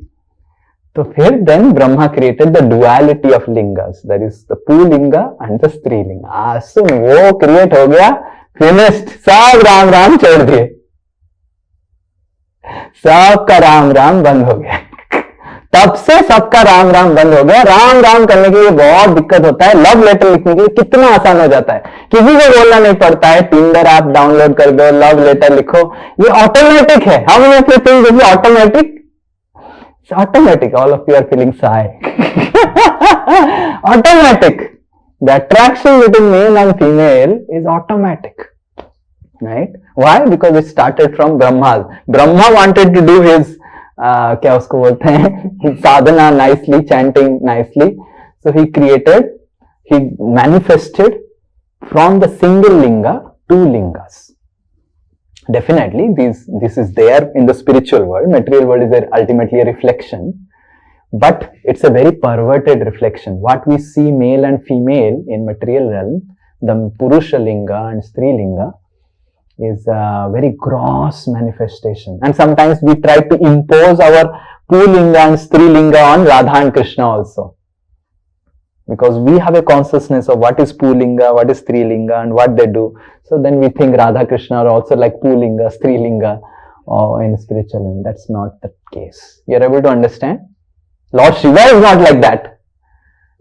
तो फिर then Brahma created the duality of lingas, that is the Pulinga and the Strilinga. So वो create हो गया, finished, सब राम राम छोड़ दिए, सबका राम राम बंद हो गया. तब से सबका राम राम बंद हो गया. राम राम करने के लिए बहुत दिक्कत होता है, लव लेटर लिखने के लिए कितना आसान हो जाता है, किसी को बोलना नहीं पड़ता है, टिंडर ऐप डाउनलोड कर दो, लव लेटर लिखो, ये ऑटोमेटिक है. How many of you think this is automatic? It's automatic. All of you are feeling shy. Automatic. The attraction between male and female is automatic, right? Why? Because it started from Brahma. Brahma wanted to do his क्या उसको बोलते हैं, साधना nicely, chanting nicely. So he created, he manifested from the single linga 2 lingas. Definitely this is there in the spiritual world. Material world is ultimately a reflection, but it's a very perverted reflection. What we see male and female in material realm, the Purusha linga and Stri linga, is a very gross manifestation, and sometimes we try to impose our Pulinga and Strilinga on Radha and Krishna also. Because we have a consciousness of what is Pulinga, what is Strilinga, and what they do. So then we think Radha Krishna are also like Pulinga, Strilinga, or in spiritual. And that's not the case. You are able to understand? Lord Shiva is not like that.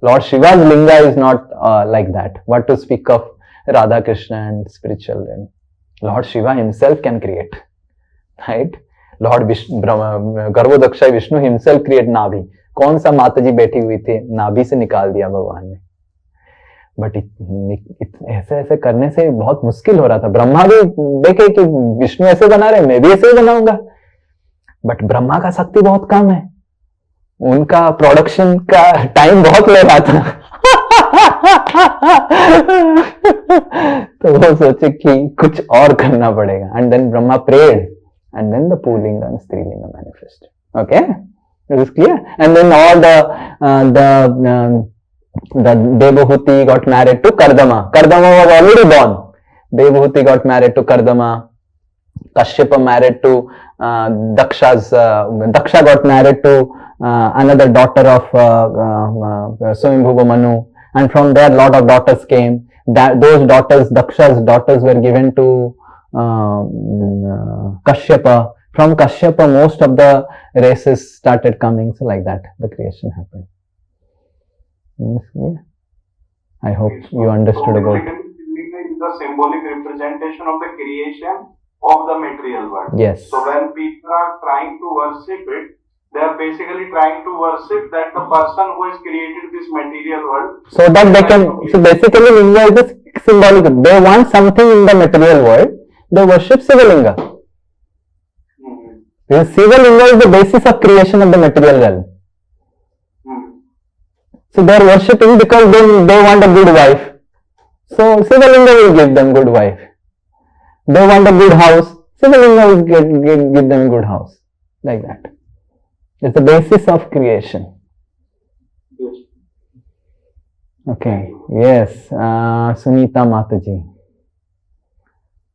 Lord Shiva's linga is not like that. What to speak of Radha Krishna and spiritual? And Lord Shiva himself can create, right? Lord Garvodaksha Vishnu himself create Navi. कौन सा माता जी बैठी हुई थी, नाभि से निकाल दिया भगवान ने. बट ऐसे ऐसे करने से बहुत मुश्किल हो रहा था. ब्रह्मा भी देखे कि विष्णु ऐसे बना रहे, मैं भी ऐसे ही बनाऊंगा. बट ब्रह्मा का शक्ति बहुत कम है, उनका प्रोडक्शन का टाइम बहुत ले रहा था. तो वो सोचे कि कुछ और करना पड़ेगा. And then Brahma prayed, and then the पुल्लिंग एंड स्त्रीलिंग manifest. Okay, it is clear. And then all the Devahuti got married to Kardama. Kardama was already born. Devahuti got married to Kardama. Kashyapa married to Daksha got married to another daughter of Swayambhuva Manu, and from there lot of daughters came. Those daughters, Daksha's daughters, were given to Kashyapa. From Kashyapa, most of the races started coming. So like that, the creation happened. I hope you understood about it. The symbolic representation of the creation of the material world. Yes. So when people are trying to worship it, they are basically trying to worship that the person who has created this material world. So that they can, so basically Linga is a symbolic. They want something in the material world, they worship Sivalinga. Because Sivalinga is the basis of creation of the material realm. So they are worshipping because they want a good wife. So Sivalinga will give them good wife. They want a good house. Sivalinga will give them good house. Like that. It's the basis of creation. Okay. Yes. Sunita Mataji.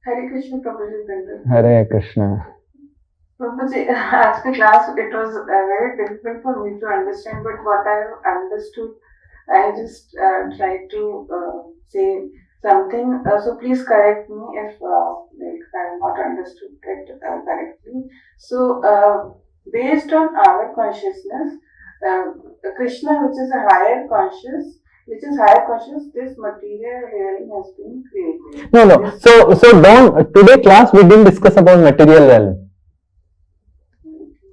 Hare Krishna, Prabhuji. Hare Krishna. Prabhuji, after class it was very difficult for me to understand, but what I understood, I just tried to say something. So please correct me if I have not understood it correctly. So based on our consciousness, Krishna, which is a higher conscious, this material realm has been created. No. So don't, today class we didn't discuss about material realm.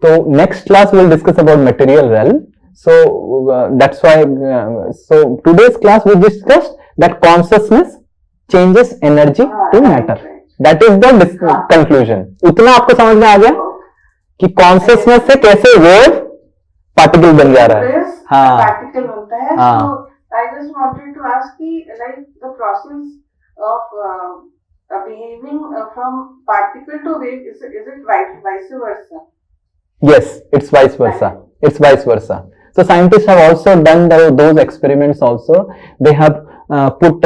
So next class we'll discuss about material realm. So that's why, so today's class we discussed that consciousness changes energy to matter. Right. That is the conclusion. उतना आपको समझ में आ गया कि consciousness से कैसे wave particle बन जा रहा है. हाँ. Particle बनता है. So I just wanted to ask you, like the process of behaving from particle to wave, is it vice versa? Yes, it's vice versa. It's vice versa. So scientists have also done those experiments also. They have put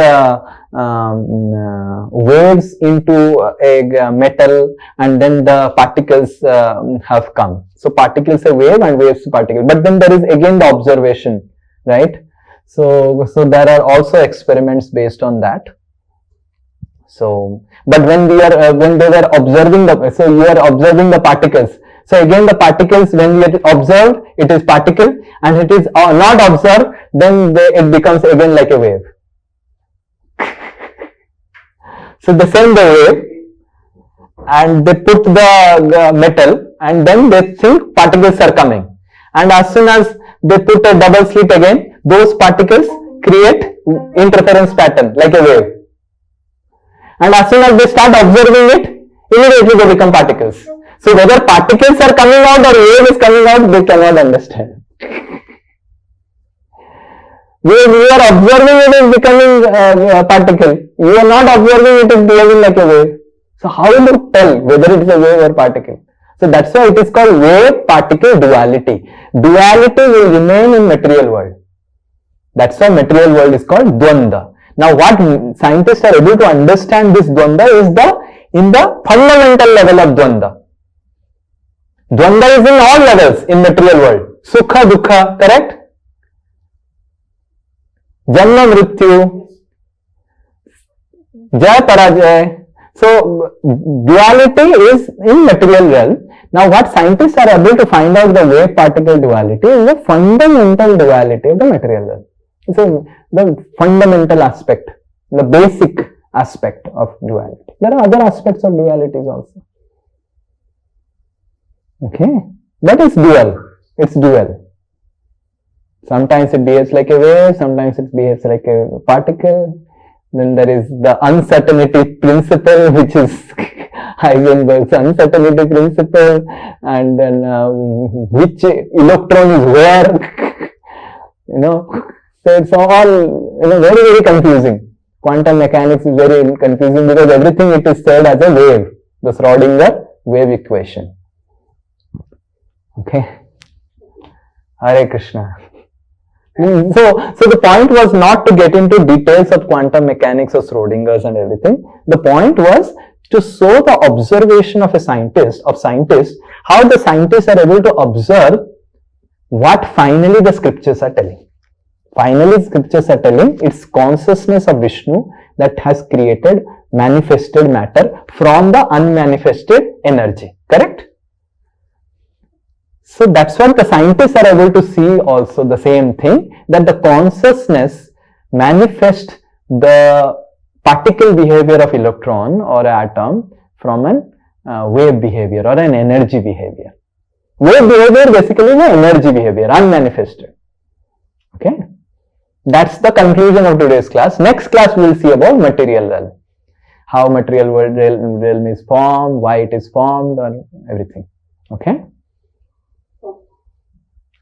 waves into a metal, and then the particles have come. So particles a wave and waves particle. But then there is again the observation, right? So there are also experiments based on that. So, but when they were observing so you are observing the particles. So again the particles, when you observe, it is particle, and it is not observed, then it becomes again like a wave. So they send the wave, and they put the metal, and then they think particles are coming. And as soon as they put a double slit again, those particles create interference pattern like a wave. And as soon as they start observing it, immediately they become particles. So whether particles are coming out or wave is coming out, they cannot understand. When you are observing it is becoming a particle. You are not observing it is behaving like a wave. So how will you tell whether it is a wave or particle? So that's why it is called wave-particle duality. Duality will remain in material world. That's why material world is called Dvanda. Now what scientists are able to understand this Dvanda is in the fundamental level of Dvanda. Dvanda is in all levels in material world. Sukha, Dukha, correct? Janma Mrityu, Jaya Parajay. So duality is in material realm. Now what scientists are able to find out the wave particle duality is the fundamental duality of the material realm. So the fundamental aspect, the basic aspect of duality. There are other aspects of dualities also. Okay, that is dual. It's dual. Sometimes it behaves like a wave, sometimes it behaves like a particle. Then there is the uncertainty principle, which is Heisenberg's uncertainty principle, and then which electron is where, So it's all very, very confusing. Quantum mechanics is very confusing because everything it is said as a wave, the Schrodinger wave equation. Okay. Hare Krishna. So the point was not to get into details of quantum mechanics or Schrodinger's and everything. The point was to show the observation of scientists, how the scientists are able to observe what finally the scriptures are telling. Finally, scriptures are telling it's consciousness of Vishnu that has created manifested matter from the unmanifested energy. Correct? So that's what the scientists are able to see also, the same thing, that the consciousness manifests the particle behavior of electron or atom from an wave behavior or an energy behavior. Wave behavior basically is an energy behavior, unmanifested. Okay. That's the conclusion of today's class. Next class we will see about material realm. How material realm is formed, why it is formed, or everything. Okay.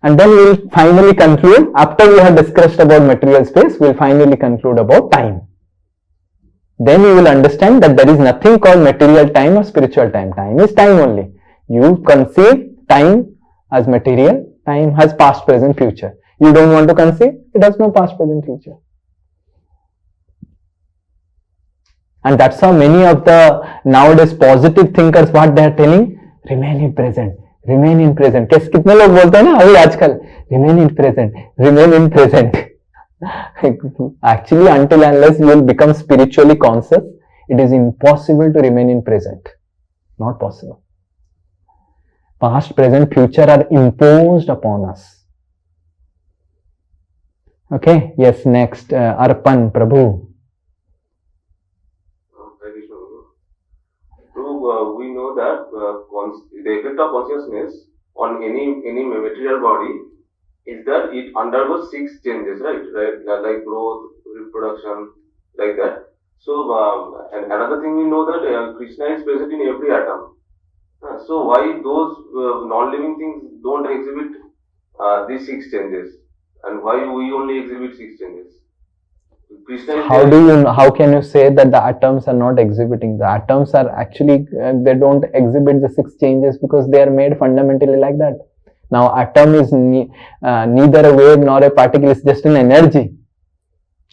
And then we will finally conclude, after we have discussed about material space, we will finally conclude about time. Then you will understand that there is nothing called material time or spiritual time. Time is time only. You conceive time as material, time has past, present, future. You don't want to conceive, it has no past, present, future. And that's how many of the nowadays positive thinkers, what they are telling, remain in present. Remain in present. कितने लोग बोलते हैं ना अभी आजकल remain in present, remain in present. Actually, until unless you will become spiritually conscious, it is impossible to remain in present. Not possible. Past, present, future are imposed upon us. Okay. Yes. Next, Arpan Prabhu. We know that the effect of consciousness on any material body is that it undergoes 6 changes, right? Like growth, reproduction, like that. So, and another thing we know that Krishna is present in every atom. So why those non-living things don't exhibit these 6 changes, and why we only exhibit 6 changes? How can you say that the atoms are not exhibiting? The atoms are actually, they don't exhibit the 6 changes because they are made fundamentally like that. Now atom is neither a wave nor a particle, it's just an energy.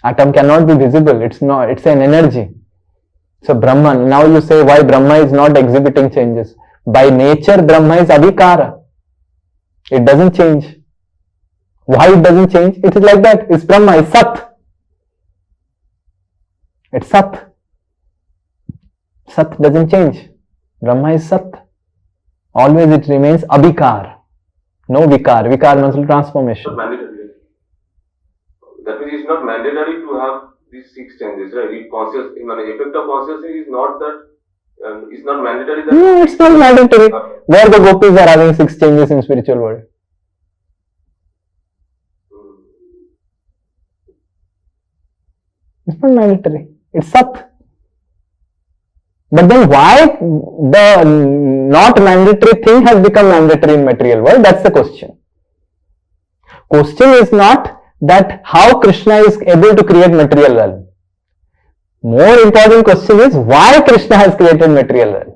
Atom cannot be visible, it's an energy. So Brahman, now you say why Brahma is not exhibiting changes. By nature Brahma is avikara. It doesn't change. Why it doesn't change? It is like that. It's Brahma, it's Sat. It's Sat. Sat doesn't change. Brahma is Sat. Always it remains abhikar. No vikar. Vikar means transformation. That means it's not mandatory to have these 6 changes, right? If the effect of consciousness is not that, it's not mandatory that... No, it's not mandatory. Where the gopis are having 6 changes in spiritual world. It's not mandatory. It's Sat. But then why the not mandatory thing has become mandatory in material world? That's the question. Question is not that how Krishna is able to create material realm. More important question is why Krishna has created material realm.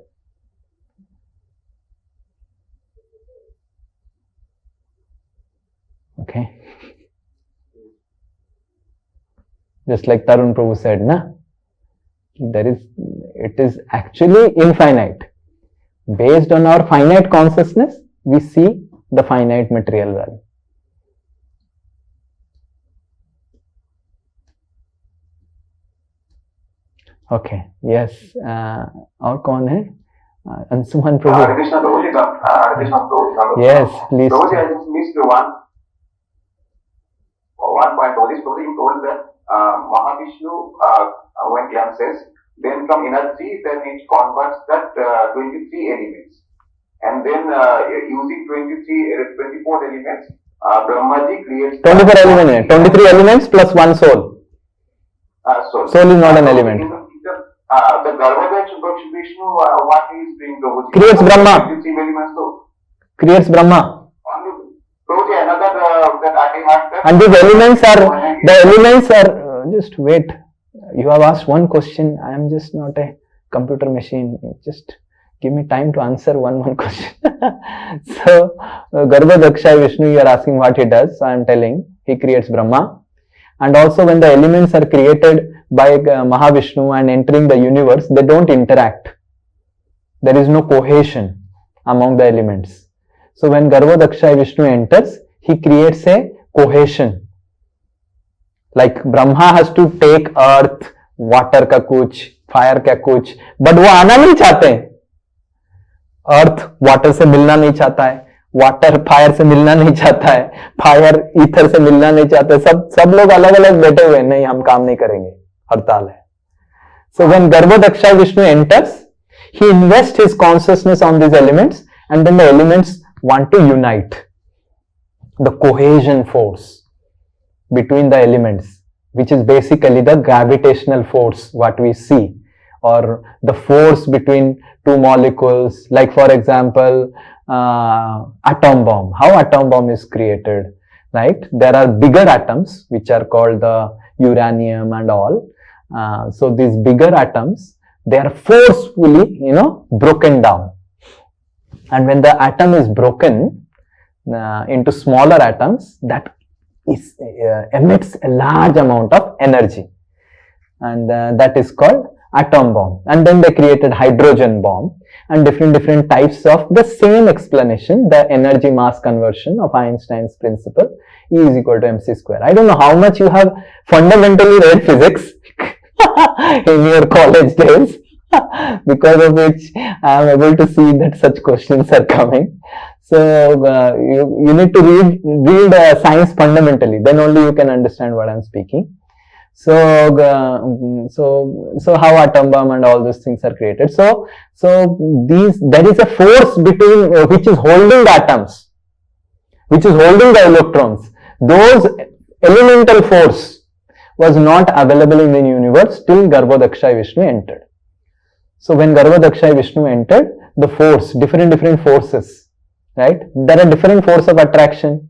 Okay. Just like Tarun Prabhu said, it is actually infinite. Based on our finite consciousness, we see the finite material realm. Okay, yes. और कौन है? Ansuman Prabhu. Hare Krishna Prabhuji, Hare Krishna Prabhuji. Yes, please. Prabhuji, I just missed one point. Prabhuji, you told that Mahavishnu, when cleanses, then from energy, then it converts that 23 elements. And then using 24 elements, Brahmaji creates 24 elements, 23 elements plus one soul. Soul. Soul is not an element. The Garbhodaksha Vishnu, what he is doing, Prabhuji? Creates Brahma. 23 elements, so Creates Brahma. Prabhuji, another that I have that. And these elements are, just wait. You have asked one question. I am just not a computer machine. Just give me time to answer one question. So, Garbhodaksha Vishnu, you are asking what he does. So, I am telling, he creates Brahma. And also when the elements are created by Mahavishnu and entering the universe, they don't interact. There is no cohesion among the elements. So when Garbhodaksha Vishnu enters, he creates a cohesion. Like Brahma has to take earth, water ka kuch, fire ka kuch, but वो आना नहीं चाहते हैं. Earth water से मिलना नहीं चाहता है. वाटर फायर से मिलना नहीं चाहता है, फायर ईथर से मिलना नहीं चाहता है. सब लोग अलग अलग बैठे हुए हैं. नहीं, हम काम नहीं करेंगे, हड़ताल है. So when Garbhodaksha Vishnu enters, he invests his consciousness on these elements, and then the elements want to unite. The cohesion force between the elements, which is basically the gravitational force what we see, or the force between two molecules, like for example atom bomb. How atom bomb is created, right? There are bigger atoms which are called the uranium and all. So these bigger atoms, they are forcefully, broken down. And when the atom is broken into smaller atoms, that emits a large amount of energy, and that is called atom bomb. And then they created hydrogen bomb and different types of the same explanation, the energy mass conversion of Einstein's principle, E is equal to mc square. I don't know how much you have fundamentally read physics in your college days, because of which I am able to see that such questions are coming. So you need to read science fundamentally, then only you can understand what I am speaking. So how atom bomb and all those things are created. So there is a force between which is holding the atoms, which is holding the electrons. Those elemental force was not available in the universe till Garbhodaksha Vishnu entered. So when Garbhodaksha Vishnu entered, the force, different forces, right? There are different forces of attraction.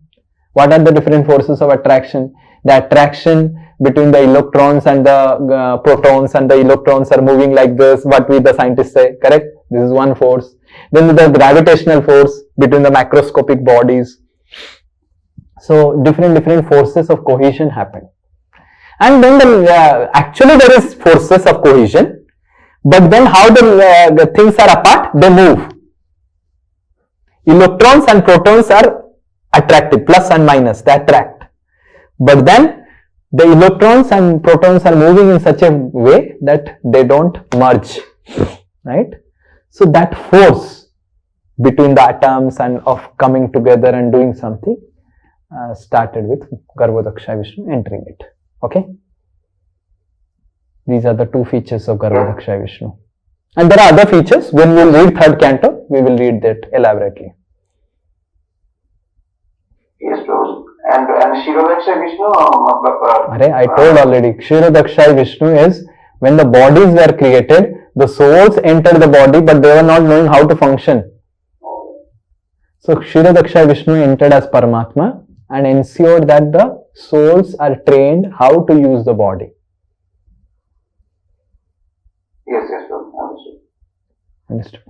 What are the different forces of attraction? The attraction between the electrons and the protons, and the electrons are moving like this, what we the scientists say, correct? This is one force. Then the gravitational force between the macroscopic bodies. So different forces of cohesion happen. And then actually there is forces of cohesion, but then how the things are apart, they move. Electrons and protons are attracted, plus and minus, they attract. But then the electrons and protons are moving in such a way that they don't merge, right? So that force between the atoms and of coming together and doing something started with Garbhodaksha Vishnu entering it. Okay? These are the two features of Garbhodaksha Vishnu. And there are other features. When we will read third canto, we will read that elaborately. Yes, Prabhu. And Kshirodaksha Vishnu, I told already, Kshirodaksha Vishnu is when the bodies were created, the souls entered the body, but they were not knowing how to function. So Kshirodaksha Vishnu entered as Paramatma and ensured that the souls are trained how to use the body. Yes, Prabhu. Understood.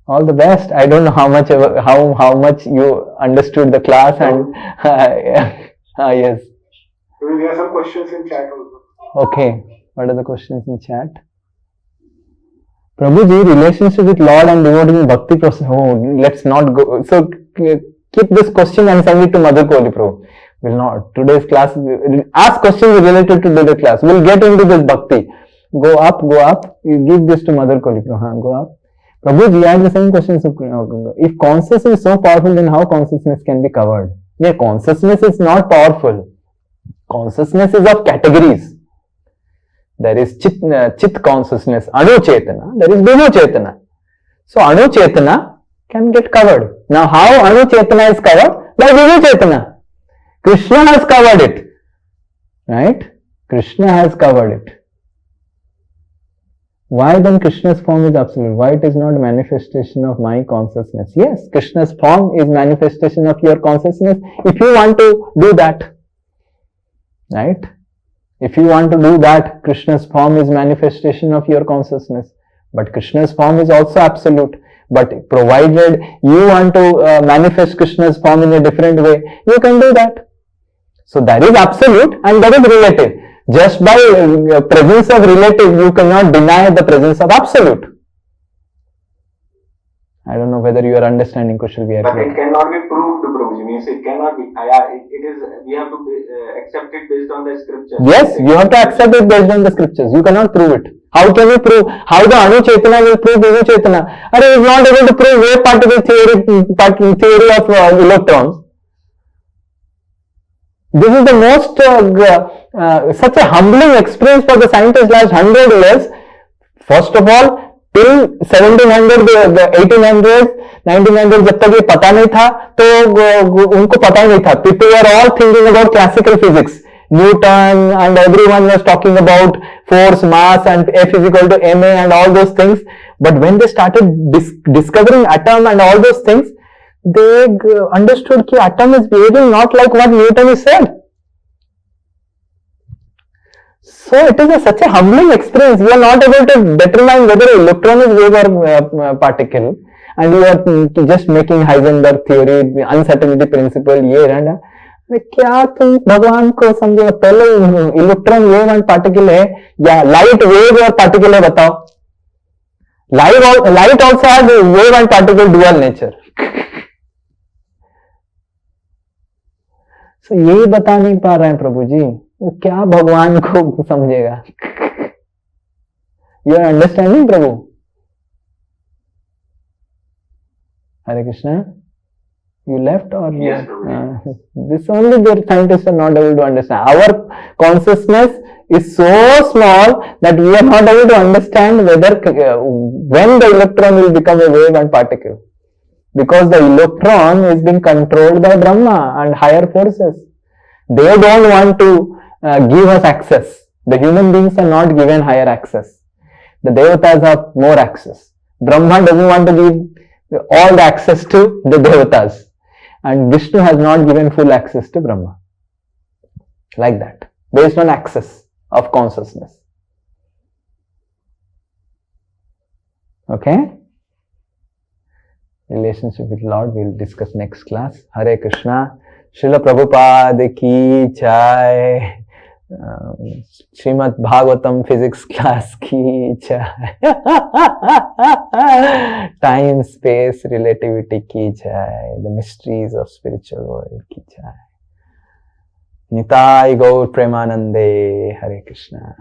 All the best. I don't know how much you understood the class, and yes. There are some questions in chat also. Okay. What are the questions in chat? Prabhuji, relationship with Lord and devotee in bhakti process. Oh, let's not go. So keep this question and send it to Mother Kohli Prabhu. Will not. Today's class, ask questions related to today's class. We'll get into this bhakti. Go up, go up. You give this to Mother Koli. Go up. Prabhuji, I had the same question. If consciousness is so powerful, then how consciousness can be covered? Yeah, consciousness is not powerful. Consciousness is of categories. There is chit consciousness, Anu Chetana. There is Vibhu Chetana. So Anu Chetana can get covered. Now how Anu Chetana is covered? By Vibhu Chetana. Krishna has covered it. Right? Krishna has covered it. Why then Krishna's form is absolute? Why it is not manifestation of my consciousness? Yes, Krishna's form is manifestation of your consciousness if you want to do that. Right? If you want to do that, Krishna's form is manifestation of your consciousness. But Krishna's form is also absolute. But provided you want to manifest Krishna's form in a different way, you can do that. So there is absolute and there is relative. Just by presence of relative, you cannot deny the presence of absolute. I don't know whether you are understanding, Kushal. But it cannot be proved, Prabhuji. Means it cannot be. It is. We have to accept it based on the scriptures. Yes, you have to accept it based on the scriptures. You cannot prove it. How can you prove? How the Anu Chetana will prove Vibhu Chetana? Are you not able to prove wave particle theory of electrons? This is the most such a humbling experience for the scientists last 100 years. First of all, till 1700, 1800, 1900 जब तक ये पता नहीं था तो उनको पता ही नहीं था. People were all thinking about classical physics. Newton and everyone was talking about force, mass and F is equal to ma and all those things. But when they started discovering atom and all those things, they understood that atom is behaving not like what Newton has said. So it is such a humbling experience. You are not able to determine whether electron is wave or particle, and you are just making Heisenberg theory, uncertainty principle, ये रहना. क्या तुम भगवान को समझो? पहले electron wave and particle है या लाइट वेव और पार्टिकल है? बताओ. Light also has wave and particle dual nature. तो यही बता नहीं पा रहे हैं प्रभु जी. वो क्या भगवान को समझेगा? You are understanding Prabhu? Hare Krishna. You left or yes? This only the scientists are not able to understand. Our consciousness is so small that we are not able to understand whether when the electron will become a wave and particle, because the electron is being controlled by Brahma and higher forces. They don't want to give us access. The human beings are not given higher access. The devatas have more access. Brahma doesn't want to give all the access to the devatas. And Vishnu has not given full access to Brahma. Like that. Based on access of consciousness. Okay? Relationship with Lord we will discuss next class. Hare Krishna. Srila Prabhupada ki jai. Srimad Bhagavatam physics class ki jai. Time, space, relativity ki jai. The mysteries of spiritual world ki jai. Nitai Gaur Premanande. Hare Krishna.